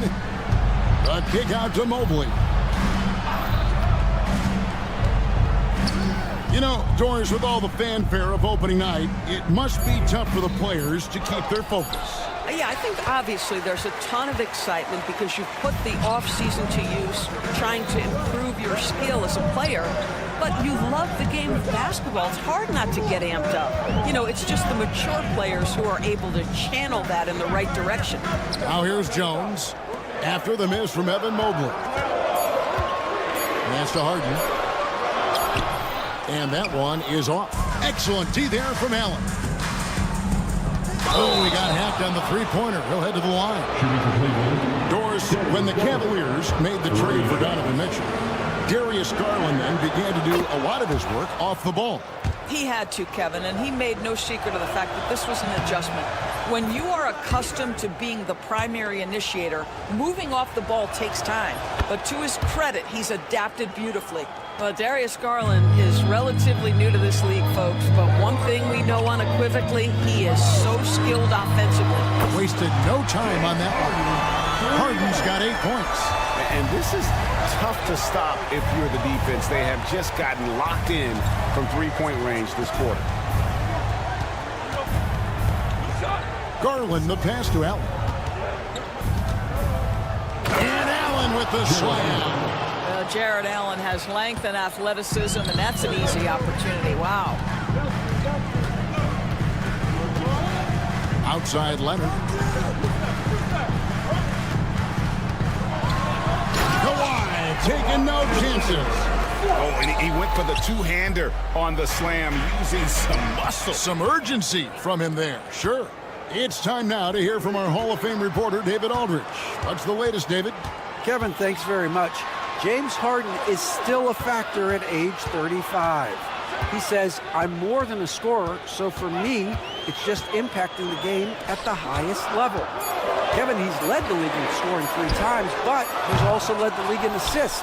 A kick out to Mobley. You know, Doris, with all the fanfare of opening night, it must be tough for the players to keep their focus. Yeah, I think obviously there's a ton of excitement because you've put the offseason to use trying to improve your skill as a player. But you love the game of basketball. It's hard not to get amped up. You know, it's just the mature players who are able to channel that in the right direction. Now here's Jones. After the miss from Evan Mobley. Pass to Harden. And that one is off. Excellent D there from Allen. Oh, he got hacked on the three-pointer. He'll head to the line. Doris, when the Cavaliers made the trade for Donovan Mitchell, Darius Garland then began to do a lot of his work off the ball. He had to, Kevin, and he made no secret of the fact that this was an adjustment. When you are accustomed to being the primary initiator, moving off the ball takes time. But to his credit, he's adapted beautifully. Well, Darius Garland is relatively new to this league, folks, but one thing we know unequivocally, he is so skilled offensively. Wasted no time on that one. Harden's got 8 points. And this is tough to stop if you're the defense. They have just gotten locked in from three-point range this quarter. Garland, the pass to Allen. And Allen with the slam. Jared Allen has length and athleticism, and that's an easy opportunity. Wow. Outside Leonard. Kawhi taking no chances. Oh, and he went for the two-hander on the slam using some muscle. Some urgency from him there, sure. It's time now to hear from our Hall of Fame reporter, David Aldridge. What's the latest, David? Kevin, thanks very much. James Harden is still a factor at age 35. He says, I'm more than a scorer, so for me, it's just impacting the game at the highest level. Kevin, he's led the league in scoring 3 times, but he's also led the league in assists.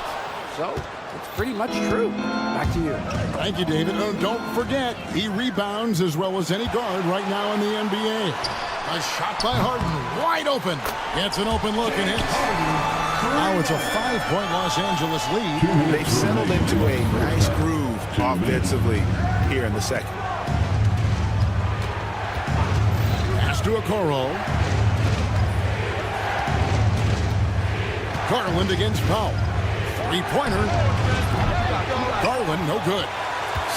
So it's pretty much true. Back to you. Thank you, David. Don't forget, he rebounds as well as any guard right now in the NBA. A shot by Harden, wide open. Gets an open look and hits. Now it's a 5-point Los Angeles lead. They've settled into a nice groove offensively here in the second. Pass to Okoro. Garland against Powell. Three-pointer. Garland, no good.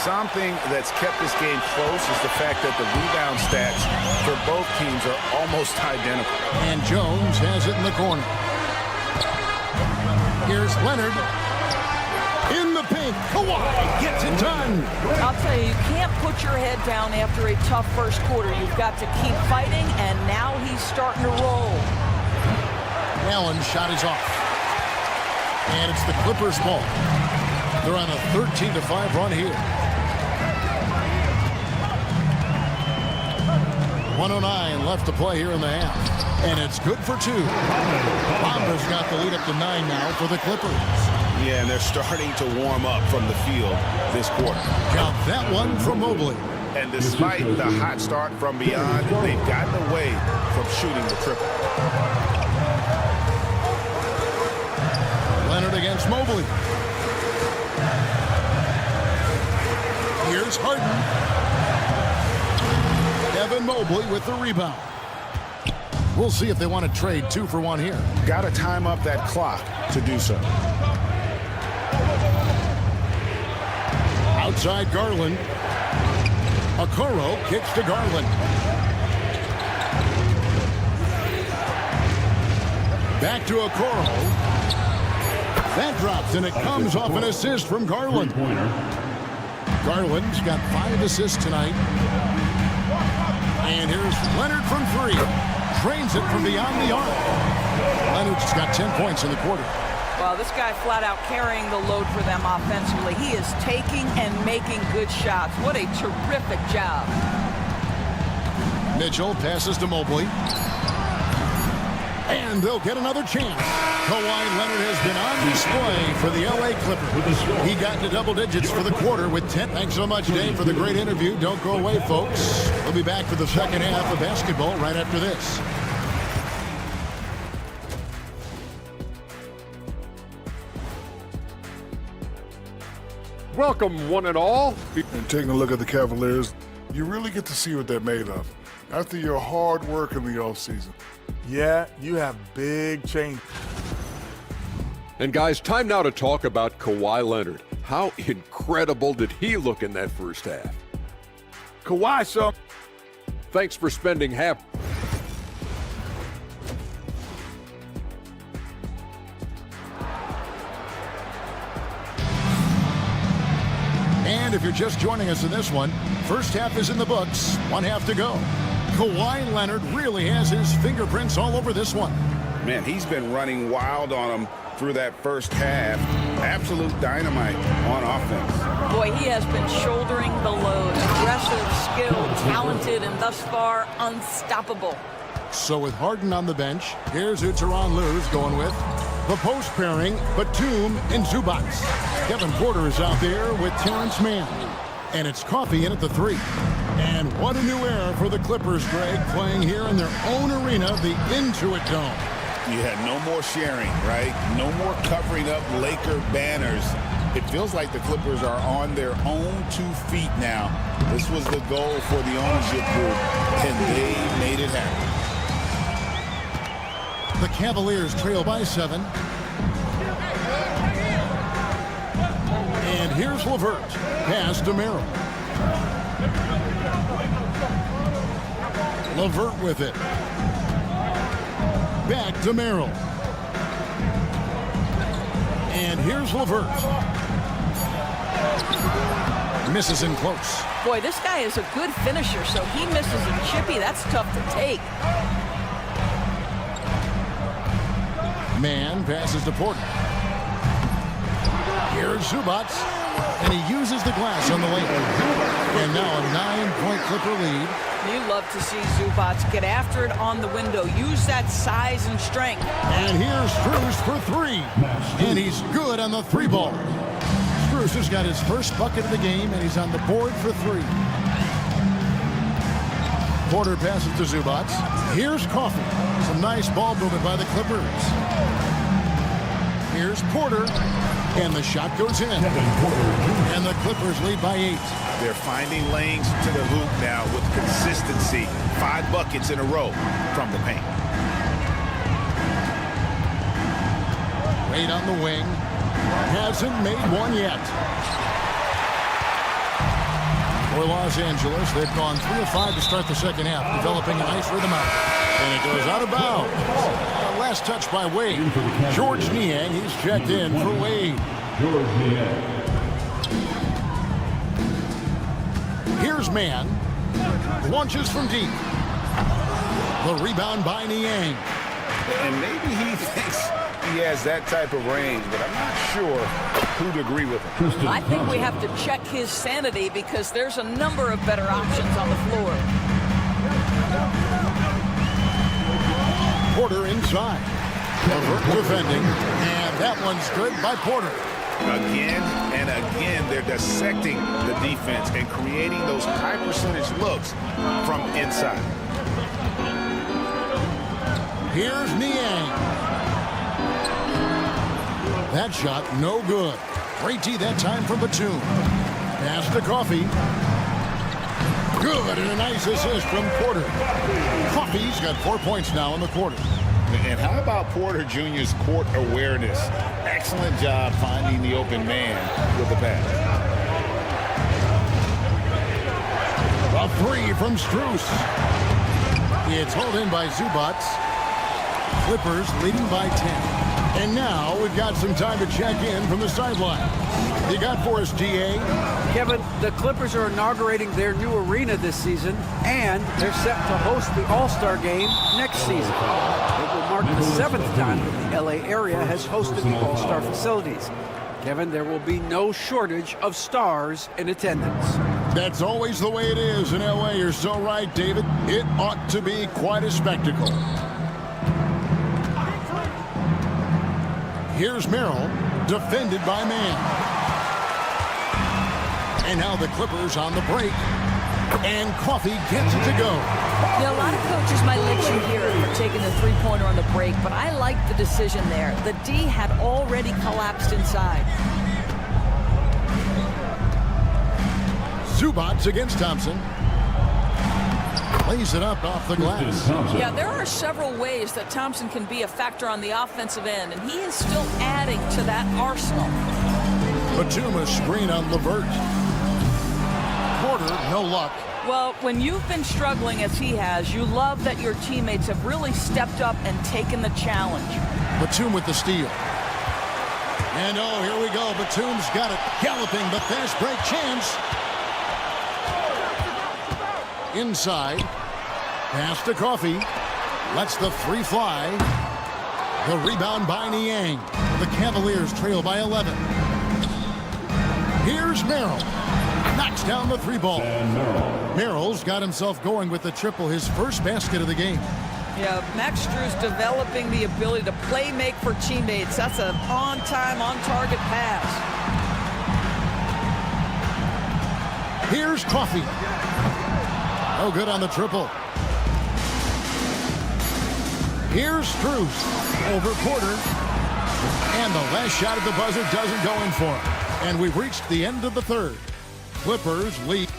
Something that's kept this game close is the fact that the rebound stats for both teams are almost identical. And Jones has it in the corner. Here's Leonard. In the paint. Kawhi gets it done. I'll tell you, you can't put your head down after a tough first quarter. You've got to keep fighting, and now he's starting to roll. Allen's shot is off. And it's the Clippers' ball. They're on a 13-5 run here. 1:09 left to play here in the half. And it's good for 2. Bomba's got the lead up to 9 now for the Clippers. Yeah, and they're starting to warm up from the field this quarter. Count that one from Mobley. And despite the hot start from beyond, they've gotten away from shooting the triple. Leonard against Mobley. Here's Harden. Evan Mobley with the rebound. We'll see if they want to trade 2 for 1 here. Got to time up that clock to do so. Outside Garland. Okoro kicks to Garland. Back to Okoro. That drops, and it comes off an assist from Garland. Garland's got 5 assists tonight. And here's Leonard from 3. Drains it from beyond the arc. Leonard's got 10 points in the quarter. Well, this guy flat out carrying the load for them offensively. He is taking and making good shots. What a terrific job. Mitchell passes to Mobley. And they'll get another chance. Kawhi Leonard has been on display for the LA Clippers. He got into double digits for the quarter with 10. Thanks so much, Dave, for the great interview. Don't go away, folks. We'll be back for the second half of basketball right after this. Welcome, one and all. And taking a look at the Cavaliers, you really get to see what they're made of. After your hard work in the offseason. Yeah, you have big change. And guys, time now to talk about Kawhi Leonard. How incredible did he look in that first half? Kawhi, so thanks for spending half. And if you're just joining us in this one, first half is in the books, 1 half to go. Kawhi Leonard really has his fingerprints all over this one. Man, he's been running wild on him through that first half. Absolute dynamite on offense. Boy, he has been shouldering the load. Aggressive, skilled, talented, and thus far unstoppable. So with Harden on the bench, here's who Tyronn Lue's going with. The post pairing, Batum and Zubac. Kevin Porter is out there with Terrence Mann. And it's Coffey in at the 3. And what a new era for the Clippers, Greg, playing here in their own arena, the Intuit Dome. You had no more sharing, right? No more covering up Laker banners. It feels like the Clippers are on their own 2 feet now. This was the goal for the ownership group, and they made it happen. The Cavaliers trail by 7. And here's LeVert. Pass to Merrill. LeVert with it. Back to Merrill. And here's LeVert. Misses in close. Boy, this guy is a good finisher, so he misses a chippy. That's tough to take. Mann passes to Porter. Here's Zubac. And he uses the glass on the lane. And now a 9-point Clipper lead. You love to see Zubac get after it on the window. Use that size and strength. And here's Strus for three. And he's good on the three ball. Strus has got his first bucket of the game, and he's on the board for three. Porter passes to Zubac. Here's Coffey. Some nice ball movement by the Clippers. Here's Porter. And the shot goes in. And the Clippers lead by 8. They're finding lanes to the hoop now with consistency. 5 buckets in a row from the paint. Wade on the wing. Hasn't made one yet. For Los Angeles, they've gone 3 of 5 to start the second half, developing a nice rhythm out. And it goes out of bounds. Last touch by Wade. George Niang, he's checked in for Wade. George Niang. Here's Mann. Launches from deep. The rebound by Niang. And maybe he thinks he has that type of range, but I'm not sure who'd agree with him. I think we have to check his sanity because there's a number of better options on the floor. Porter inside. LeVert defending, and that one's good by Porter. Again and again, they're dissecting the defense and creating those high percentage looks from inside. Here's Niang. That shot, no good. Great D that time from Batum. Pass to Coffey. Good, and a nice assist from Porter. Coffey's got 4 points now in the quarter. And how about Porter Jr.'s court awareness? Excellent job finding the open man with the pass. A three from Strus. It's hauled in by Zubac. Clippers leading by 10. And now we've got some time to check in from the sideline. You got for us, GA? Kevin, the Clippers are inaugurating their new arena this season, and they're set to host the All-Star Game next season. It will mark the 7th time that the LA area has hosted the All-Star facilities. Kevin, there will be no shortage of stars in attendance. That's always the way it is in LA. You're so right, David. It ought to be quite a spectacle. Here's Merrill, defended by Mann. And now the Clippers on the break. And Coffey gets it to go. You know, a lot of coaches might let you hear it for taking the three-pointer on the break, but I like the decision there. The D had already collapsed inside. Zubac against Thompson. Plays it up off the glass. Yeah, there are several ways that Thompson can be a factor on the offensive end, and he is still adding to that arsenal. Batum a screen on LeVert. Porter, no luck. Well, when you've been struggling as he has, you love that your teammates have really stepped up and taken the challenge. Batum with the steal. And oh, here we go. Batum's got it. Galloping, but fast break chance. Inside. Pass to Coffey. Lets the three fly. The rebound by Niang. The Cavaliers trail by 11. Here's Merrill. Knocks down the three ball. Merrill's got himself going with the triple, his first basket of the game. Yeah, Max Strus developing the ability to play make for teammates. That's an on-time, on-target pass. Here's Coffey. No good on the triple. Here's Strus over Porter. And the last shot at the buzzer doesn't go in for him. And we've reached the end of the third. Clippers lead.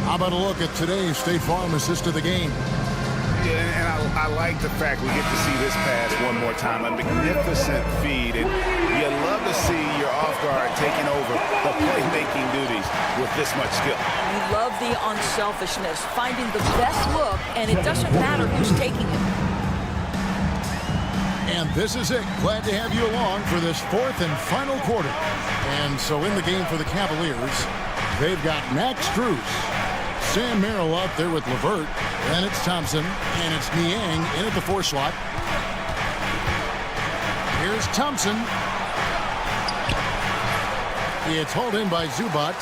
How about a look at today's State Farm assist of the game? Yeah, and I like the fact we get to see this pass one more time. A magnificent feed, and you love to see your off guard taking over the playmaking duties with this much skill. You love the unselfishness, finding the best look, and it doesn't matter who's taking it. And this is it. Glad to have you along for this fourth and final quarter. And so in the game for the Cavaliers, they've got Max Strus, Sam Merrill out there with LeVert. Then it's Thompson, and it's Niang in at the 4 slot. Here's Thompson. It's hauled in by Zubac.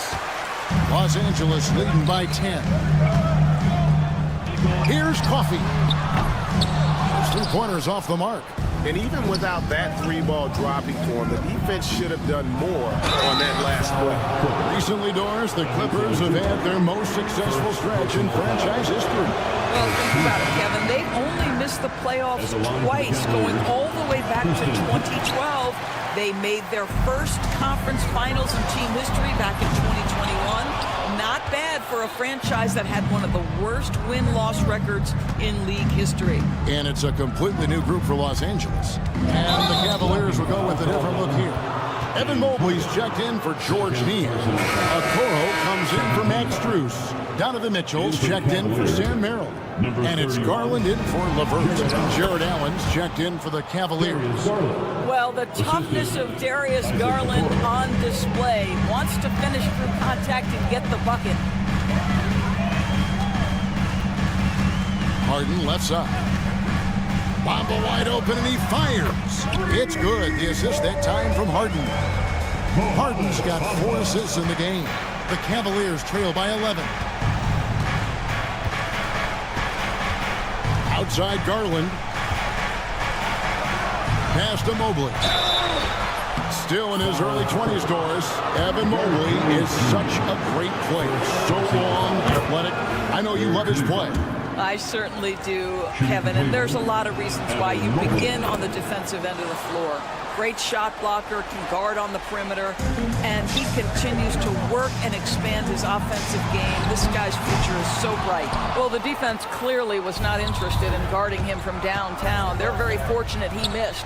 Los Angeles leading by 10. Here's Coffee. Those 2 pointers off the mark. And even without that 3-ball dropping for him, the defense should have done more on that last play. Recently, Doris, the Clippers have had their most successful stretch in franchise history. Well, think about it, Kevin. They've only missed the playoffs twice, going all the way back to 2012. They made their first conference finals in team history back in 2021. Not bad for a franchise that had one of the worst win-loss records in league history. And it's a completely new group for Los Angeles. And the Cavaliers will go with a different look here. Evan Mobley's checked in for George Niang. Okoro comes in for Max Strus. Donovan Mitchell's checked in for Sam Merrill. And it's Garland in for LeVert. Jared Allen's checked in for the Cavaliers. Well, the toughness of Darius Garland on display. Wants to finish through contact and get the bucket. Harden left side. Bamba wide open and he fires. It's good. The assist that time from Harden. Harden's got 4 assists in the game. The Cavaliers trail by 11. Outside Garland. Pass to Mobley. Still in his early 20s, Doris. Evan Mobley is such a great player. So long, athletic. I know you love his play. I certainly do, Kevin, and there's a lot of reasons why. You begin on the defensive end of the floor. Great shot blocker, can guard on the perimeter, and he continues to work and expand his offensive game. This guy's future is so bright. Well, the defense clearly was not interested in guarding him from downtown. They're very fortunate he missed.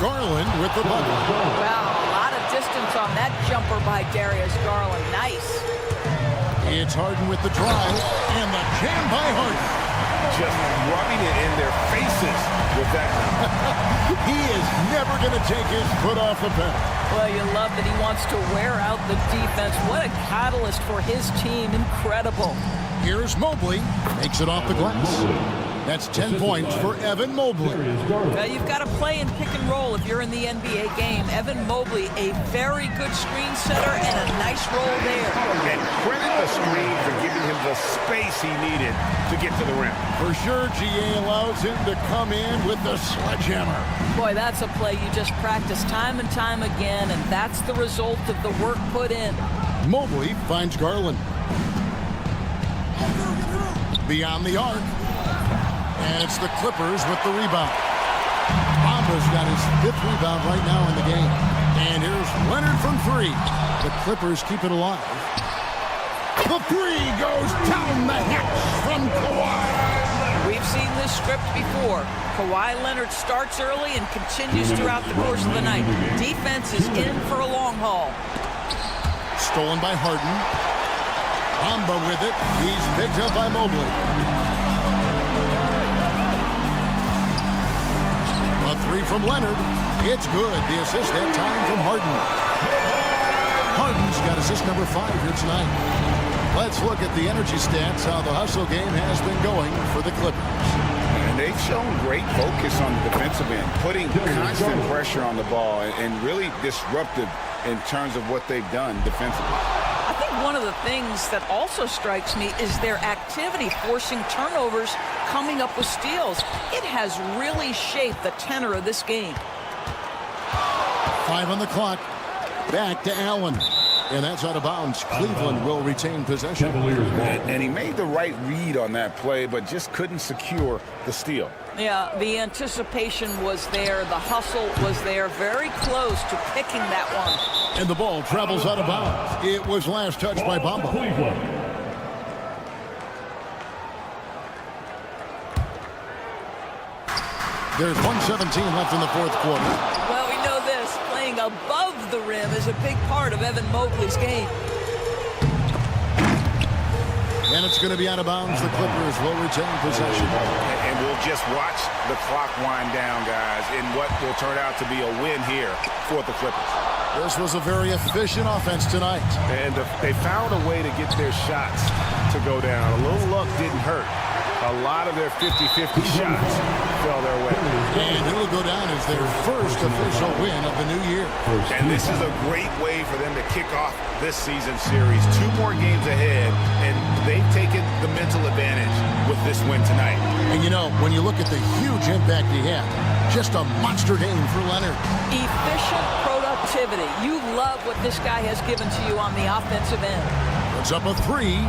Garland with the bucket. Wow, a lot of distance on that jumper by Darius Garland. Nice. It's Harden with the drive, and the jam by Harden. Just rubbing it in their faces with that. He is never going to take his foot off the pedal. Well, you love that he wants to wear out the defense. What a catalyst for his team. Incredible. Here's Mobley. Makes it off the glass. That's 10 points for Evan Mobley. You've got to play in pick and roll if you're in the NBA game. Evan Mobley, a very good screen setter and a nice roll there. And credit the screen for giving him the space he needed to get to the rim. For sure, GA allows him to come in with the sledgehammer. Boy, that's a play you just practice time and time again, and that's the result of the work put in. Mobley finds Garland. Beyond the arc. And it's the Clippers with the rebound. Bamba's got his 5th rebound right now in the game. And here's Leonard from 3. The Clippers keep it alive. The 3 goes down the hatch from Kawhi. We've seen this script before. Kawhi Leonard starts early and continues throughout the course of the night. Defense is in for a long haul. Stolen by Harden. Bamba with it. He's picked up by Mobley. A 3 from Leonard. It's good. The assist that time from Harden. Harden's got assist number 5 here tonight. Let's look at the energy stats, how the hustle game has been going for the Clippers. And they've shown great focus on the defensive end, putting constant pressure on the ball and really disruptive in terms of what they've done defensively. I think one of the things that also strikes me is their activity, forcing turnovers, coming up with steals. It has really shaped the tenor of this game. 5 on the clock. Back to Allen. And that's out of bounds. Cleveland will retain possession. And he made the right read on that play, but just couldn't secure the steal. Yeah, the anticipation was there. The hustle was there. Very close to picking that one. And the ball travels out of bounds. It was last touched by Bamba. There's 1:17 left in the 4th quarter. Well, we know this. Playing above the rim is a big part of Evan Mobley's game. And it's going to be out of bounds. The Clippers will retain possession. And we'll just watch the clock wind down, guys, in what will turn out to be a win here for the Clippers. This was a very efficient offense tonight. And they found a way to get their shots to go down. A little luck didn't hurt. A lot of their 50-50 shots fell their way. And it'll go down as their first official win of the new year. And this is a great way for them to kick off this season series. 2 more games ahead, and they've taken the mental advantage with this win tonight. And you know, when you look at the huge impact he had, just a monster game for Leonard. Efficient productivity. You love what this guy has given to you on the offensive end. Puts up a 3.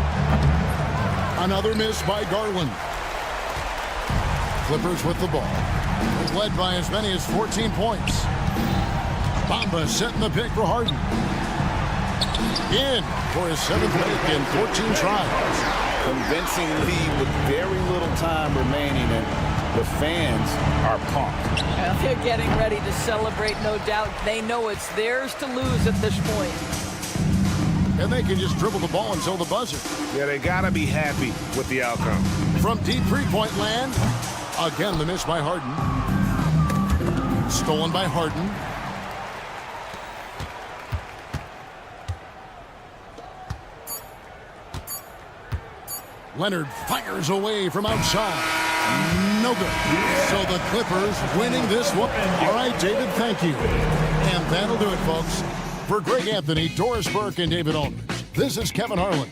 Another miss by Garland. Clippers with the ball. Led by as many as 14 points. Bamba setting the pick for Harden. In for his 7th make in 14 tries. Convincing lead with very little time remaining, and the fans are pumped. Well, they're getting ready to celebrate, no doubt. They know it's theirs to lose at this point. And they can just dribble the ball until the buzzer. Yeah, they got to be happy with the outcome. From deep three-point land, again the miss by Harden. Stolen by Harden. Leonard fires away from outside. No good. So the Clippers winning this one. All right, David, thank you. And that'll do it, folks. For Greg Anthony, Doris Burke, and David Aldridge, this is Kevin Harlan.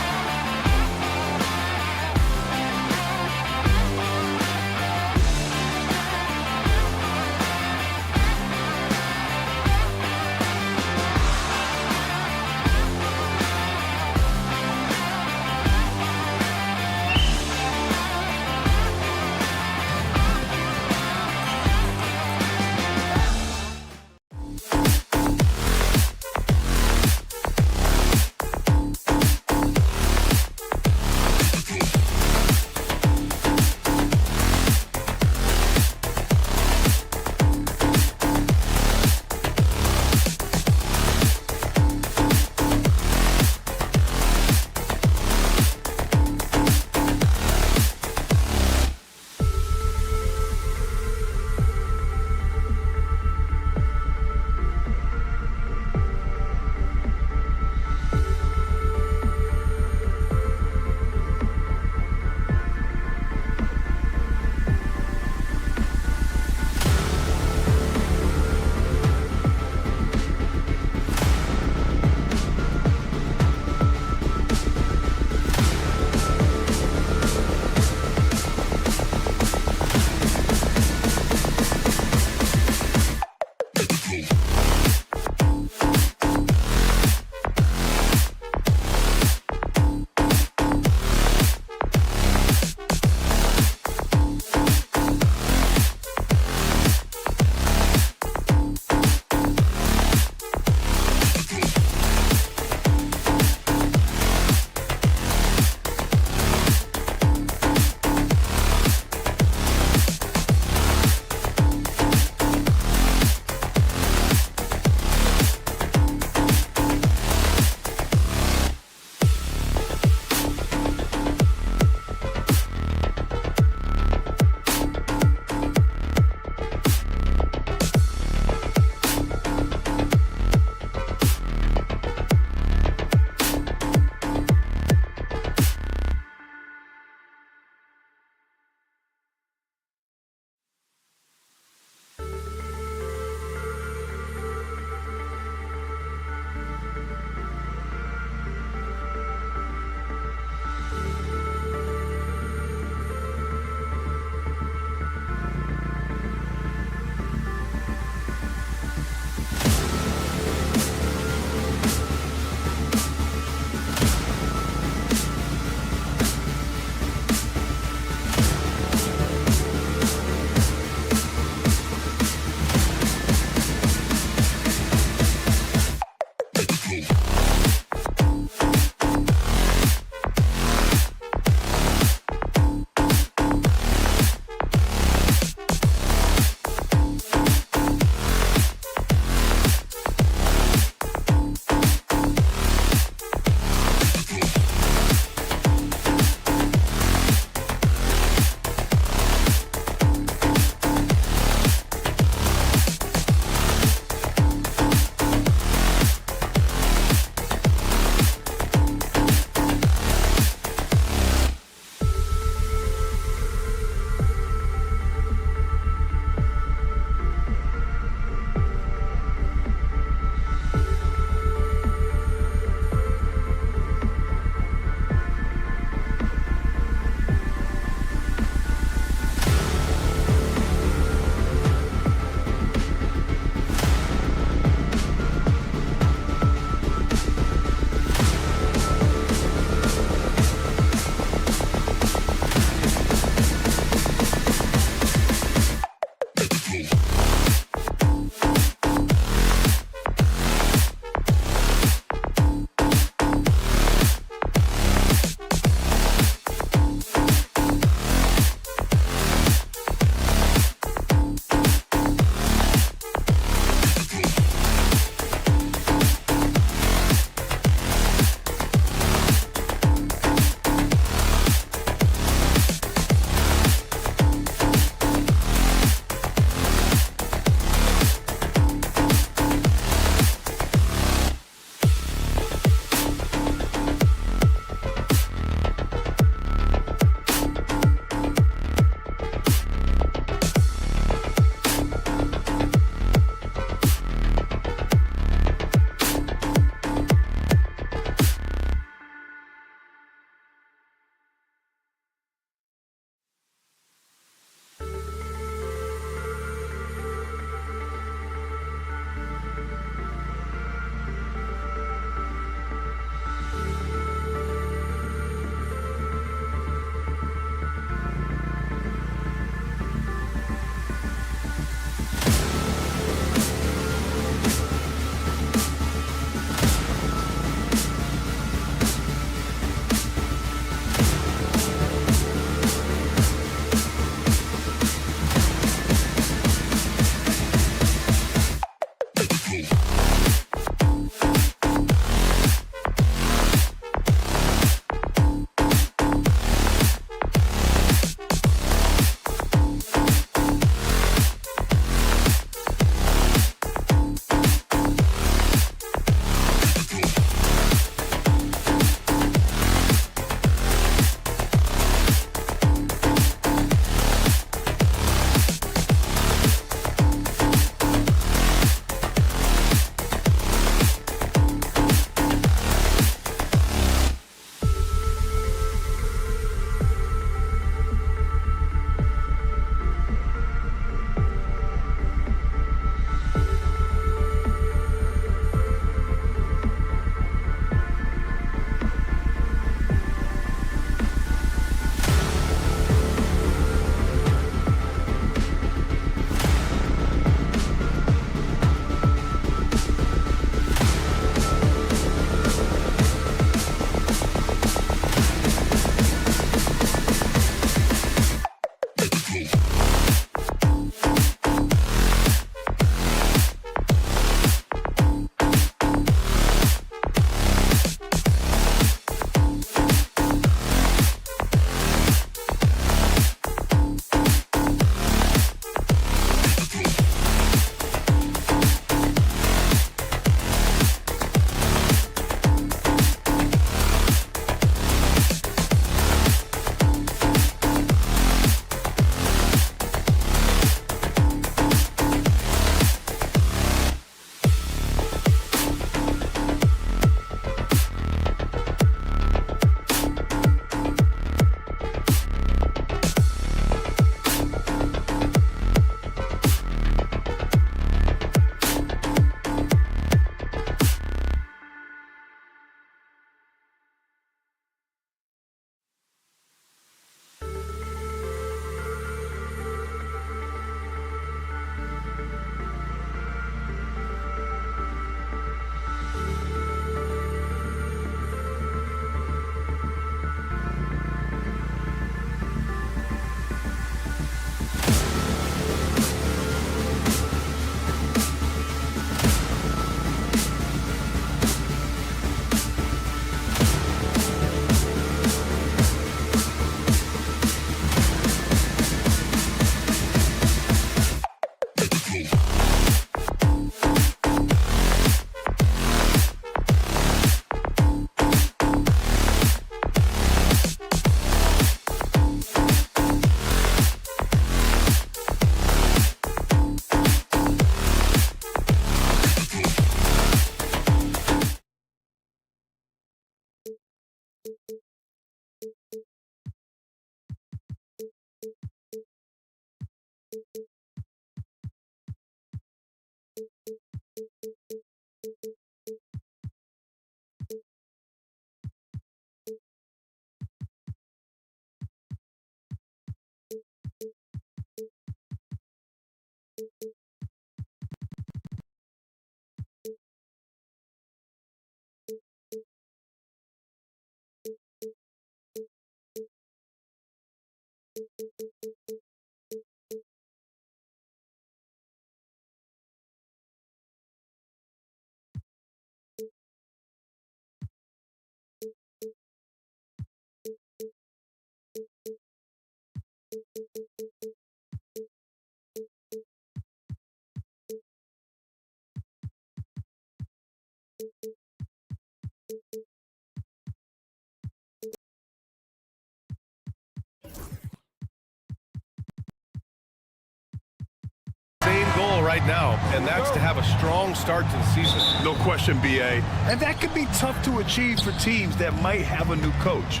Same goal right now, and that's to have a strong start to the season. No question, BA. And that could be tough to achieve for teams that might have a new coach.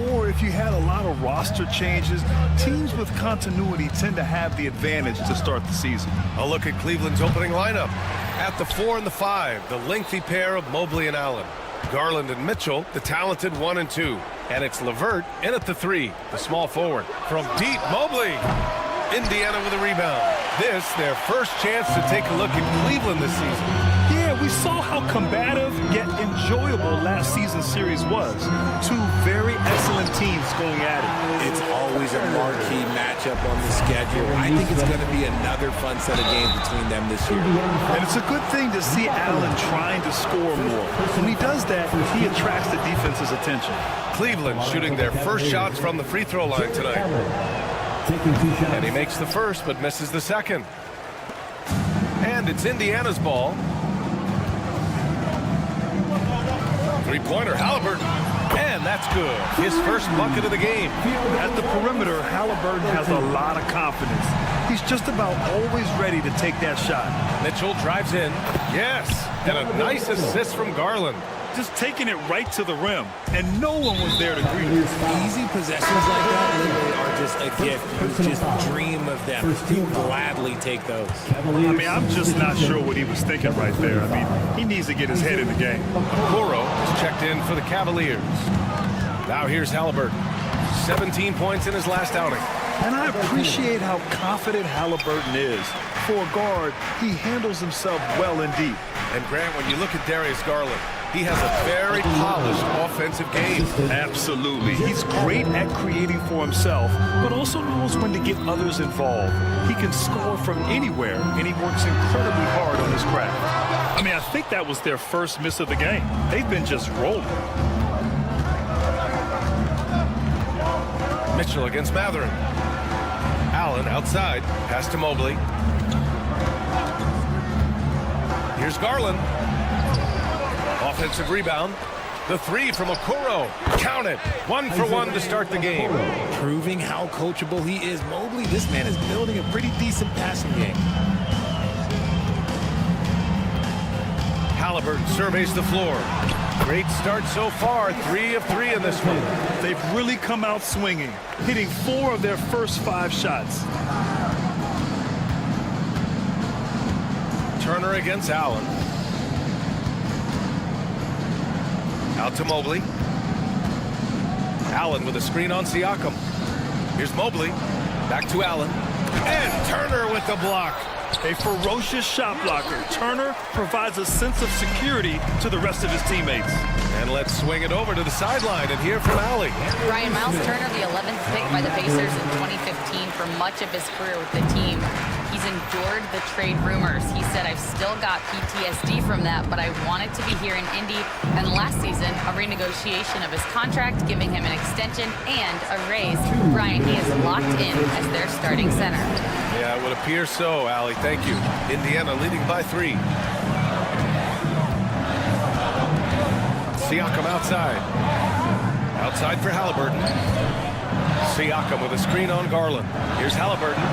Or if you had a lot of roster changes, teams with continuity tend to have the advantage to start the season. A look at Cleveland's opening lineup. At the 4 and the 5, the lengthy pair of Mobley and Allen. Garland and Mitchell, the talented 1 and 2. And it's LeVert in at the 3, the small forward. From deep, Mobley. Indiana with a rebound. This, their first chance to take a look at Cleveland this season. Yeah, we saw how combative yet enjoyable last season's series was. Two very excellent teams going at it. It's always a marquee matchup on the schedule. I think it's going to be another fun set of games between them this year. And it's a good thing to see Allen trying to score more. When he does that, he attracts the defense's attention. Cleveland shooting their first shots from the free throw line tonight. And he makes the first, but misses the second. And it's Indiana's ball. Three-pointer, Halliburton. And that's good. His first bucket of the game. At the perimeter, Halliburton has a lot of confidence. He's just about always ready to take that shot. Mitchell drives in. Yes. And a nice assist from Garland. Just taking it right to the rim, and no one was there to greet him. Easy possessions like that literally are just a gift. You just dream of them. You gladly take those. I mean, I'm just not sure what he was thinking right there. I mean, he needs to get his head in the game. Okoro is checked in for the Cavaliers. Now here's Halliburton. 17 points in his last outing. And I appreciate how confident Halliburton is. For a guard, he handles himself well and deep. And Grant, when you look at Darius Garland, he has a very polished offensive game. Absolutely. He's great at creating for himself, but also knows when to get others involved. He can score from anywhere, and he works incredibly hard on his craft. I mean, I think that was their first miss of the game. They've been just rolling. Mitchell against Matherin. Allen outside. Pass to Mobley. Here's Garland. Offensive rebound. The 3 from Okoro. Count it. 1 for 1 to start the game. Proving how coachable he is. Mobley, this man is building a pretty decent passing game. Halliburton surveys the floor. Great start so far. 3 of 3 in this one. They've really come out swinging, hitting 4 of their first 5 shots. Turner against Allen. Out to Mobley. Allen with a screen on Siakam. Here's Mobley. Back to Allen. And Turner with the block. A ferocious shot blocker. Turner provides a sense of security to the rest of his teammates. And let's swing it over to the sideline and hear from Allie. Ryan, Miles Turner, the 11th pick by the Pacers in 2015 for much of his career with the team. He's endured the trade rumors. He said, I've still got PTSD from that, but I wanted to be here in Indy. And last season, a renegotiation of his contract, giving him an extension and a raise. Ryan, he is locked in as their starting center. Yeah, it would appear so, Allie. Thank you. Indiana leading by 3. Siakam outside. Outside for Halliburton. Siakam with a screen on Garland. Here's Halliburton.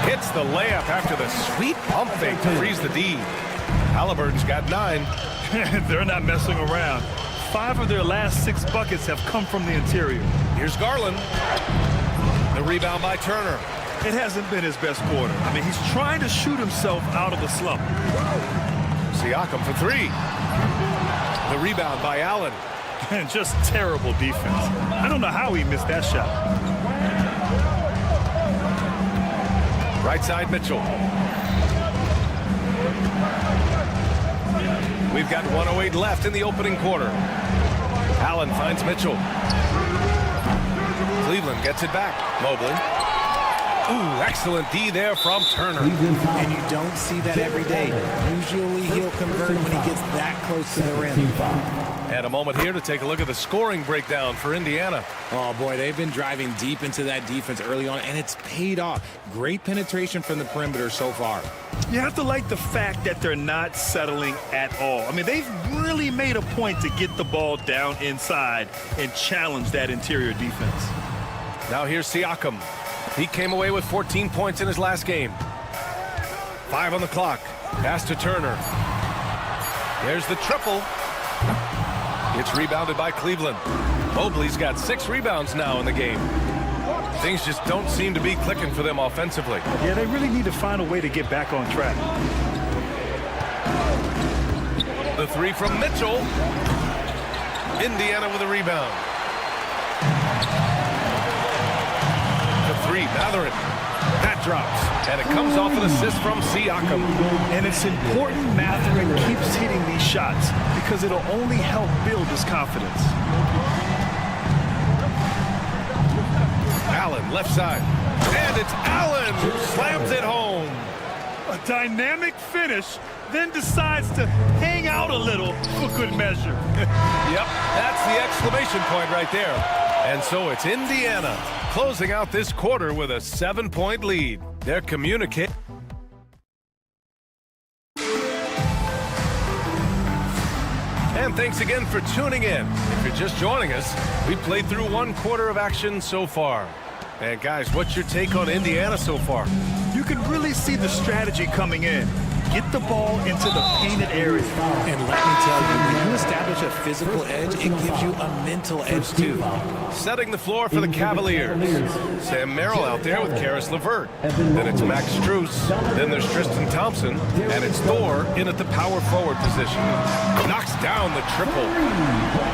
Hits the layup after the sweet pump fake to freeze the D. Halliburton's got 9. They're not messing around. 5 of their last 6 buckets have come from the interior. Here's Garland. The rebound by Turner. It hasn't been his best quarter. I mean, he's trying to shoot himself out of the slump. Siakam for 3. The rebound by Allen. And just terrible defense. I don't know how he missed that shot. Right side, Mitchell. We've got 1:08 left in the opening quarter. Allen finds Mitchell. Cleveland gets it back. Mobley. Ooh, excellent D there from Turner. And you don't see that every day. Usually he'll convert when he gets that close to the rim. And a moment here to take a look at the scoring breakdown for Indiana. Oh, boy, they've been driving deep into that defense early on, and it's paid off. Great penetration from the perimeter so far. You have to like the fact that they're not settling at all. I mean, they've really made a point to get the ball down inside and challenge that interior defense. Now here's Siakam. He came away with 14 points in his last game. 5 on the clock. Pass to Turner. There's the triple. It's rebounded by Cleveland. Mobley's got 6 rebounds now in the game. Things just don't seem to be clicking for them offensively. Yeah, they really need to find a way to get back on track. The 3 from Mitchell. Indiana with a rebound. The 3, Mathurin. That drops. And it comes off an assist from Siakam. And it's important Mathurin keeps hitting these shots because it'll only help build his confidence. Allen, left side. And it's Allen who slams it home. A dynamic finish, then decides to hang out a little for good measure. Yep, that's the exclamation point right there. And so it's Indiana closing out this quarter with a 7-point lead. They're communicating. And thanks again for tuning in. If you're just joining us, we played through 1 quarter of action so far. And guys, what's your take on Indiana so far? You can really see the strategy coming in. Get the ball into the painted area. And let me tell you, when you establish a physical edge, it gives you a mental edge too. Setting the floor for the Cavaliers. Sam Merrill out there with Karis LeVert. Then it's Max Strus. Then there's Tristan Thompson. And it's Thor in at the power forward position. Knocks down the triple.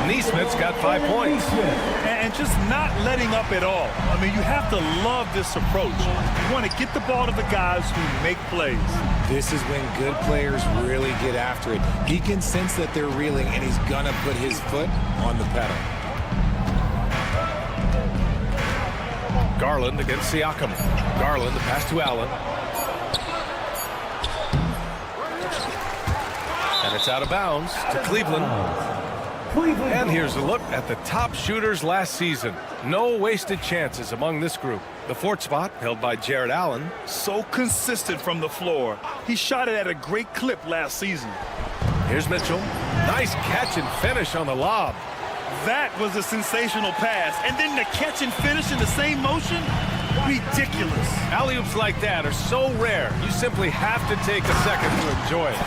Neesmith's got 5 points. And just not letting up at all. I mean, you have to love this approach. You want to get the ball to the guys who make plays. This is when good players really get after it. He can sense that they're reeling, and he's going to put his foot on the pedal. Garland against Siakam. Garland, the pass to Allen. And it's out of bounds to Cleveland. And here's a look at the top shooters last season. No wasted chances among this group. The 4th spot held by Jared Allen. So consistent from the floor. He shot it at a great clip last season. Here's Mitchell. Nice catch and finish on the lob. That was a sensational pass. And then the catch and finish in the same motion? Ridiculous. Alley-oops like that are so rare, you simply have to take a second to enjoy it.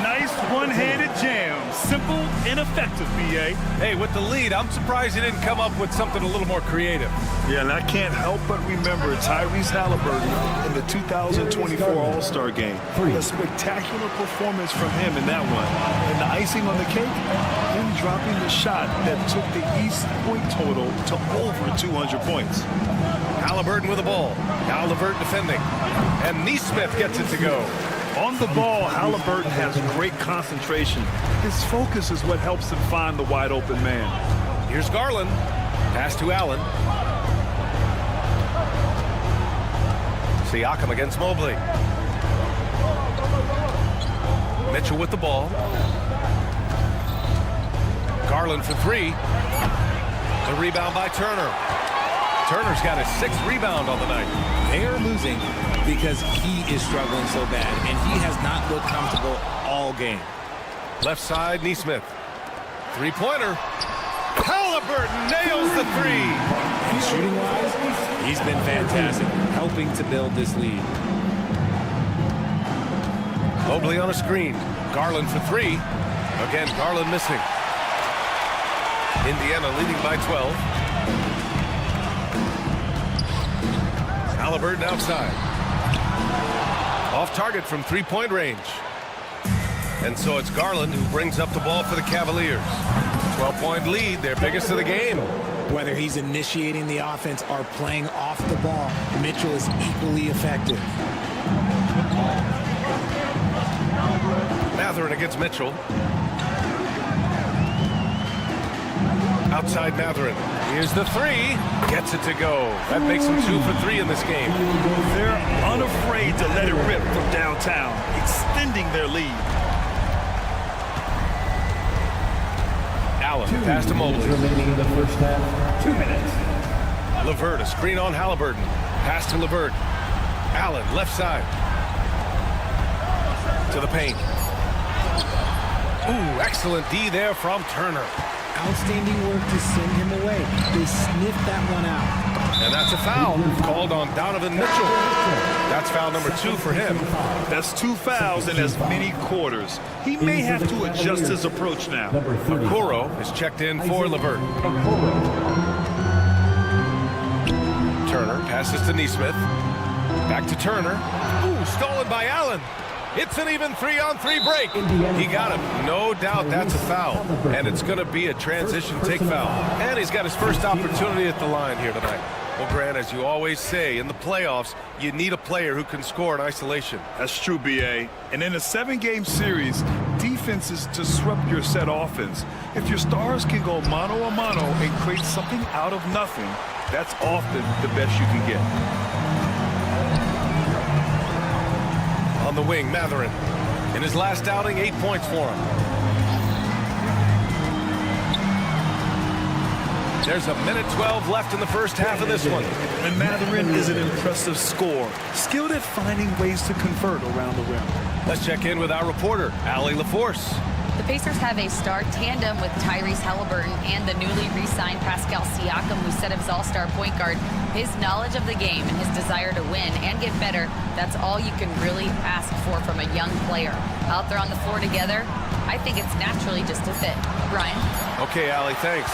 Nice one-handed jam. Simple and effective, B.A. Hey, with the lead, I'm surprised he didn't come up with something a little more creative. Yeah, and I can't help but remember Tyrese Halliburton in the 2024 All-Star Game. A spectacular performance from him in that one. And the icing on the cake, him dropping the shot that took the East point total to over 200 points. Halliburton with the ball. Now LeVert defending. And Neesmith gets it to go. On the ball, Halliburton has great concentration. His focus is what helps him find the wide open man. Here's Garland. Pass to Allen. Siakam against Mobley. Mitchell with the ball. Garland for 3. The rebound by Turner. Turner's got his 6th rebound on the night. They are losing because he is struggling so bad, and he has not looked comfortable all game. Left side, Neesmith. 3-pointer. Halliburton nails the 3. And shooting-wise, he's been fantastic, helping to build this lead. Mobley on a screen. Garland for 3. Again, Garland missing. Indiana leading by 12. Halliburton outside. Off target from 3-point range. And so it's Garland who brings up the ball for the Cavaliers. 12-point lead, their biggest of the game. Whether he's initiating the offense or playing off the ball, Mitchell is equally effective. Mathurin against Mitchell. Outside Matherin. Here's the three. Gets it to go. That makes him 2 for 3 in this game. They're unafraid to let it rip from downtown, extending their lead. Allen pass to Mobley. Remaining in the first half, 2 minutes. LeVert, a screen on Halliburton. Pass to LeVert. Allen, left side. To the paint. Ooh, excellent D there from Turner. Outstanding work to send him away. They sniffed that one out. And that's a foul called on Donovan Mitchell. That's foul number 2 for him. That's 2 fouls in as many quarters. He may have to adjust his approach now. Okoro is checked in for LeVert. Turner passes to Nesmith. Back to Turner. Ooh, stolen by Allen. It's an even 3-on-3 break. He got him. No doubt that's a foul. And it's going to be a transition take foul. And he's got his first opportunity at the line here tonight. Well, Grant, as you always say, in the playoffs, you need a player who can score in isolation. That's true, B.A. And in a 7-game series, defenses disrupt your set offense. If your stars can go mano-a-mano and create something out of nothing, that's often the best you can get. On the wing, Matherin. In his last outing, 8 points for him. There's a minute 12 left in the first half of this one. And Matherin is an impressive scorer, skilled at finding ways to convert around the rim. Let's check in with our reporter, Allie LaForce. The Pacers have a star tandem with Tyrese Halliburton and the newly re-signed Pascal Siakam, who set his all-star point guard. His knowledge of the game and his desire to win and get better, that's all you can really ask for from a young player. Out there on the floor together, I think it's naturally just a fit. Brian? Okay, Allie, thanks.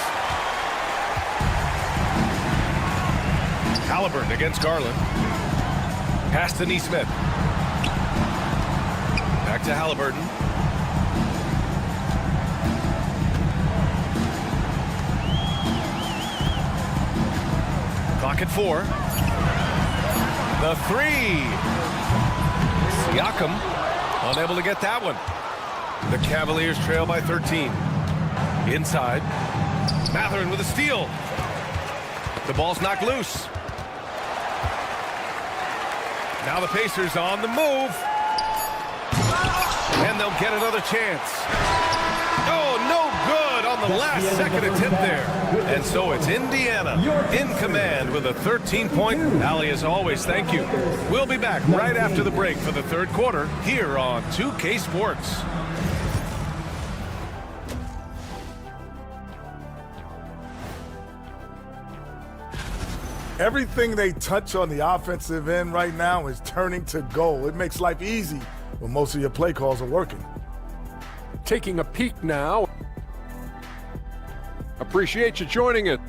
Halliburton against Garland. Pass to Nesmith. Back to Halliburton. Clock at 4. The three. Siakam unable to get that one. The Cavaliers trail by 13. Inside. Matherin with a steal. The ball's knocked loose. Now the Pacers on the move. And they'll get another chance. Oh, no good on the last second attempt there. And so it's Indiana in command with a 13-point. Allie, as always, thank you. We'll be back right after the break for the third quarter here on 2K Sports. Everything they touch on the offensive end right now is turning to goal. It makes life easy when most of your play calls are working. Taking a peek now. Appreciate you joining it.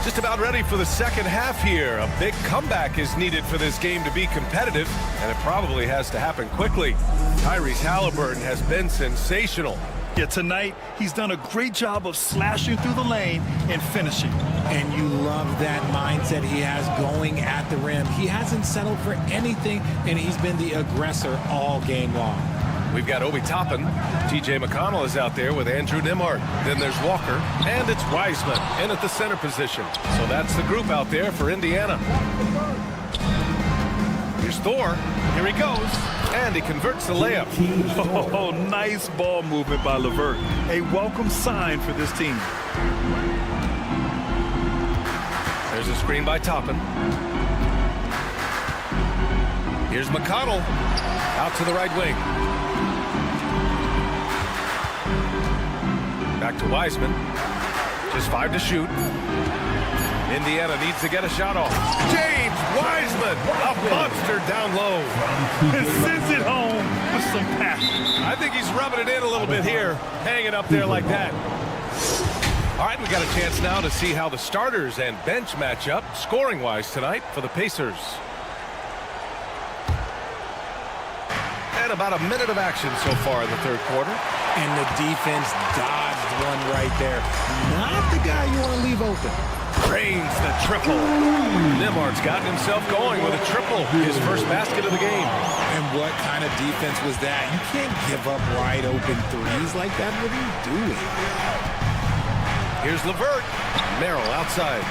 Just about ready for the second half here. A big comeback is needed for this game to be competitive, and it probably has to happen quickly. Tyrese Halliburton has been sensational. Yeah, tonight, he's done a great job of slashing through the lane and finishing. And you love that mindset he has going at the rim. He hasn't settled for anything, and he's been the aggressor all game long. We've got Obi Toppin. T.J. McConnell is out there with Andrew Nimhart. Then there's Walker, and it's Wiseman in at the center position. So that's the group out there for Indiana. Here's Thor. Here he goes. And he converts the layup. Oh, nice ball movement by LeVert. A welcome sign for this team. There's a screen by Toppin. Here's McConnell. Out to the right wing. Back to Wiseman. Just 5 to shoot. Indiana needs to get a shot off. James Wiseman, a monster down low. And sends it home with some passion. I think he's rubbing it in a little bit here, hanging up there like that. All right, we got a chance now to see how the starters and bench match up scoring-wise tonight for the Pacers. And about a minute of action so far in the third quarter. And the defense dodged one right there. Not the guy you want to leave open. Drains the triple. Nembhard's gotten himself going with a triple, his first basket of the game. And what kind of defense was that? You can't give up wide open threes like that. What are you doing? Here's LeVert. Merrill outside.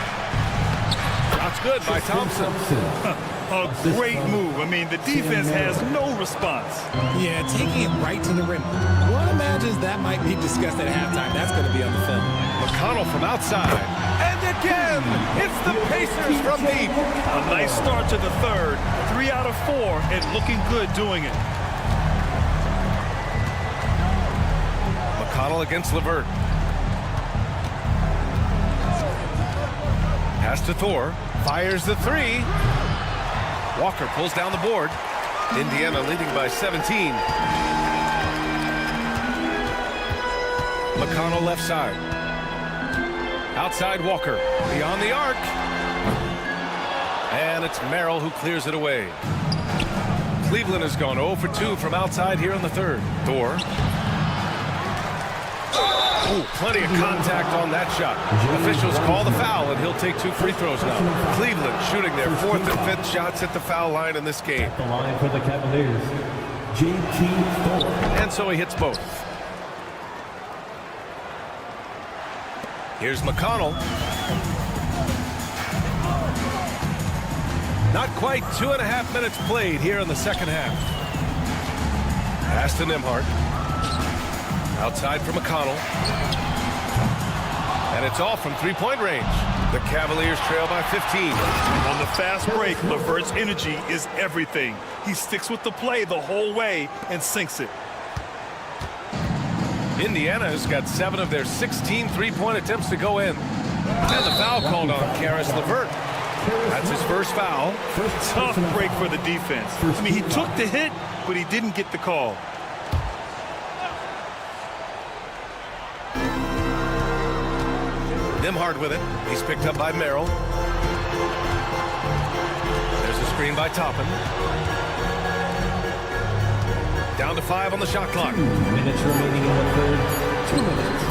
Shot's good by Thompson. A great move. I mean, the defense has no response. Yeah, taking it right to the rim. One imagines that might be discussed at halftime. That's going to be on the film. McConnell from outside. And again, it's the Pacers from deep. A nice start to the third. 3 out of 4 and looking good doing it. McConnell against LeVert. Pass to Thor. Fires the three. Walker pulls down the board. Indiana leading by 17. McConnell left side. Outside Walker. Beyond the arc. And it's Merrill who clears it away. Cleveland has gone 0 for 2 from outside here in the third. Thor. Oh, plenty of contact on that shot. Officials call the foul, and he'll take 2 free throws now. Cleveland shooting their 4th and 5th shots at the foul line in this game. The line for the Cavaliers, J.T. Thor. And so he hits both. Here's McConnell. Not quite 2.5 minutes played here in the second half. Pass to Nembhard. Outside for McConnell. And it's off from three-point range. The Cavaliers trail by 15. On the fast break, LeVert's energy is everything. He sticks with the play the whole way and sinks it. Indiana has got 7 of their 16 three-point attempts to go in. And the foul called on Caris LeVert. That's his first foul. Tough break for the defense. I mean, he took the hit, but he didn't get the call. Nembhard with it. He's picked up by Merrill. There's a screen by Toppin. Down to 5 on the shot clock. 2 minutes remaining in the third. 2 minutes.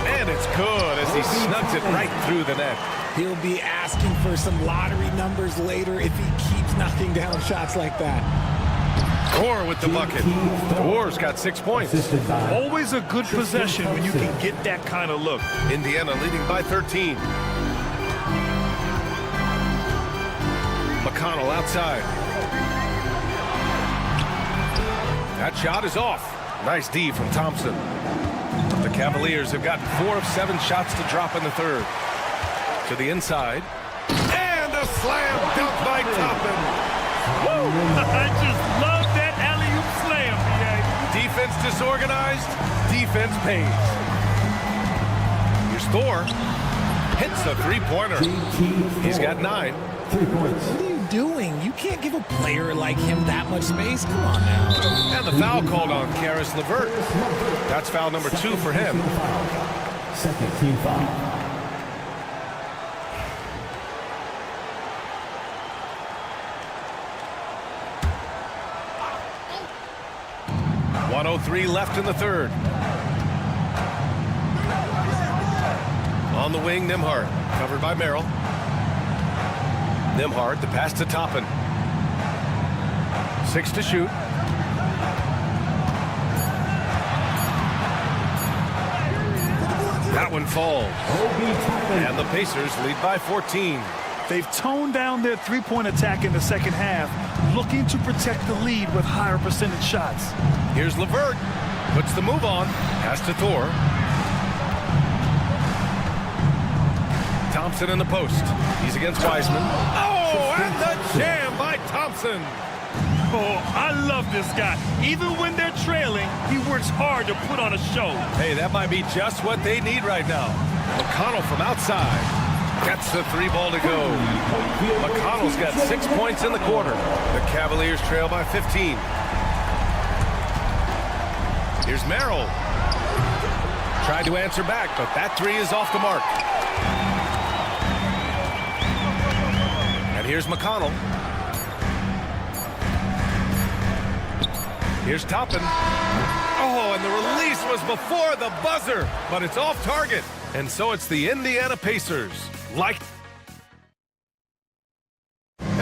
And it's good as he snugs it right through the net. He'll be asking for some lottery numbers later if he keeps knocking down shots like that. Thor with the bucket. Thor's got 6 points. Always a good possession when you can get that kind of look. Indiana leading by 13. McConnell outside. That shot is off. Nice D from Thompson. The Cavaliers have gotten 4 of 7 shots to drop in the third. To the inside. And a slam dunk by Toppin. Woo! I just love that alley-oop slam, BA. Defense disorganized. Defense pays. Here's Thor. Hits the three-pointer. He's got 9. 3 points. What are you doing? You can't give a player like him that much space. Come on now. And the foul called on Caris LeVert. That's foul number 2 for him. Second team foul. .103 left in the third. On the wing, Nembhard. Covered by Merrill. Nembhard, the pass to Toppin. 6 to shoot. That one falls. And the Pacers lead by 14. They've toned down their three-point attack in the second half, looking to protect the lead with higher percentage shots. Here's LeVert. Puts the move on. Pass to Thor. Thompson in the post. He's against Wiseman. Oh, and the jam by Thompson. Oh, I love this guy. Even when they're trailing, he works hard to put on a show. Hey, that might be just what they need right now. McConnell from outside. Gets the 3 ball to go. McConnell's got 6 points in the quarter. The Cavaliers trail by 15. Here's Merrill. Tried to answer back, but that 3 is off the mark. And here's McConnell. Here's Toppin. Oh, and the release was before the buzzer, but it's off target. And so it's the Indiana Pacers. Like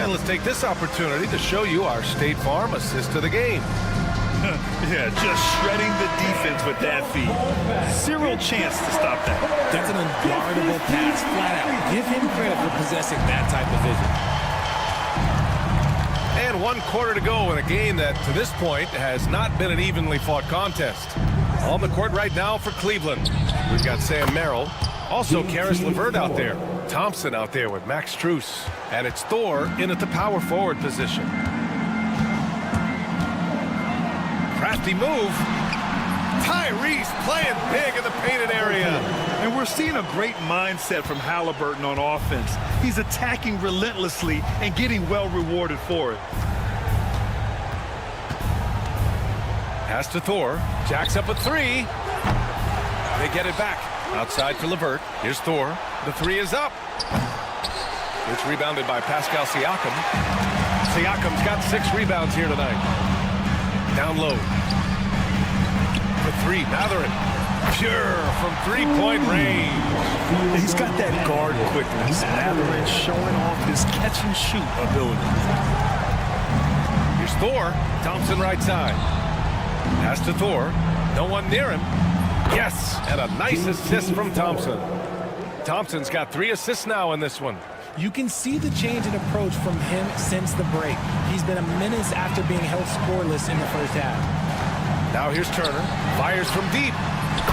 And let's take this opportunity to show you our State Farm assist of the game. Yeah, just shredding the defense with that feed. Zero chance to stop that. That's an unguardable pass, flat out. Give him credit for possessing that type of vision. And 1 quarter to go in a game that, to this point, has not been an evenly fought contest. On the court right now for Cleveland, we've got Sam Merrill. Also, Karis LeVert out there. Thompson out there with Max Strus. And it's Thor in at the power forward position. Crafty move. Tyrese playing big in the painted area. And we're seeing a great mindset from Halliburton on offense. He's attacking relentlessly and getting well rewarded for it. Pass to Thor. Jacks up a 3. They get it back. Outside to LeVert. Here's Thor. The 3 is up. It's rebounded by Pascal Siakam. Siakam's got 6 rebounds here tonight. Down low. The 3, Mathurin. Pure from 3-point range. He's got that guard quickness. Mathurin showing off his catch-and-shoot ability. Here's Thor. Thompson right side. Pass to Thor. No one near him. Yes, and a nice assist from Thompson. Thompson's got 3 assists now in this one. You can see the change in approach from him since the break. He's been a menace after being held scoreless in the first half. Now here's Turner. Fires from deep.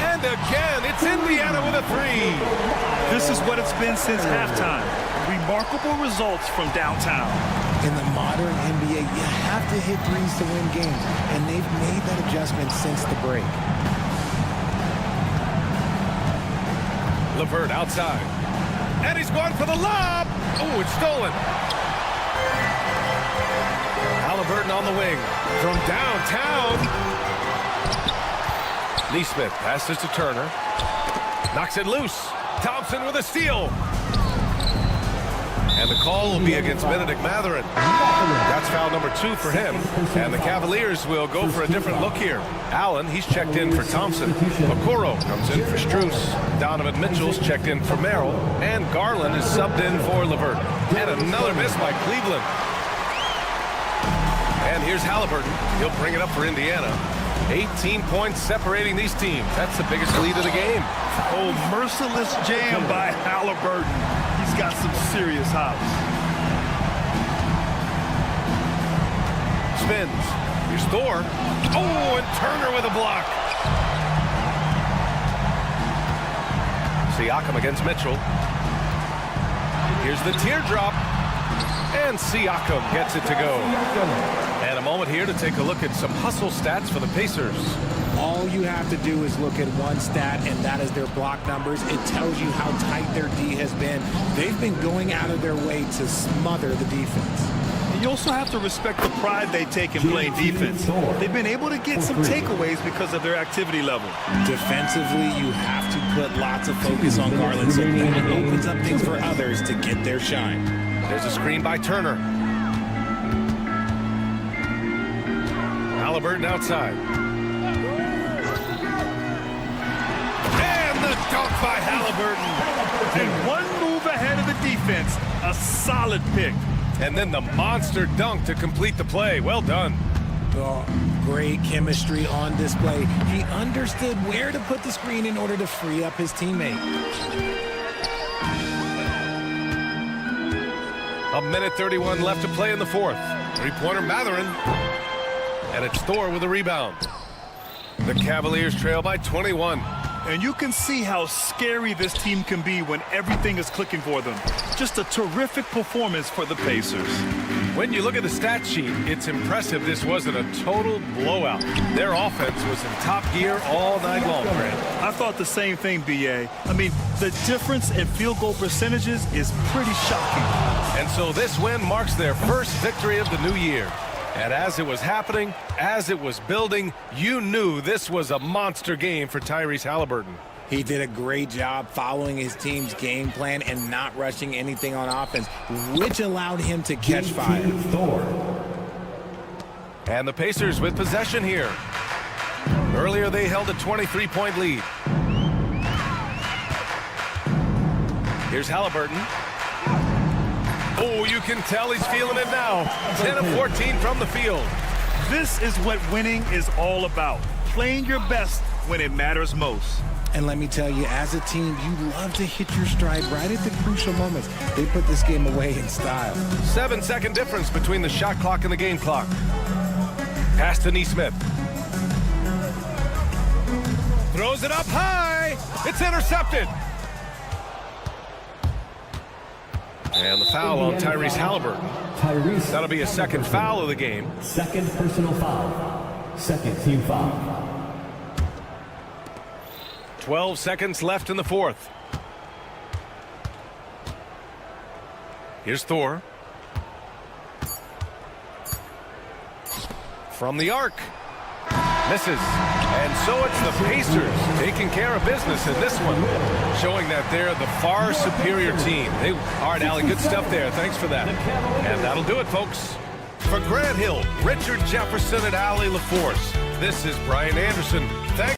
And again, it's Indiana with a 3. This is what it's been since halftime. Remarkable results from downtown. In the modern NBA, you have to hit threes to win games, and they've made that adjustment since the break. LeVert outside. And he's going for the lob. Oh, it's stolen. Halliburton on the wing. From downtown. Neesmith passes to Turner. Knocks it loose. Thompson with a steal. And the call will be against Benedict Mathurin. That's foul number 2 for him. And the Cavaliers will go for a different look here. Allen, he's checked in for Thompson. Okoro comes in for Strus. Donovan Mitchell's checked in for Merrill. And Garland is subbed in for LeVert. And another miss by Cleveland. And here's Halliburton. He'll bring it up for Indiana. 18 points separating these teams. That's the biggest lead of the game. Oh, merciless jam by Halliburton. He's got some serious hops. Spins. Here's Thor. Oh, and Turner with a block. Siakam against Mitchell. Here's the teardrop. And Siakam gets it to go. And a moment here to take a look at some hustle stats for the Pacers. All you have to do is look at one stat, and that is their block numbers. It tells you how tight their D has been. They've been going out of their way to smother the defense. You also have to respect the pride they take in playing defense. They've been able to get some takeaways because of their activity level. Defensively, you have to put lots of focus on Garland, so that opens up things for others to get their shine. There's a screen by Turner. Halliburton outside. And the dunk by Halliburton. And one move ahead of the defense. A solid pick. And then the monster dunk to complete the play. Well done. Oh, great chemistry on display. He understood where to put the screen in order to free up his teammate. A minute 31 left to play in the fourth. 3-pointer Mathurin. And it's Thor with a rebound. The Cavaliers trail by 21. And you can see how scary this team can be when everything is clicking for them. Just a terrific performance for the Pacers. When you look at the stat sheet, it's impressive this wasn't a total blowout. Their offense was in top gear all night long, Grant. I thought the same thing, B.A. I mean, the difference in field goal percentages is pretty shocking. And so this win marks their first victory of the new year. And as it was happening, as it was building, you knew this was a monster game for Tyrese Halliburton. He did a great job following his team's game plan and not rushing anything on offense, which allowed him to catch fire. And the Pacers with possession here. Earlier they held a 23-point lead. Here's Halliburton. Oh, you can tell he's feeling it now. 10 of 14 from the field. This is what winning is all about. Playing your best when it matters most. And let me tell you, as a team, you love to hit your stride right at the crucial moments. They put this game away in style. 7-second difference between the shot clock and the game clock. Pass to Neesmith. Throws it up high. It's intercepted. And the foul on Tyrese Halliburton. That'll be a second foul of the game. Second personal foul. Second team foul. 12 seconds left in the fourth. Here's Thor. From the arc. Misses. And so it's the Pacers taking care of business in this one, showing that they're the far superior team. All right, Allie, good stuff there. Thanks for that. And that'll do it, folks. For Grant Hill, Richard Jefferson, and Allie LaForce, this is Brian Anderson. Thanks.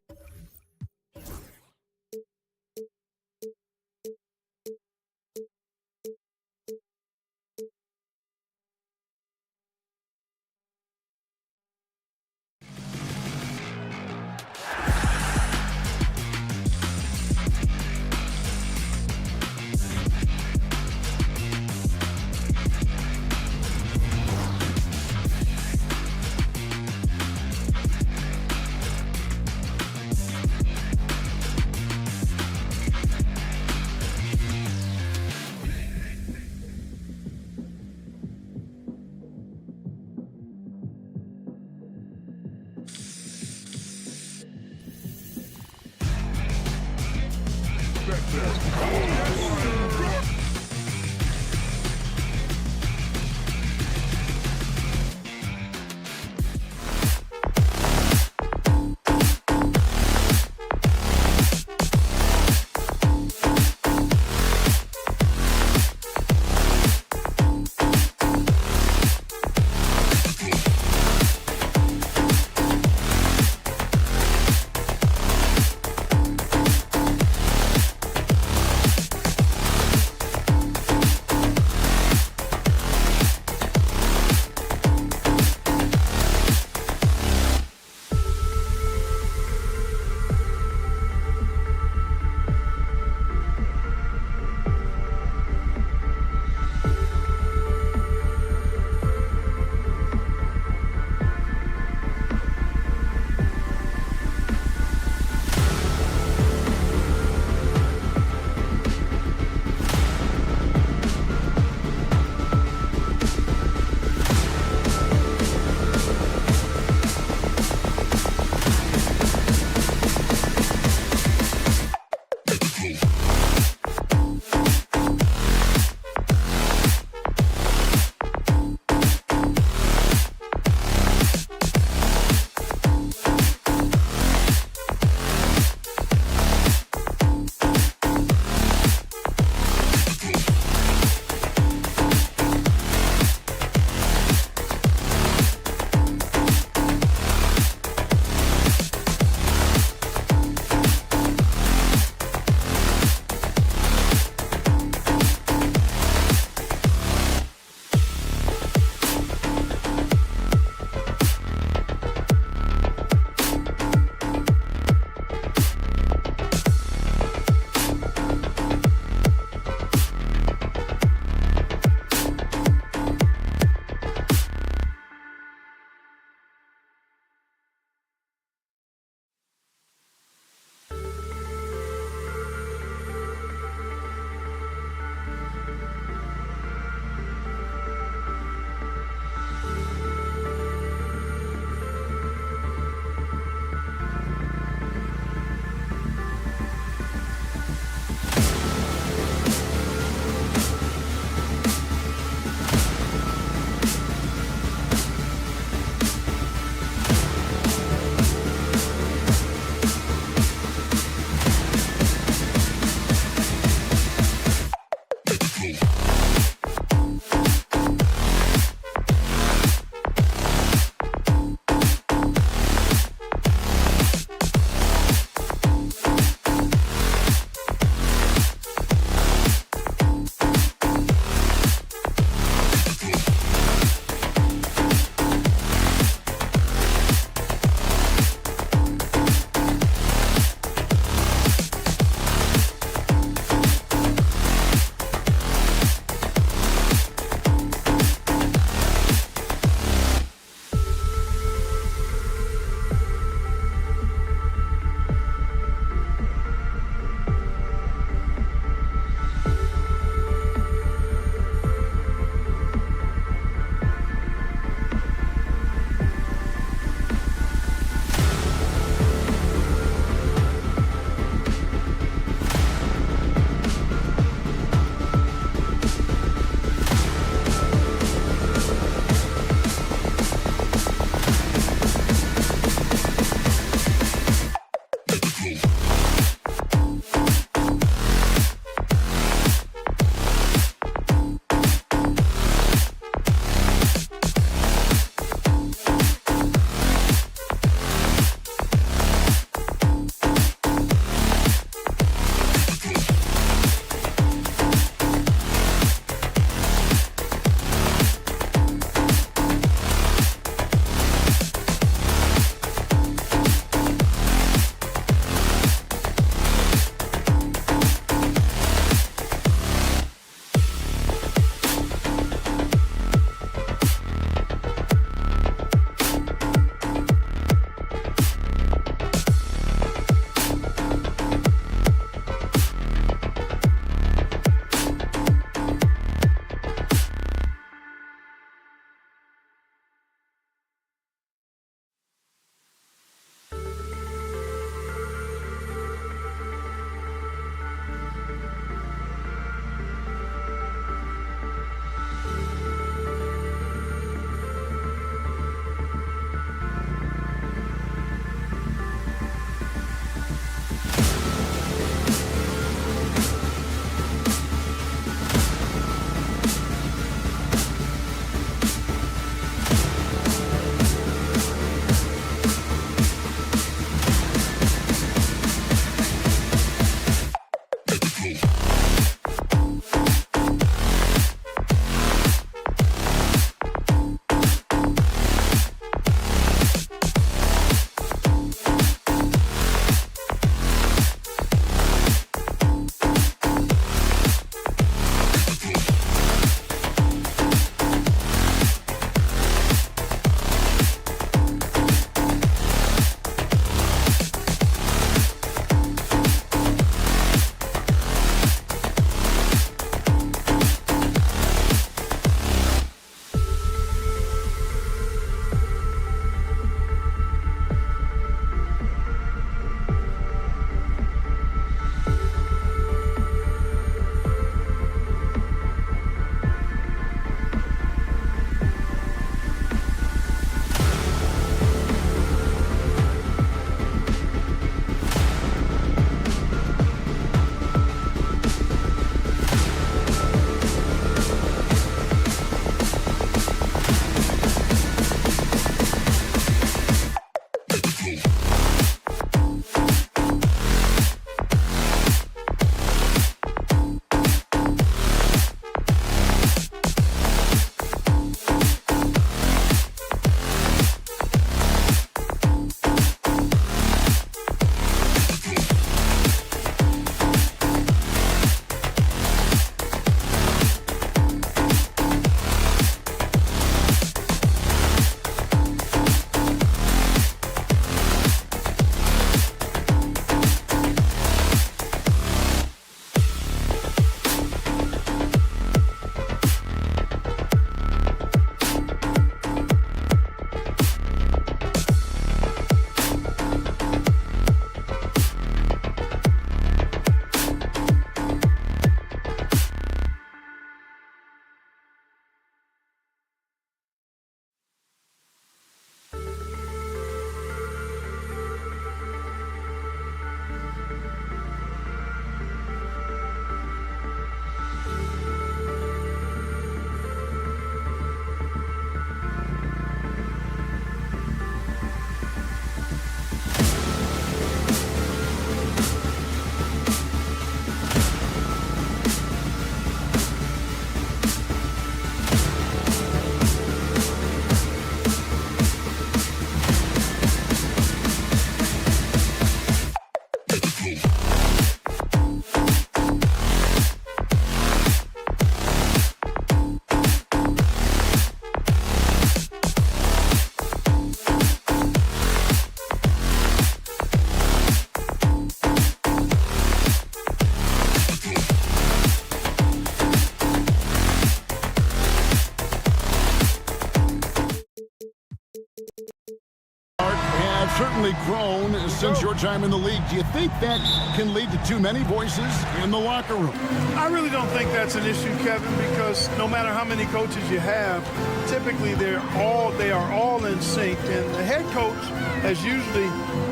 Certainly grown since your time in the league. Do you think that can lead to too many voices in the locker room? I really don't think that's an issue, Kevin, because no matter how many coaches you have, typically they are all in sync, and the head coach has usually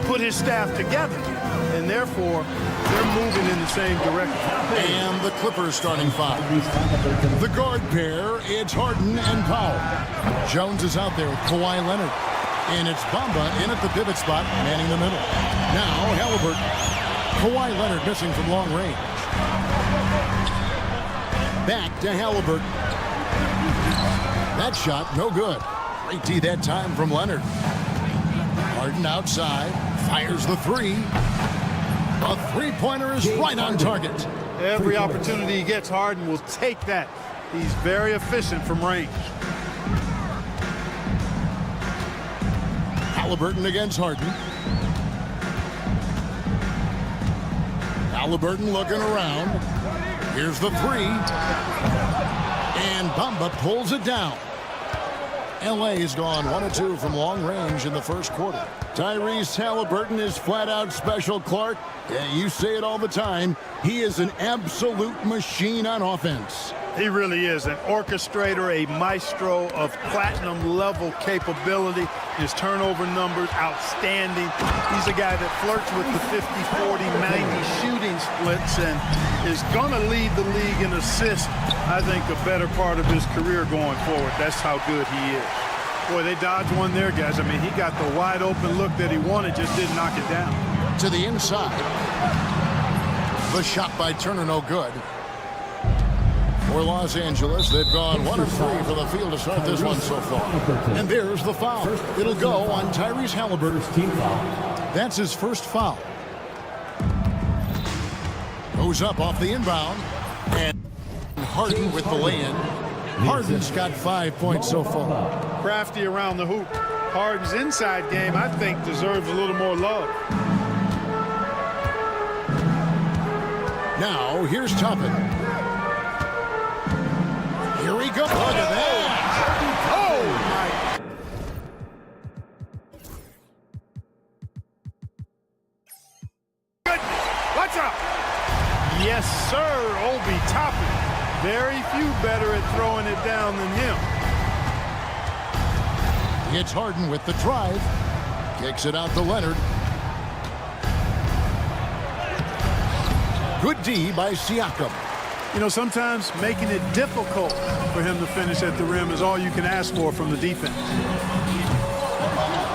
put his staff together, and therefore they're moving in the same direction. And the Clippers starting five. The guard pair, it's Harden and Powell. Jones is out there with Kawhi Leonard. And it's Bamba in at the pivot spot, manning the middle. Now, Halliburton. Kawhi Leonard missing from long range. Back to Halliburton. That shot, no good. Great D that time from Leonard. Harden outside, fires the three. A three-pointer is right on target. Every opportunity he gets, Harden will take that. He's very efficient from range. Halliburton against Harden. Halliburton looking around. Here's the three. And Bamba pulls it down. LA has gone 1 of 2 from long range in the first quarter. Tyrese Halliburton is flat out special, Clark. Yeah, you say it all the time. He is an absolute machine on offense. He really is an orchestrator, a maestro of platinum-level capability. His turnover numbers, outstanding. He's a guy that flirts with the 50, 40, 90 shooting splits and is going to lead the league in assists, I think, a better part of his career going forward. That's how good he is. Boy, they dodged one there, guys. I mean, he got the wide-open look that he wanted, just didn't knock it down. To the inside. The shot by Turner, no good. For Los Angeles, they've gone 1 of 3 for the field to start this one so far. And there's the foul. It'll go on Tyrese Halliburton's team foul. That's his first foul. Goes up off the inbound. And Harden with the lay-in. Harden's got 5 points so far. Crafty around the hoop. Harden's inside game, I think, deserves a little more love. Now, here's Toppin. Here we go. Look at that. Oh, my. Goodness. Watch out. Yes, sir. Obi Toppin. Very few better at throwing it down than him. It's Harden with the drive. Kicks it out to Leonard. Good D by Siakam. You know, sometimes making it difficult for him to finish at the rim is all you can ask for from the defense.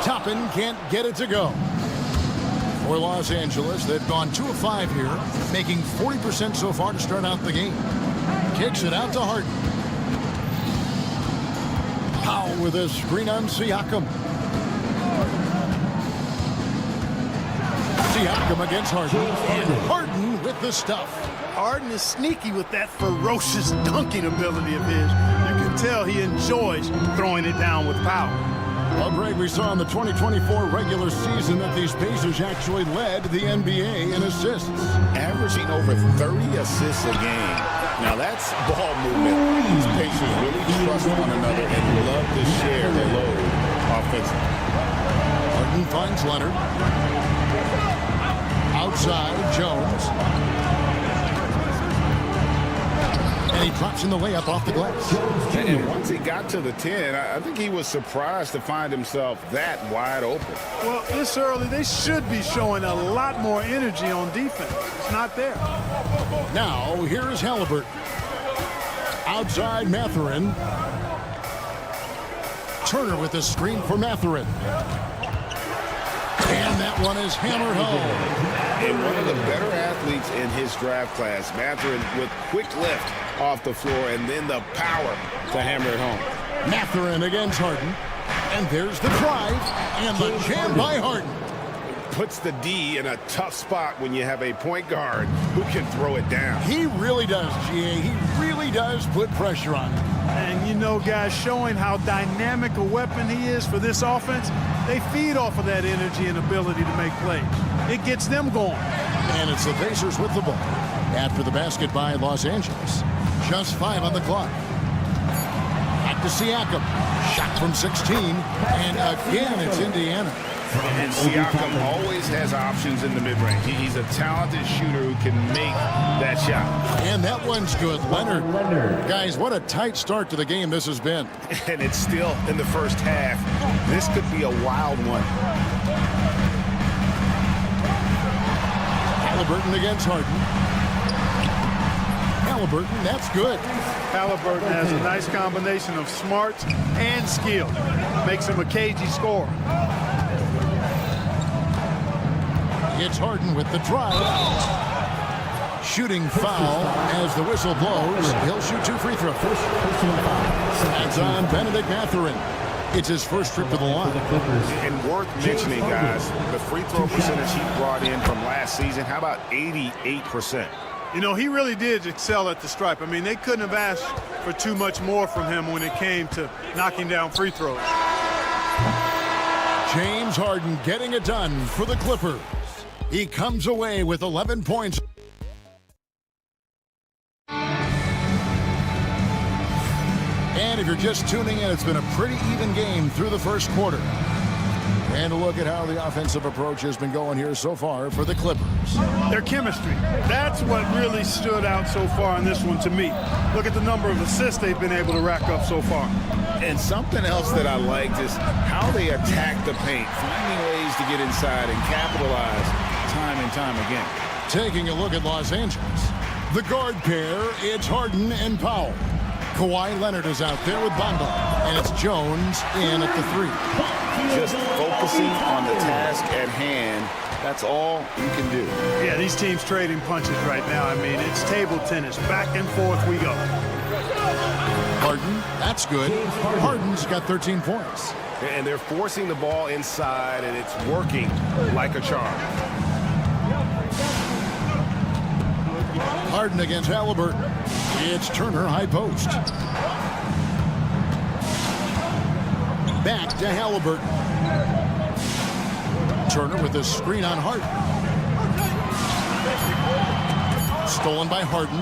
Toppin can't get it to go. For Los Angeles, they've gone 2 of 5 here, making 40% so far to start out the game. Kicks it out to Harden. Powell with a screen on Siakam. Siakam against Harden. And Harden with the stuff. Harden is sneaky with that ferocious dunking ability of his. You can tell he enjoys throwing it down with power. Well, Greg, we saw in the 2024 regular season that these Pacers actually led the NBA in assists. Averaging over 30 assists a game. Now that's ball movement. These Pacers really trust one another and love to share the load offensively. Harden finds Leonard. Outside, Jones. And he drops in the layup off the glass. And once he got to the 10, I think he was surprised to find himself that wide open. Well, this early, they should be showing a lot more energy on defense. It's not there. Now, here is Halliburton. Outside, Mathurin. Turner with the screen for Mathurin. And that one is hammered home. And one of the better athletes in his draft class, Mathurin, with quick lift off the floor and then the power to hammer it home. Mathurin against Harden. And there's the drive and the jam by Harden. puts the D in a tough spot when you have a point guard who can throw it down. He really does, GA. He really does put pressure on him. And you know, guys, showing how dynamic a weapon he is for this offense, they feed off of that energy and ability to make plays. It gets them going. And it's the Pacers with the ball. After the basket by Los Angeles. Just 5 on the clock. Back to Siakam. Shot from 16. And again, it's Indiana. And Siakam always has options in the mid-range. He's a talented shooter who can make that shot. And that one's good. Leonard. Guys, what a tight start to the game this has been. And it's still in the first half. This could be a wild one. Halliburton against Harden. Halliburton, that's good. Halliburton has a nice combination of smarts and skill. Makes him a cagey scorer. It's Harden with the drive. Shooting foul as the whistle blows. He'll shoot 2 free throws. That's on Benedict Mathurin. It's his first trip to the line. And worth mentioning, guys, the free throw percentage he brought in from last season, how about 88%? You know, he really did excel at the stripe. I mean, they couldn't have asked for too much more from him when it came to knocking down free throws. James Harden getting it done for the Clippers. He comes away with 11 points. And if you're just tuning in, it's been a pretty even game through the first quarter. And a look at how the offensive approach has been going here so far for the Clippers. Their chemistry. That's what really stood out so far in this one to me. Look at the number of assists they've been able to rack up so far. And something else that I liked is how they attack the paint, finding ways to get inside and capitalize time and time again. Taking a look at Los Angeles. The guard pair, it's Harden and Powell. Kawhi Leonard is out there with Bamba. And it's Jones in at the 3. Just focusing on the task at hand. That's all you can do. Yeah, these teams trading punches right now. I mean, it's table tennis. Back and forth we go. Harden, that's good. Harden's got 13 points. And they're forcing the ball inside, and it's working like a charm. Harden against Halliburton. It's Turner, high post. Back to Halliburton. Turner with a screen on Harden. Stolen by Harden.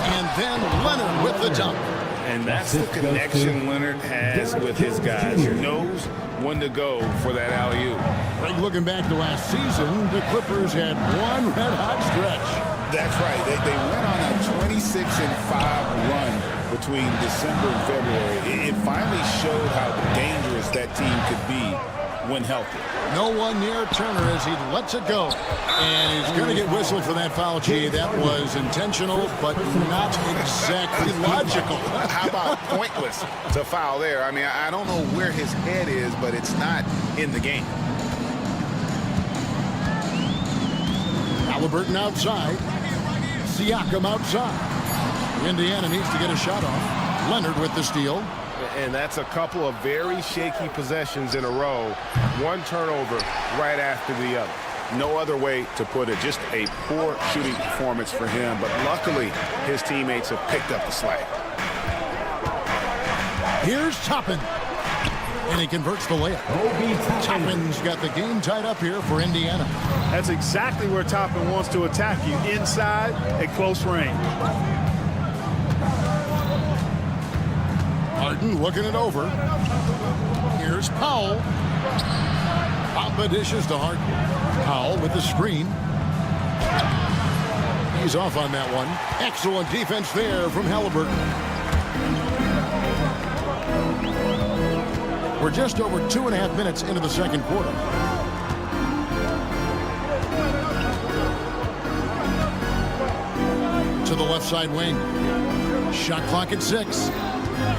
And then Leonard with the dunk. And that's the connection Leonard has with his guys. He knows when to go for that alley-oop. Right, looking back to last season, the Clippers had one red-hot stretch. That's right. They went on a 26-5 run between December and February. It finally showed how dangerous that team could be when healthy. No one near Turner as he lets it go. And he's going to get whistled for that foul, G. That was intentional, but not exactly logical. How about pointless to foul there? I mean, I don't know where his head is, but it's not in the game. Halliburton outside. Siakam outside. Indiana needs to get a shot off. Leonard with the steal. And that's a couple of very shaky possessions in a row. One turnover right after the other. No other way to put it. Just a poor shooting performance for him. But luckily, his teammates have picked up the slack. Here's Toppin. And he converts the layup. Toppin's got the game tied up here for Indiana. That's exactly where Toppin wants to attack you. Inside at close range. Harden looking it over. Here's Powell. Bamba dishes to Harden. Powell with the screen. He's off on that one. Excellent defense there from Halliburton. We're just over 2.5 minutes into the second quarter. To the left side wing. Shot clock at 6.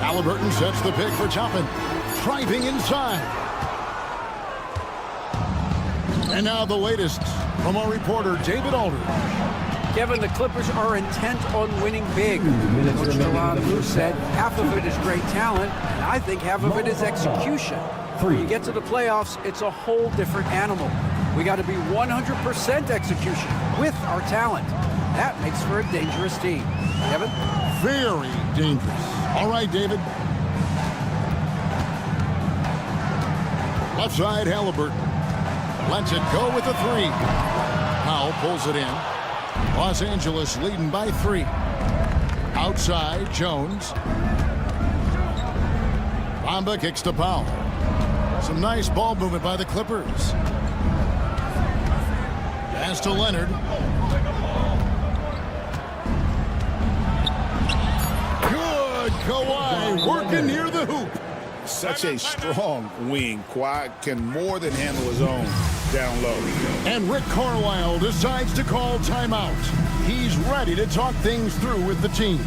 Halliburton sets the pick for Toppin. Driving inside. And now the latest from our reporter, David Aldridge. Kevin, the Clippers are intent on winning big. Coach SLA-UA said half of it is great talent, and I think half of it is execution. When you get to the playoffs, it's a whole different animal. We got to be 100% execution with our talent. That makes for a dangerous team. Kevin? Very dangerous. All right, David. Left side, Halliburton. Lets it go with a 3. Powell pulls it in. Los Angeles leading by 3. Outside, Jones. Bamba kicks to Powell. Some nice ball movement by the Clippers. Pass to Leonard. Good Kawhi working near the hoop. Such a strong wing. Kawhi can more than handle his own down low. And Rick Carlisle decides to call timeout. He's ready to talk things through with the team.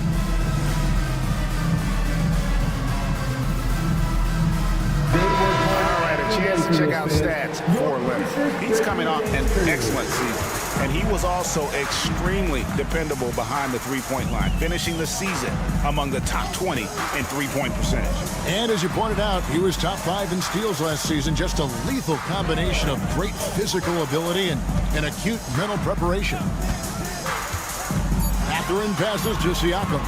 Chance to check out stats for Leonard. He's coming off an excellent season, and he was also extremely dependable behind the three-point line, finishing the season among the top 20 in three-point percentage. And as you pointed out, he was top 5 in steals last season. Just a lethal combination of great physical ability and acute mental preparation. Catherine passes to Siakam.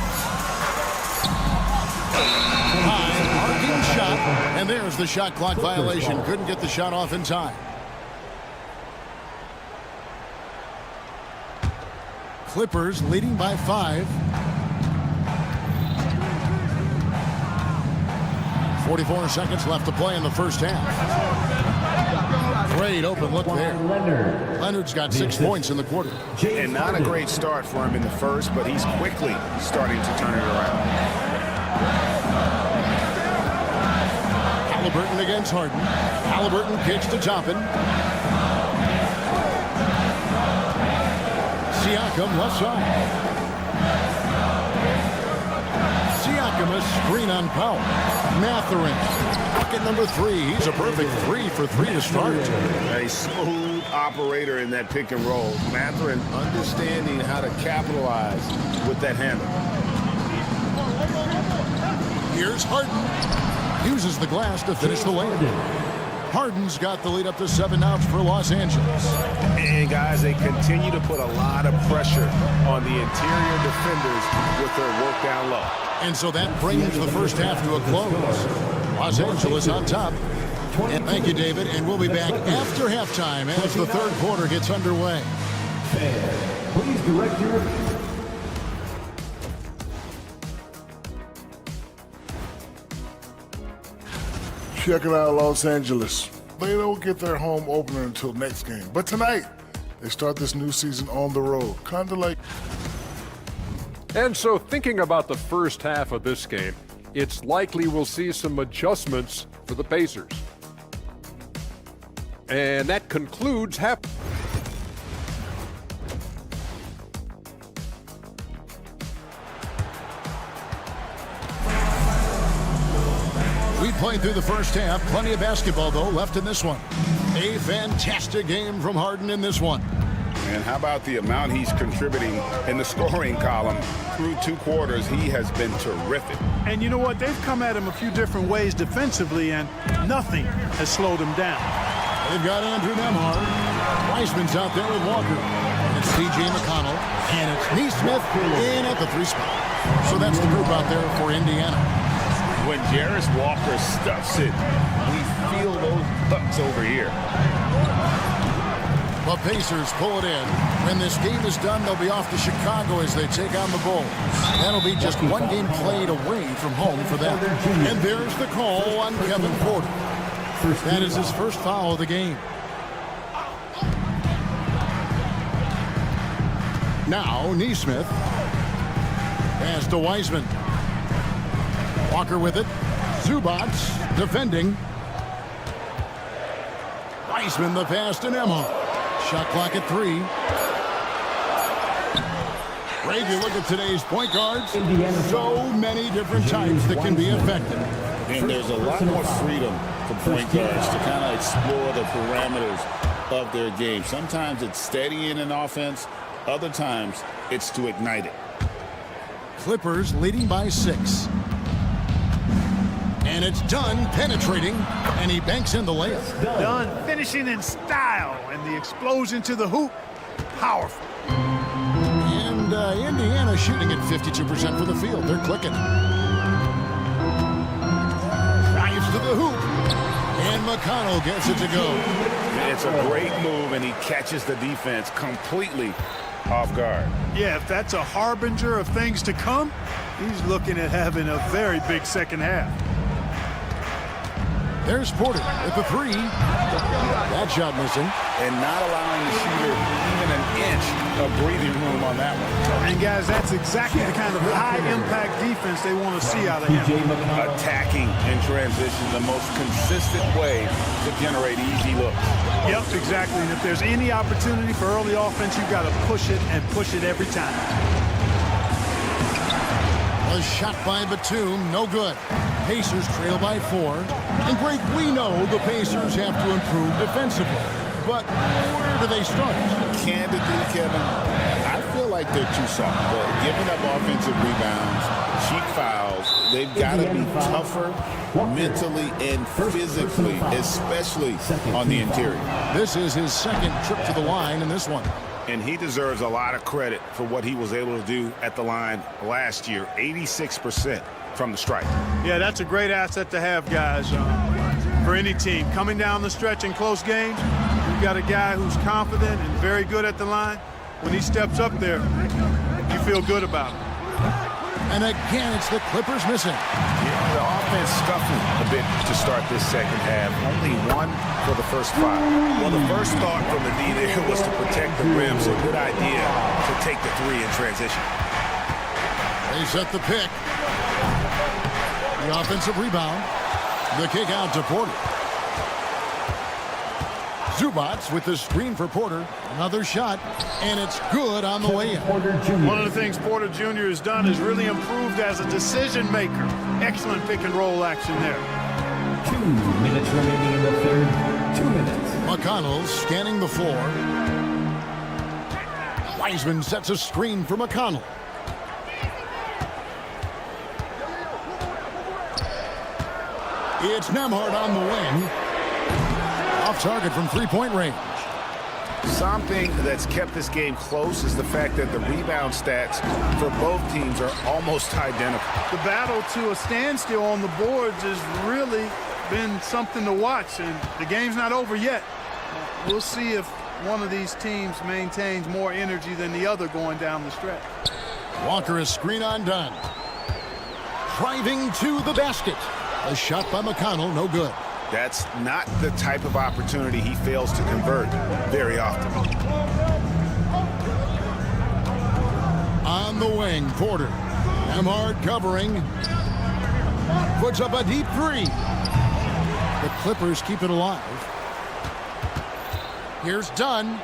High, arcing shot, and there's the shot clock violation. Couldn't get the shot off in time. Clippers leading by 5. 44 seconds left to play in the first half. Great open look there. Leonard's got 6 points in the quarter. And not a great start for him in the first, but he's quickly starting to turn it around. Halliburton against Harden. Halliburton kicks to Toppin. Siakam left side. Siakam a screen on Powell. Mathurin. Bucket number 3. He's a perfect 3 for 3 to start. A smooth operator in that pick and roll. Mathurin understanding how to capitalize with that handle. Here's Harden. Uses the glass to finish the lane. Harden's got the lead up to 7 outs for Los Angeles. And guys, they continue to put a lot of pressure on the interior defenders with their work down low. And so that brings the first half to a close. Los Angeles on top. And thank you, David. And we'll be back after halftime as the third quarter gets underway. Please direct your... Checking out Los Angeles. They don't get their home opener until next game. But tonight, they start this new season on the road. Kind of like... And so thinking about the first half of this game, it's likely we'll see some adjustments for the Pacers. And that concludes half... We played through the first half. Plenty of basketball, though, left in this one. A fantastic game from Harden in this one. And how about the amount he's contributing in the scoring column? Through 2 quarters, he has been terrific. And you know what? They've come at him a few different ways defensively, and nothing has slowed him down. They've got Andrew Nembhard. Weissman's out there with Walker. And it's T.J. McConnell. And it's Neesmith in at the 3 spot. So that's the group out there for Indiana. When Jarris Walker stuffs it, we feel those bucks over here. The Pacers pull it in. When this game is done, they'll be off to Chicago as they take on the Bulls. That'll be just 1 game played away from home for them. And there's the call on Kevin Porter. That is his first foul of the game. Now, Neesmith. Pass to Wiseman. Walker with it. Zubac defending. Wiseman the pass to Nembhard. Shot clock at 3. Ray, if you look at today's point guards, so many different types that can be effective. And there's a lot more freedom for point guards to kind of explore the parameters of their game. Sometimes it's steadying an offense. Other times it's to ignite it. Clippers leading by 6. And it's Dunn penetrating, and he banks in the layup. Dunn finishing in style, and the explosion to the hoop, powerful. And Indiana shooting at 52% for the field. They're clicking. Drives to the hoop, and McConnell gets it to go. It's a great move, and he catches the defense completely off guard. Yeah, if that's a harbinger of things to come, he's looking at having a very big second half. There's Porter with the three. That shot missing. And not allowing the shooter even an inch of breathing room on that one. And guys, that's exactly the kind of high-impact defense they want to see out of him. Attacking in transition, the most consistent way to generate easy looks. Yep, exactly. And if there's any opportunity for early offense, you've got to push it and push it every time. A shot by Batum, no good. Pacers trail by 4. And Greg, we know the Pacers have to improve defensively. But where do they start? Candidly, Kevin, I feel like they're too soft. They're giving up offensive rebounds, cheap fouls. They've got to be tougher mentally and physically, especially on the interior. This is his second trip to the line in this one. And he deserves a lot of credit for what he was able to do at the line last year. 86% from the stripe. Yeah, that's a great asset to have, guys, for any team. Coming down the stretch in close games, you've got a guy who's confident and very good at the line. When he steps up there, you feel good about it. And again, it's the Clippers missing. Yeah, the offense scuffling a bit to start this second half. Only 1 for the first 5. Well, the first thought from the D there was to protect the rim, so good idea to take the 3 in transition. They set the pick. The offensive rebound. The kick out to Porter. Zubats with the screen for Porter. Another shot, and it's good on the way in. One of the things Porter Jr. has done is really improved as a decision maker. Excellent pick and roll action there. 2 minutes remaining in the third. 2 minutes. McConnell scanning the floor. Wiseman sets a screen for McConnell. It's Nembhard on the wing. Off target from three-point range. Something that's kept this game close is the fact that the rebound stats for both teams are almost identical. The battle to a standstill on the boards has really been something to watch, and the game's not over yet. We'll see if one of these teams maintains more energy than the other going down the stretch. Walker is screen on Dunn. Driving to the basket. A shot by McConnell, no good. That's not the type of opportunity he fails to convert very often. On the wing, Porter. Nembhard covering. Puts up a deep 3. The Clippers keep it alive. Here's Dunn.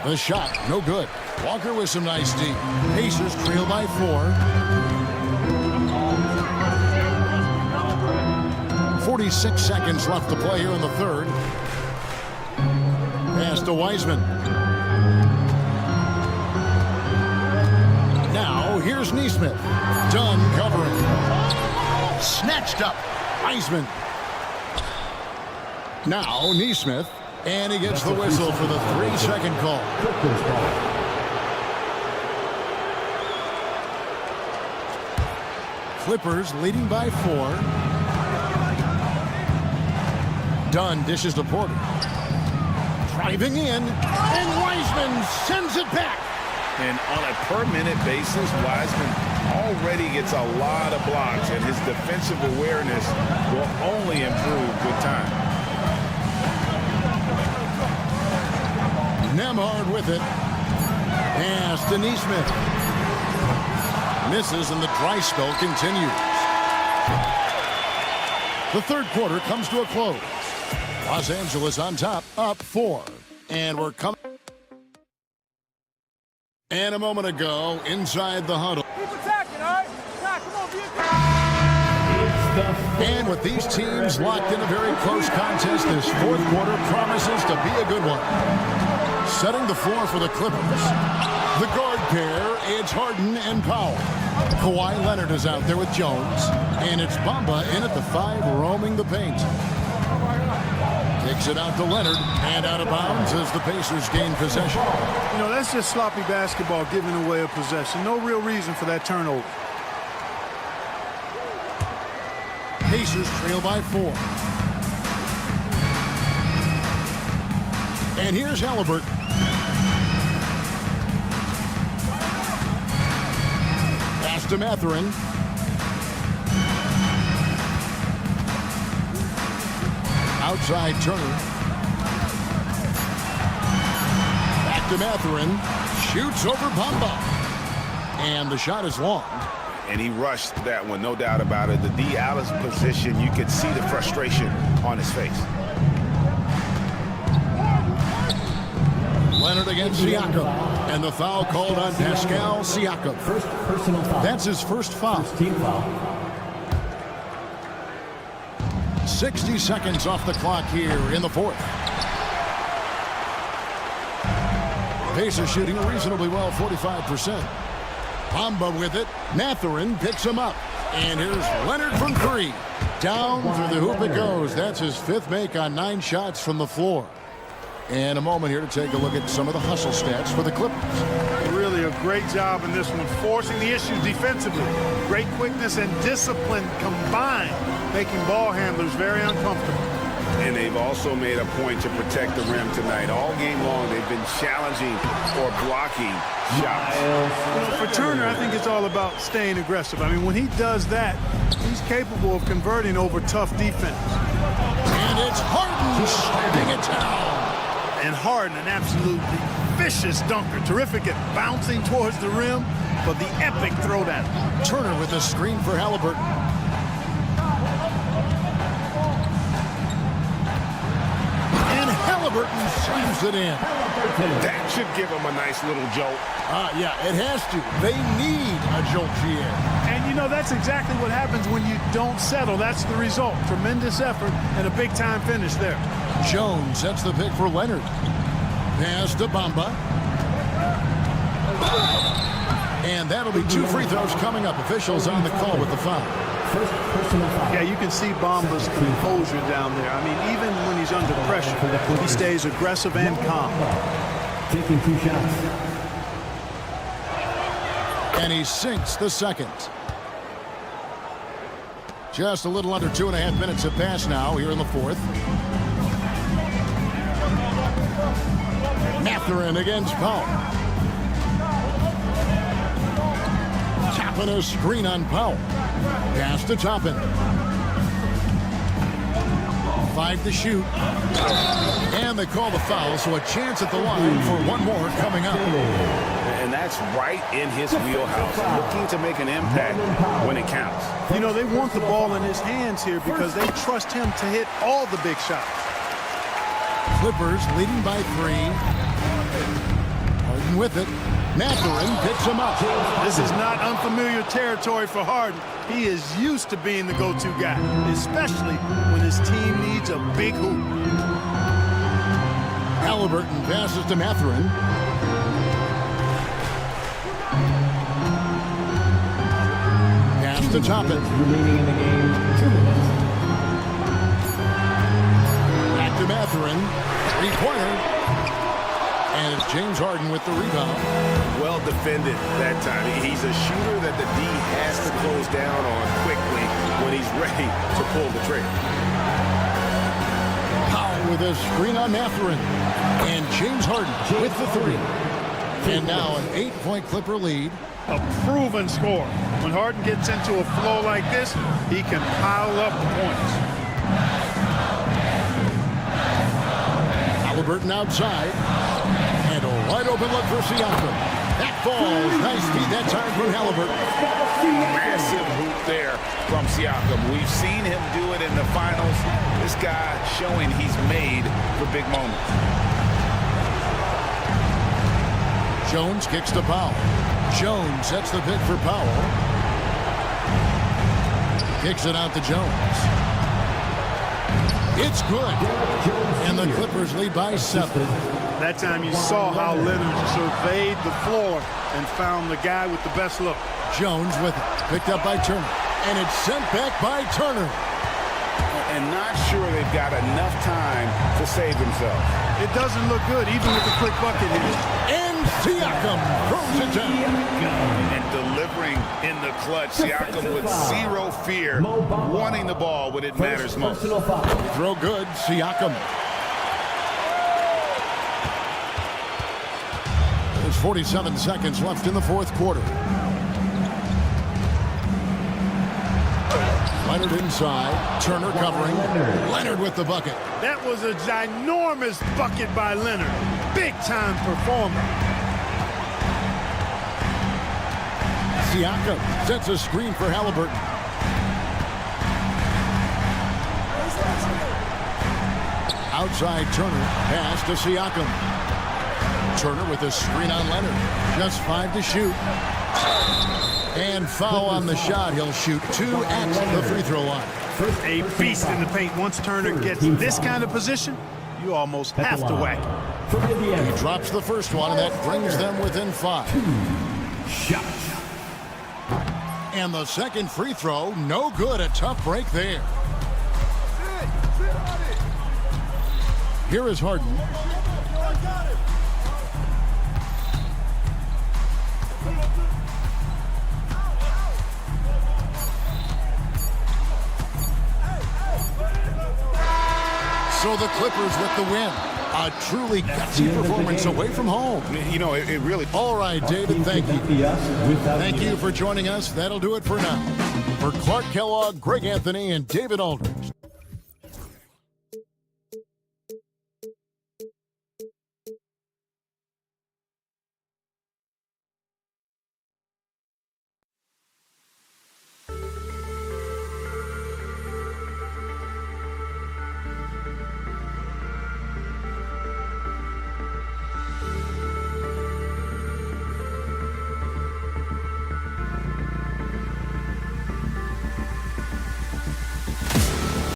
The shot, no good. Walker with some nice D. Pacers trail by 4. 46 seconds left to play here in the third. Pass to Wiseman. Now here's Nesmith. Dunn covering. Snatched up. Wiseman. Now Nesmith. And he gets the whistle for the 3-second call. Clippers leading by 4. Dunn dishes to Porter. Driving in, and Wiseman sends it back. And on a per-minute basis, Wiseman already gets a lot of blocks, and his defensive awareness will only improve with time. Nembhard with it. Pass to Nesmith. Misses, and the dry spell continues. The third quarter comes to a close. Los Angeles on top, up 4. And we're coming. And a moment ago, inside the huddle. Keep attacking, all right? Come on, be And with these teams locked in a very close contest, this fourth quarter promises to be a good one. Setting the floor for the Clippers. The guard pair, it's Harden and Powell. Kawhi Leonard is out there with Jones. And it's Bamba in at the 5, roaming the paint. Takes it out to Leonard, and out of bounds as the Pacers gain possession. You know, that's just sloppy basketball, giving away a possession. No real reason for that turnover. Pacers trail by 4. And here's Halliburton. Pass to Mathurin. Outside Turner. Back to Mathurin. Shoots over Bamba. And the shot is long. And he rushed that one, no doubt about it. The D. Allen's position, you could see the frustration on his face. Leonard against Siakam. And the foul called on Pascal Siakam. First personal foul. That's his first foul. Team foul. 60 seconds off the clock here in the 4th. Pacers shooting reasonably well, 45%. Bamba with it. Mathurin picks him up. And here's Leonard from 3. Down through the hoop it goes. That's his 5th make on 9 shots from the floor. And a moment here to take a look at some of the hustle stats for the Clippers. Really a great job in this one, forcing the issues defensively. Great quickness and discipline combined, making ball handlers very uncomfortable. And they've also made a point to protect the rim tonight. All game long, they've been challenging or blocking shots. You know, for Turner, I think it's all about staying aggressive. I mean, when he does that, he's capable of converting over tough defense. And it's Harden slamming it down. And Harden, an absolutely vicious dunker. Terrific at bouncing towards the rim, but the epic throwdown. Turner with a screen for Halliburton. And Halliburton slams it in. That should give him a nice little jolt. Yeah, it has to. They need a jolt here. And, you know, that's exactly what happens when you don't settle. That's the result. Tremendous effort and a big-time finish there. Jones sets the pick for Leonard. Pass to Bamba. And that'll be 2 free throws coming up. Officials on the call with the foul. First personal foul. Yeah, you can see Bamba's composure down there. I mean, even when he's under pressure, he stays aggressive and calm. Taking 2 shots. And he sinks the second. Just a little under 2.5 minutes have passed now here in the 4th. Mathurin against Powell. Toppin a screen on Powell. Pass to Toppin. 5 to shoot. And they call the foul, so a chance at the line for one more coming up. And that's right in his wheelhouse. Looking to make an impact when it counts. You know, they want the ball in his hands here because they trust him to hit all the big shots. Clippers leading by 3. Harden with it. Mathurin picks him up. This is not unfamiliar territory for Harden. He is used to being the go-to guy, especially when his team needs a big hoop. Halliburton passes to Mathurin. Pass to Toppin. Remaining in the game, 2 minutes. Back to Mathurin. 3-pointer. And it's James Harden with the rebound. Well defended that time. He's a shooter that the D has to close down on quickly when he's ready to pull the trigger. Powell with a screen on Mathurin. And James Harden with the 3. And now an 8-point Clipper lead. A proven score. When Harden gets into a flow like this, he can pile up the points. Halliburton outside. And a wide open look for Siakam. That falls. Nice feed that time from Halliburton. Massive hoop there from Siakam. We've seen him do it in the finals. This guy showing he's made for big moments. Jones kicks to Powell. Jones sets the pick for Powell. Kicks it out to Jones. It's good. And the Clippers lead by 7. That time you saw how Leonard surveyed the floor and found the guy with the best look. Jones with it. Picked up by Turner. And it's sent back by Turner. And not sure they've got enough time to save themselves. It doesn't look good, even with the quick bucket here. And Siakam throws it down. And delivering in the clutch. Siakam with zero fear, wanting the ball when it matters most. Throw good, Siakam. There's 47 seconds left in the fourth quarter. Leonard inside. Turner covering. Leonard with the bucket. That was a ginormous bucket by Leonard. Big-time performer. Siakam sets a screen for Halliburton. Outside Turner. Pass to Siakam. Turner with a screen on Leonard. Just 5 to shoot. And foul on the shot. He'll shoot 2 at the free throw line. A beast in the paint. Once Turner gets this kind of position, you almost have to whack it. He drops the first one, and that brings them within 5. And the second free throw, no good. A tough break there. Here is Harden. So the Clippers with the win. A truly gutsy performance away from home. You know, it really... All right, David, thank you. Thank you for joining us. That'll do it for now. For Clark Kellogg, Greg Anthony, and David Aldridge.